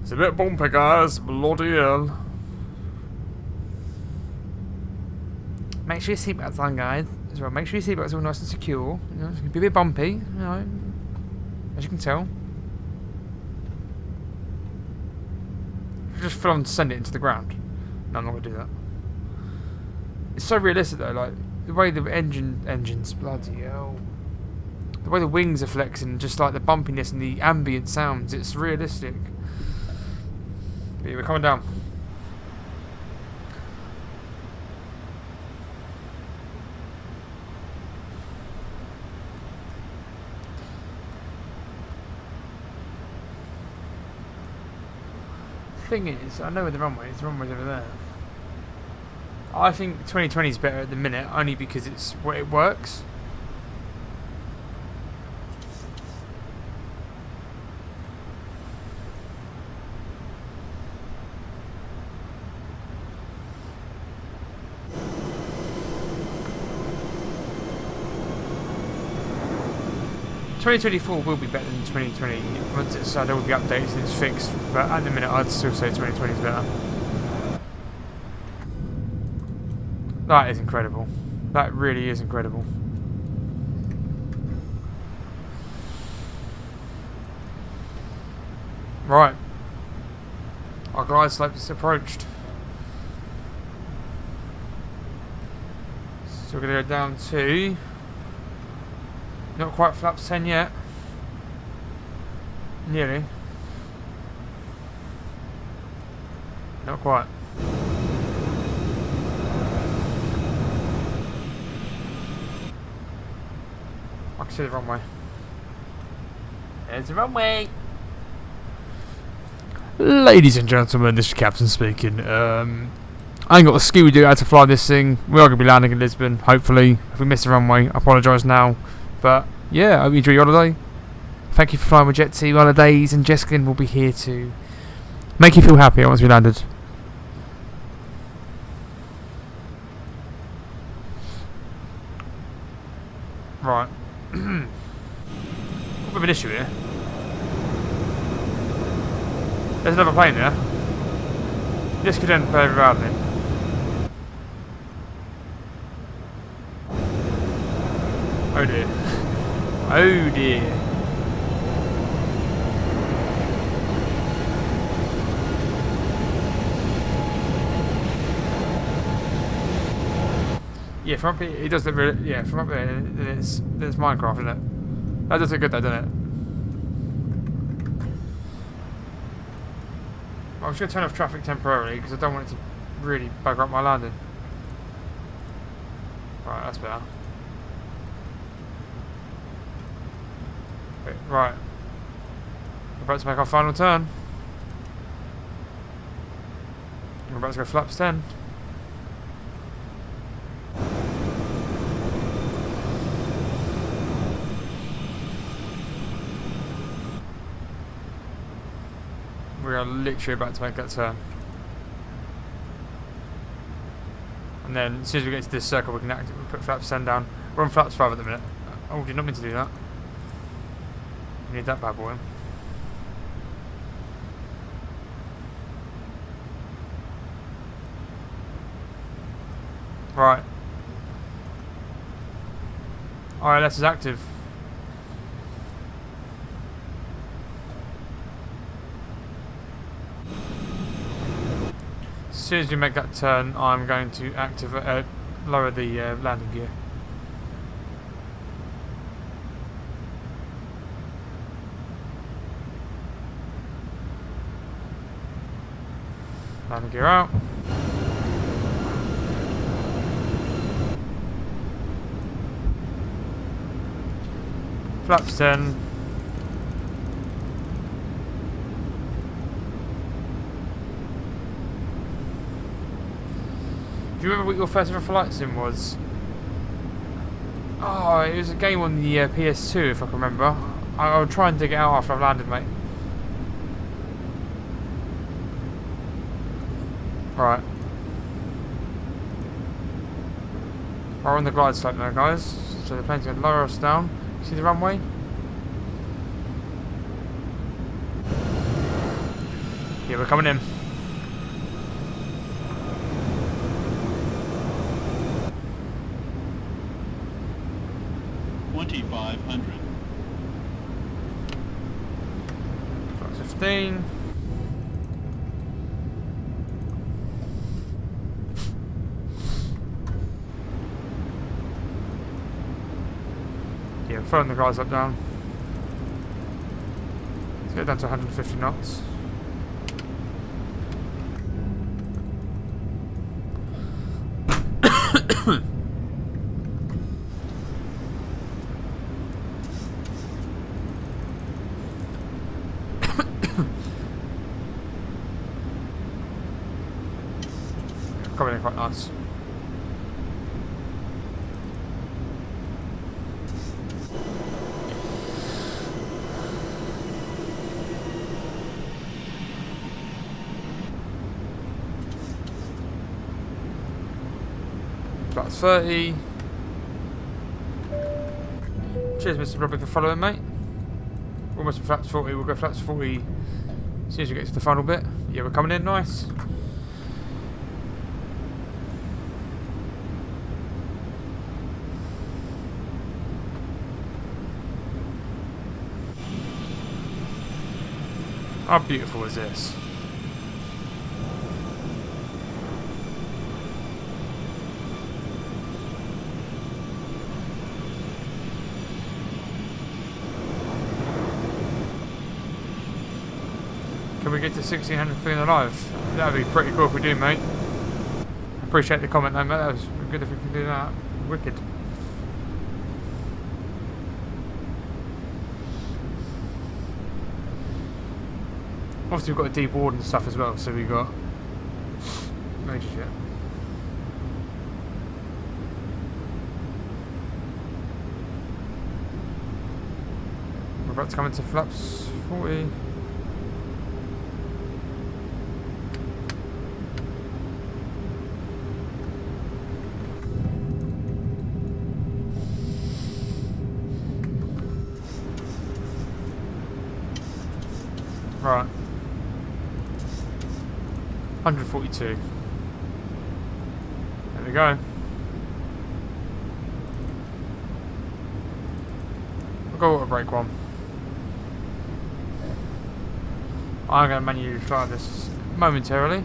It's a bit bumpy, guys. Bloody hell. Make sure your seatbelt's on, guys. As well, make sure your seatbelt's all nice and secure. You know, it's gonna be a bit bumpy, you know, as you can tell. Just full on send it into the ground. No, I'm not gonna do that. It's so realistic though, like the way the engines, bloody hell. The way the wings are flexing, just like the bumpiness and the ambient sounds, it's realistic. But yeah, we're coming down. Thing is, I know where the runway is. The runway's over there. I think 2020 is better at the minute, only because it's what it works. ...2024 will be better than 2020 once it's there will be updates and it's fixed, but at the minute I'd still say 2020 is better. That is incredible. That really is incredible. Right. Our glide slope is approached. So we're going to go down to... Not quite flaps 10 yet. Nearly. Not quite. I can see the runway. There's the runway. Ladies and gentlemen, this is Captain speaking. I ain't got the skill we do how to fly this thing. We are going to be landing in Lisbon, hopefully. If we miss the runway, I apologise now. But yeah, I hope you enjoy your holiday. Thank you for flying with Jet2Holidays, and Jessica will be here to make you feel happier once we landed. Right. A bit of an issue here. There's another plane there. This could end very badly. Oh dear. Oh dear. Yeah, from up here, it does look really, yeah, from up there, there's Minecraft in it. That does look good though, doesn't it? I'm just going to turn off traffic temporarily because I don't want it to really bugger up my landing. Right, that's better. Wait, right. We're about to make our final turn. We're about to go flaps 10. We are literally about to make that turn. And then as soon as we get to this circle we can put flaps 10 down. We're on flaps 5 at the minute. Oh, did not mean to do that. We need that bad boy. Right. ILS is active. As soon as we make that turn, I'm going to activate, lower the landing gear. Landing gear out. Flaps 10. Do you remember what your first ever flight sim was? Oh, it was a game on the PS2, if I can remember. I'll try and dig it out after I've landed, mate. Right. We're on the glide slope now, guys. So the plane's going to lower us down. See the runway? Yeah, we're coming in. Flight 15. Yeah, we're throwing the guys up down. Let's get down to 150 knots. Coming in quite nice. About 30. Cheers, Mr. Robbie, for following, mate. Almost to flat 40. We'll go flat 40 as soon as we get to the final bit. Yeah, we're coming in nice. How beautiful is this? Can we get to 1600 feeling alive? That'd be pretty cool if we do, mate. Appreciate the comment though, mate. That was good if we can do that. Wicked. Obviously we've got a deep ward and stuff as well, so we've got major shit. We're about to come into flaps 40. Right. 142. There we go. We'll go water break one. I'm going to manually fly this momentarily.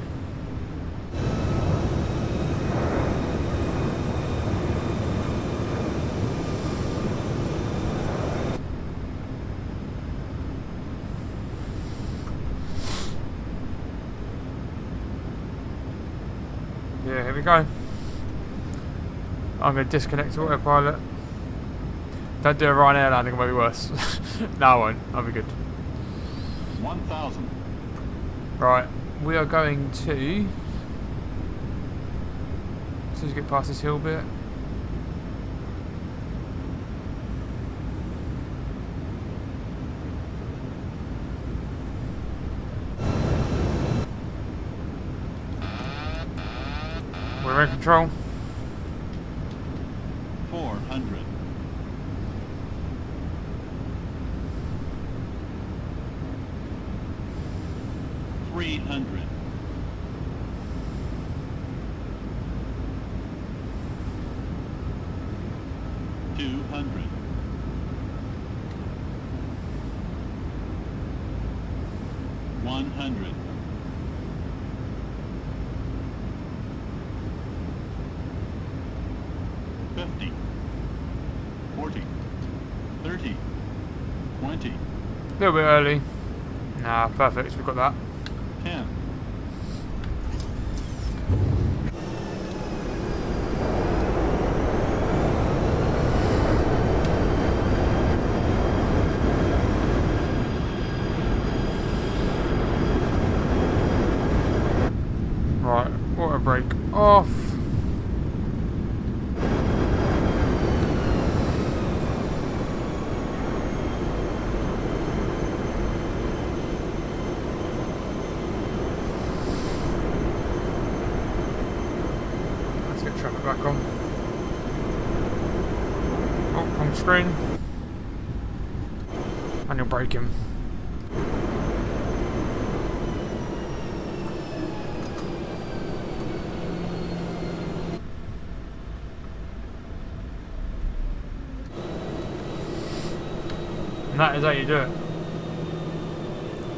Yeah, here we go. I'm going to disconnect autopilot. Don't do a Ryanair landing, it might be worse. No, I won't. I'll be good. 1,000. Right, we are going to... As soon as we get past this hill bit. We're in control. 400. 300. 200. 100. 50. 40. 30. 20. A little bit early. Nah, perfect, we've got that. 10. Right, water break off. Let's get traffic back on. Oh, wrong screen. And you're braking. And that is how you do it.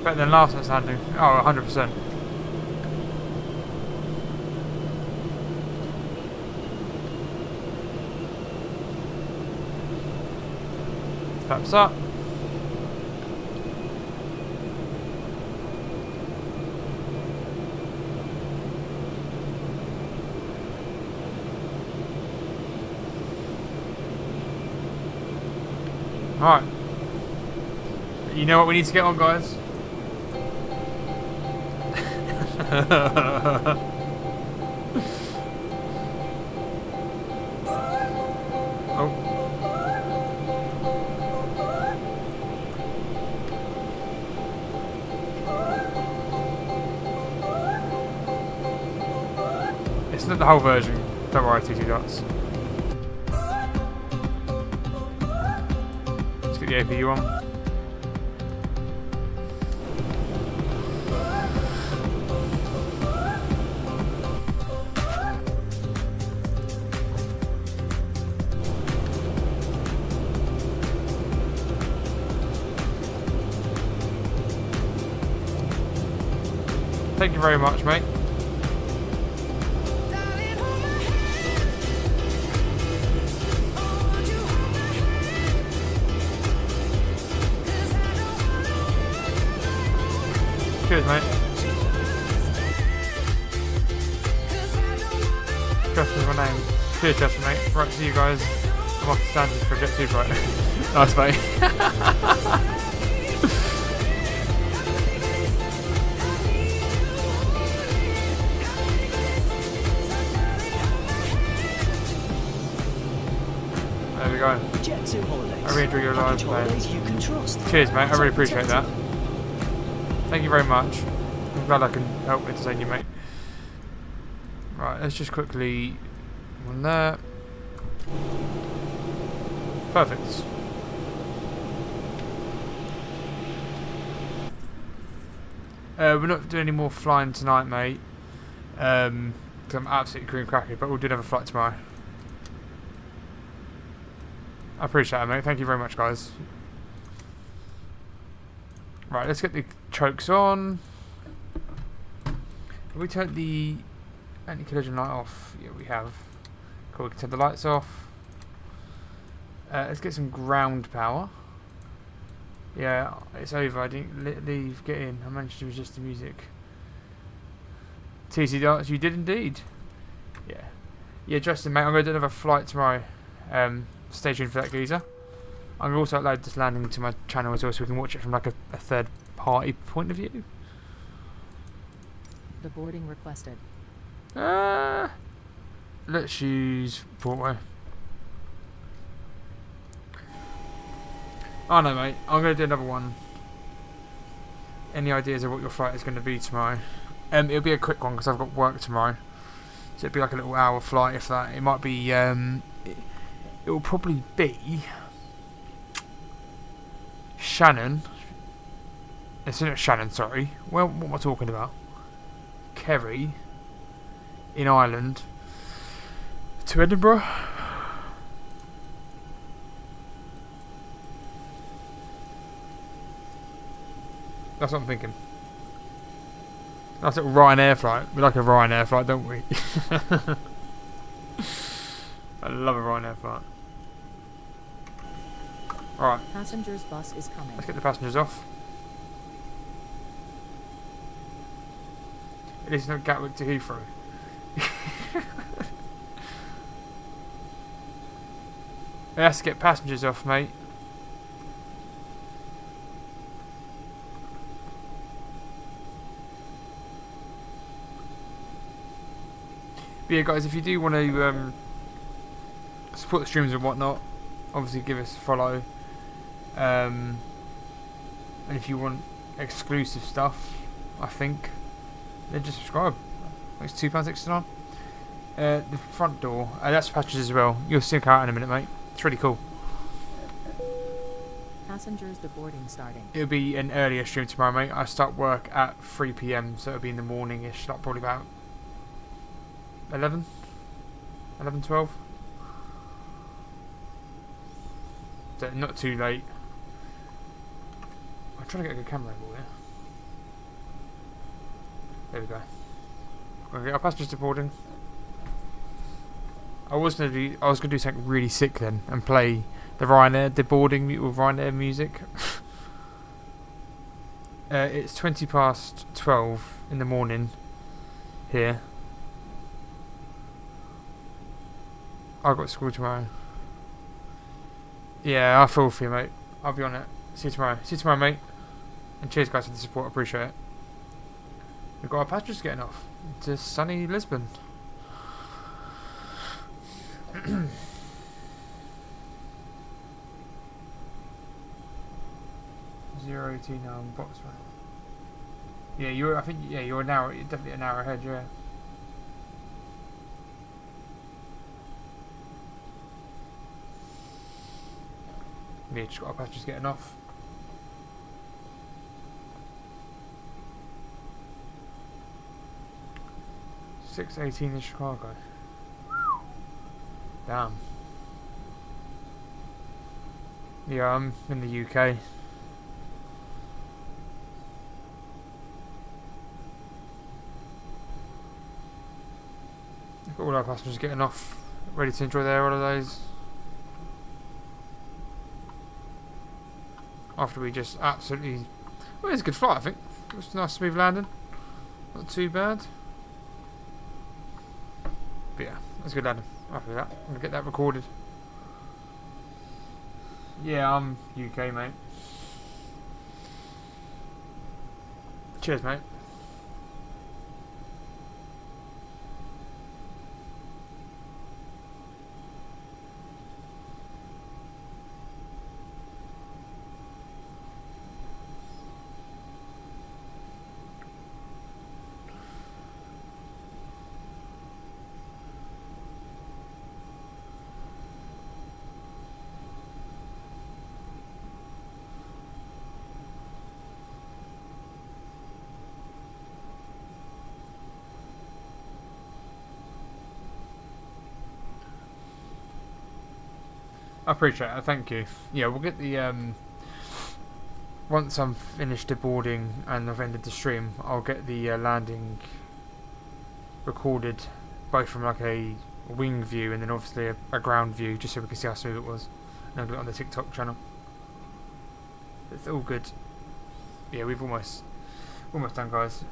Better than last night's landing. Oh, 100%. Flaps up. Alright. You know what we need to get on, guys? Oh. It's not the whole version. Don't worry, TT Dots. Let's get the APU on. Thank you very much, mate. Cheers, mate. Justin's my name. Cheers, Justin, mate. Right, see you guys. I'm off to Stanford for a Jet2 flight. Nice, mate. There we go. Jet2Holidays. I really enjoy your live, Package mate. holidays you can trust. Cheers, mate. I really Top appreciate that. protected. Thank you very much. I'm glad I can help entertain you, mate. Right, let's just quickly on there. Perfect. We're not doing any more flying tonight, mate. Because I'm absolutely green cracky, but we'll do another flight tomorrow. I appreciate it, mate. Thank you very much, guys. Right, let's get the chokes on. Have we turned the anti-collision light off? Yeah, we have. Cool, we can turn the lights off. Let's get some ground power. Yeah, it's over. I didn't leave, get in. I managed to resist the music. TC Darts, you did indeed. Yeah. Yeah, Justin, mate, I'm going to do another flight tomorrow. Stay tuned for that, geezer. I'm going to also upload this landing to my channel as well, so we can watch it from like a third party point of view. The boarding requested. Let's use portway. Oh no, mate, I'm going to do another one. Any ideas of what your flight is going to be tomorrow? It'll be a quick one because I've got work tomorrow, so it'll be like a little hour flight, if that. It might be. It will probably be Shannon. It's not Shannon, sorry. Well, what am I talking about? Kerry in Ireland to Edinburgh. That's what I'm thinking. Nice little Ryanair flight. We like a Ryanair flight, don't we? I love a Ryanair flight. Alright. Passengers bus is coming. Let's get the passengers off. It is not Gatwick to Heathrow. Let's get passengers off, mate. But yeah, guys, if you do want to support the streams and whatnot, obviously give us a follow. And if you want exclusive stuff, I think, then just subscribe. It's £2.69. The front door, that's passengers as well. You'll see it out in a minute, mate. It's really cool. Passengers deboarding starting. It'll be an earlier stream tomorrow, mate. I start work at 3 PM, so it'll be in the morning-ish, like probably about 11, 12. So not too late. I'm trying to get a good camera angle here. There we go. We're gonna get our passengers deboarding. I was gonna do something really sick then and play the Ryanair deboarding with Ryanair music. It's 12:20 in the morning here. I've got school tomorrow. Yeah, I feel for you, mate. I'll be on it. See you tomorrow. See you tomorrow, mate. And cheers, guys, for the support. I appreciate it. We've got our passengers getting off to sunny Lisbon. 0:18 now on box right. Yeah, you're. I think. Yeah, you're an hour. You're definitely an hour ahead. Yeah. Yeah, just got our passengers getting off. $6:18 in Chicago. Damn. Yeah, I'm in the UK. Got all our passengers getting off, ready to enjoy their holidays. After we just absolutely... Well, it was a good flight, I think. It was a nice smooth landing. Not too bad. But yeah, it was a good landing. After that, I'm going to get that recorded. Yeah, I'm UK, mate. Cheers, mate. I appreciate it, thank you. Yeah, we'll get the once I'm finished deboarding and I've ended the stream, I'll get the landing recorded, both from like a wing view and then obviously a ground view, just so we can see how smooth it was. And I'll get it on the TikTok channel. It's all good. Yeah, we've almost done, guys.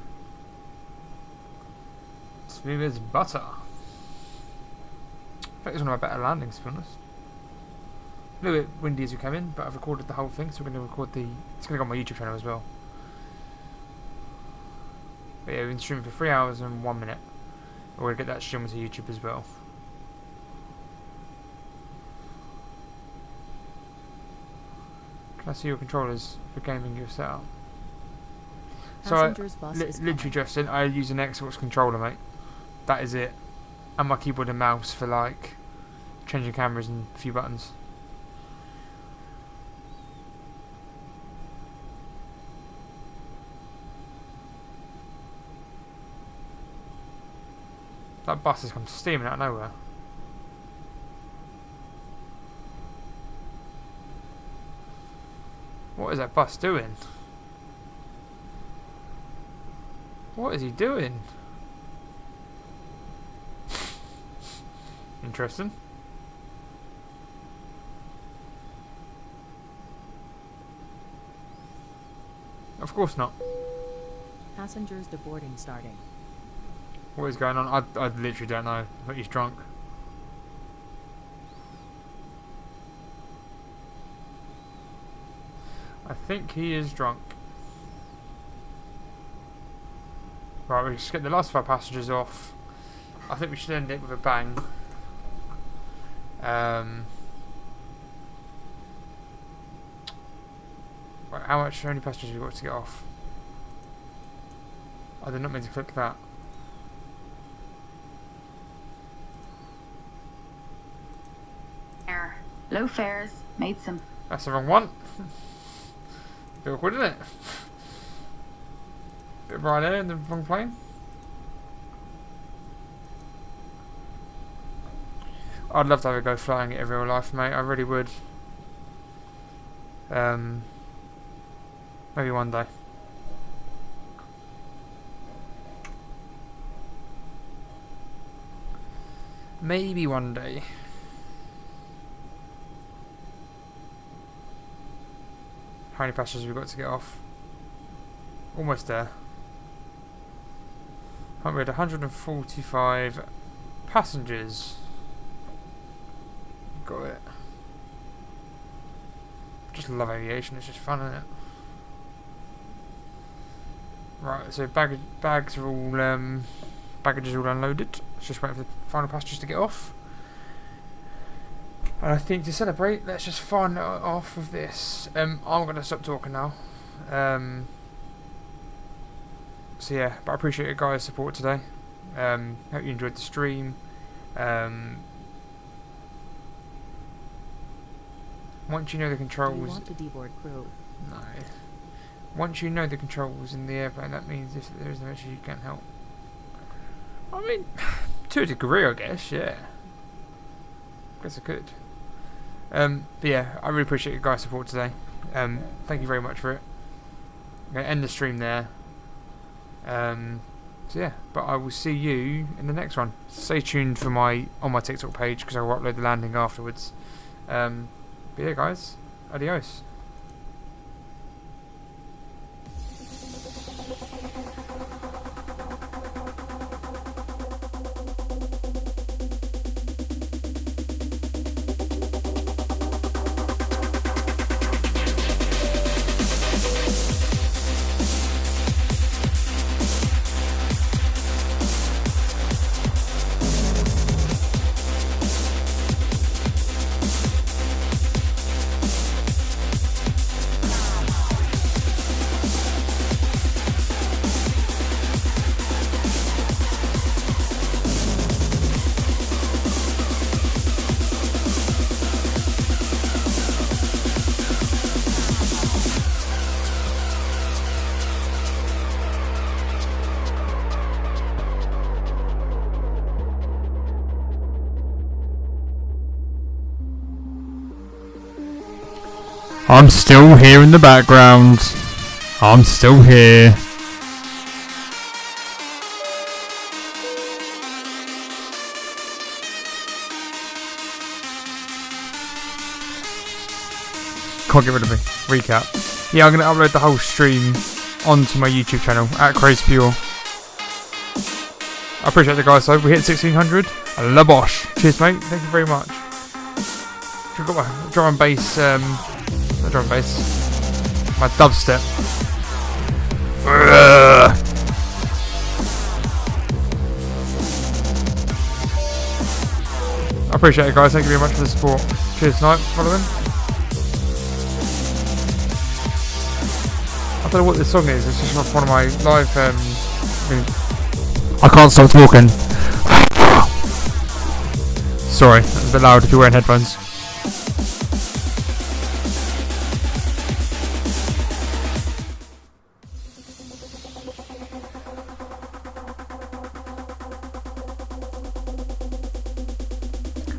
Smooth as butter. I think it's one of my better landings, to be honest. A little bit windy as we came in, but I've recorded the whole thing, so we're going to record the... It's going to go on my YouTube channel as well. But yeah, we've been streaming for 3 hours and 1 minute. We're going to get that streamed to YouTube as well. Can I see your controllers for gaming your setup? So literally, Justin, I use an Xbox controller, mate. That is it. And my keyboard and mouse for like changing cameras and a few buttons. That bus has come steaming out of nowhere. What is that bus doing? What is he doing? Interesting. Of course not. Passengers deboarding starting. What is going on? I literally don't know. But he's drunk. I think he is drunk. Right, we just get the last of our passengers off. I think we should end it with a bang. Right, how many passengers have we got to get off? I did not mean to click that. Low fares, made some. That's the wrong one. Bit awkward, isn't it? Bit right there in the wrong plane. I'd love to have a go flying it in real life, mate. I really would. Maybe one day. Maybe one day. How many passengers we've got to get off? Almost there. We had 145 passengers. Got it. Just love aviation, it's just fun, isn't it? Right, so bags are all baggage is all unloaded. Let's just wait for the final passengers to get off. And I think to celebrate, let's just fun off with this. I'm gonna stop talking now. So yeah, but I appreciate you guys' support today. Hope you enjoyed the stream. Once you know the controls. Do you want to deboard crew? No. Once you know the controls in the airplane, that means if there is no issue, you can't help. I mean, to a degree, I guess. Yeah. I guess I could. But yeah, I really appreciate you guys' support today. Thank you very much for it. I'm gonna end the stream there. So yeah, but I will see you in the next one. Stay tuned for on my TikTok page because I will upload the landing afterwards. But yeah, guys, adios. I'm still here in the background. I'm still here. Can't get rid of me. Recap. Yeah, I'm going to upload the whole stream onto my YouTube channel at Crazy Pure. I appreciate the guys, so we hit 1600. La bosh. Cheers, mate. Thank you very much. I've got my drum and bass, not drum and bass, my dubstep. I appreciate it, guys. Thank you very much for the support. Cheers tonight, following. I don't know what this song is. It's just one of my live. I can't stop talking. Sorry, that's a bit loud if you're wearing headphones.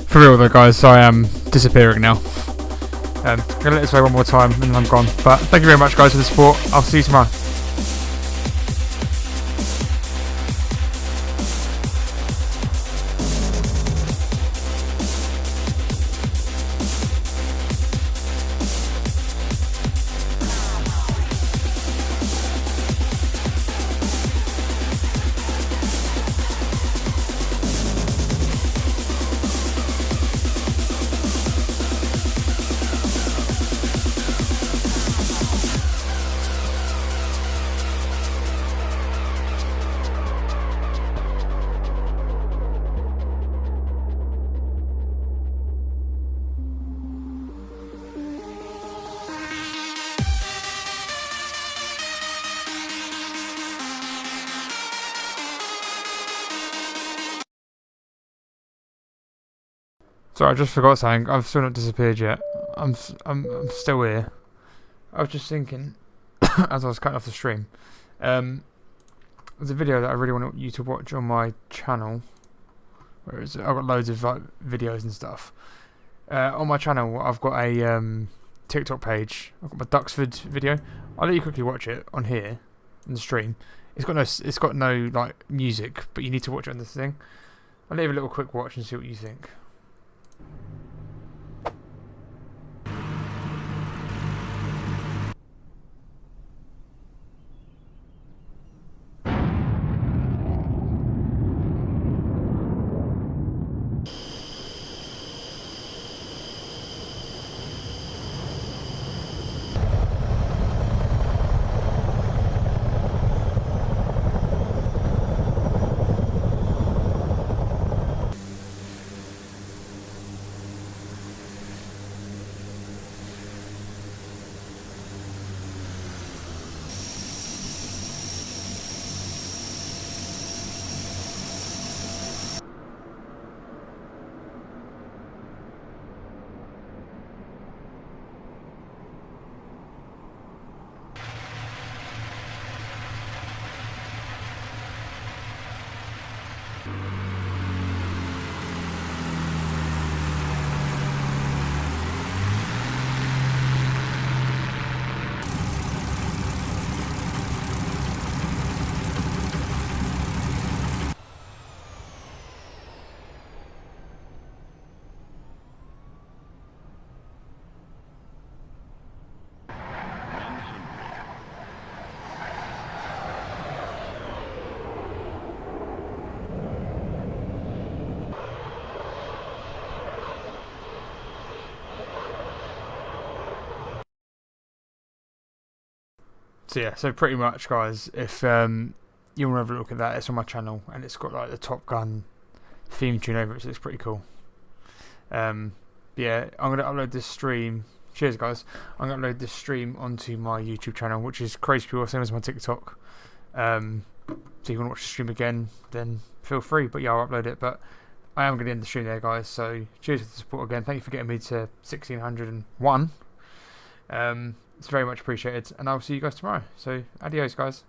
For real though, guys, I am disappearing now. I'm gonna let this play one more time and then I'm gone. But thank you very much, guys, for the support. I'll see you tomorrow. Sorry, I just forgot something. I've still not disappeared yet. I'm still here. I was just thinking, as I was cutting off the stream, there's a video that I really want you to watch on my channel. Where is it? I've got loads of like videos and stuff. On my channel, I've got a TikTok page. I've got my Duxford video. I'll let you quickly watch it on here in the stream. It's got no like music, but you need to watch it on this thing. I'll leave a little quick watch and see what you think. So yeah, so pretty much, guys, if you want to have a look at that, it's on my channel, and it's got like the Top Gun theme tune over it, so it's pretty cool. Yeah, I'm going to upload this stream. Cheers, guys. I'm going to upload this stream onto my YouTube channel, which is Crazy Pure, same as my TikTok. So if you want to watch the stream again, then feel free. But yeah, I'll upload it. But I am going to end the stream there, guys. So cheers for the support again. Thank you for getting me to 1601. It's very much appreciated. And I'll see you guys tomorrow. So adios, guys.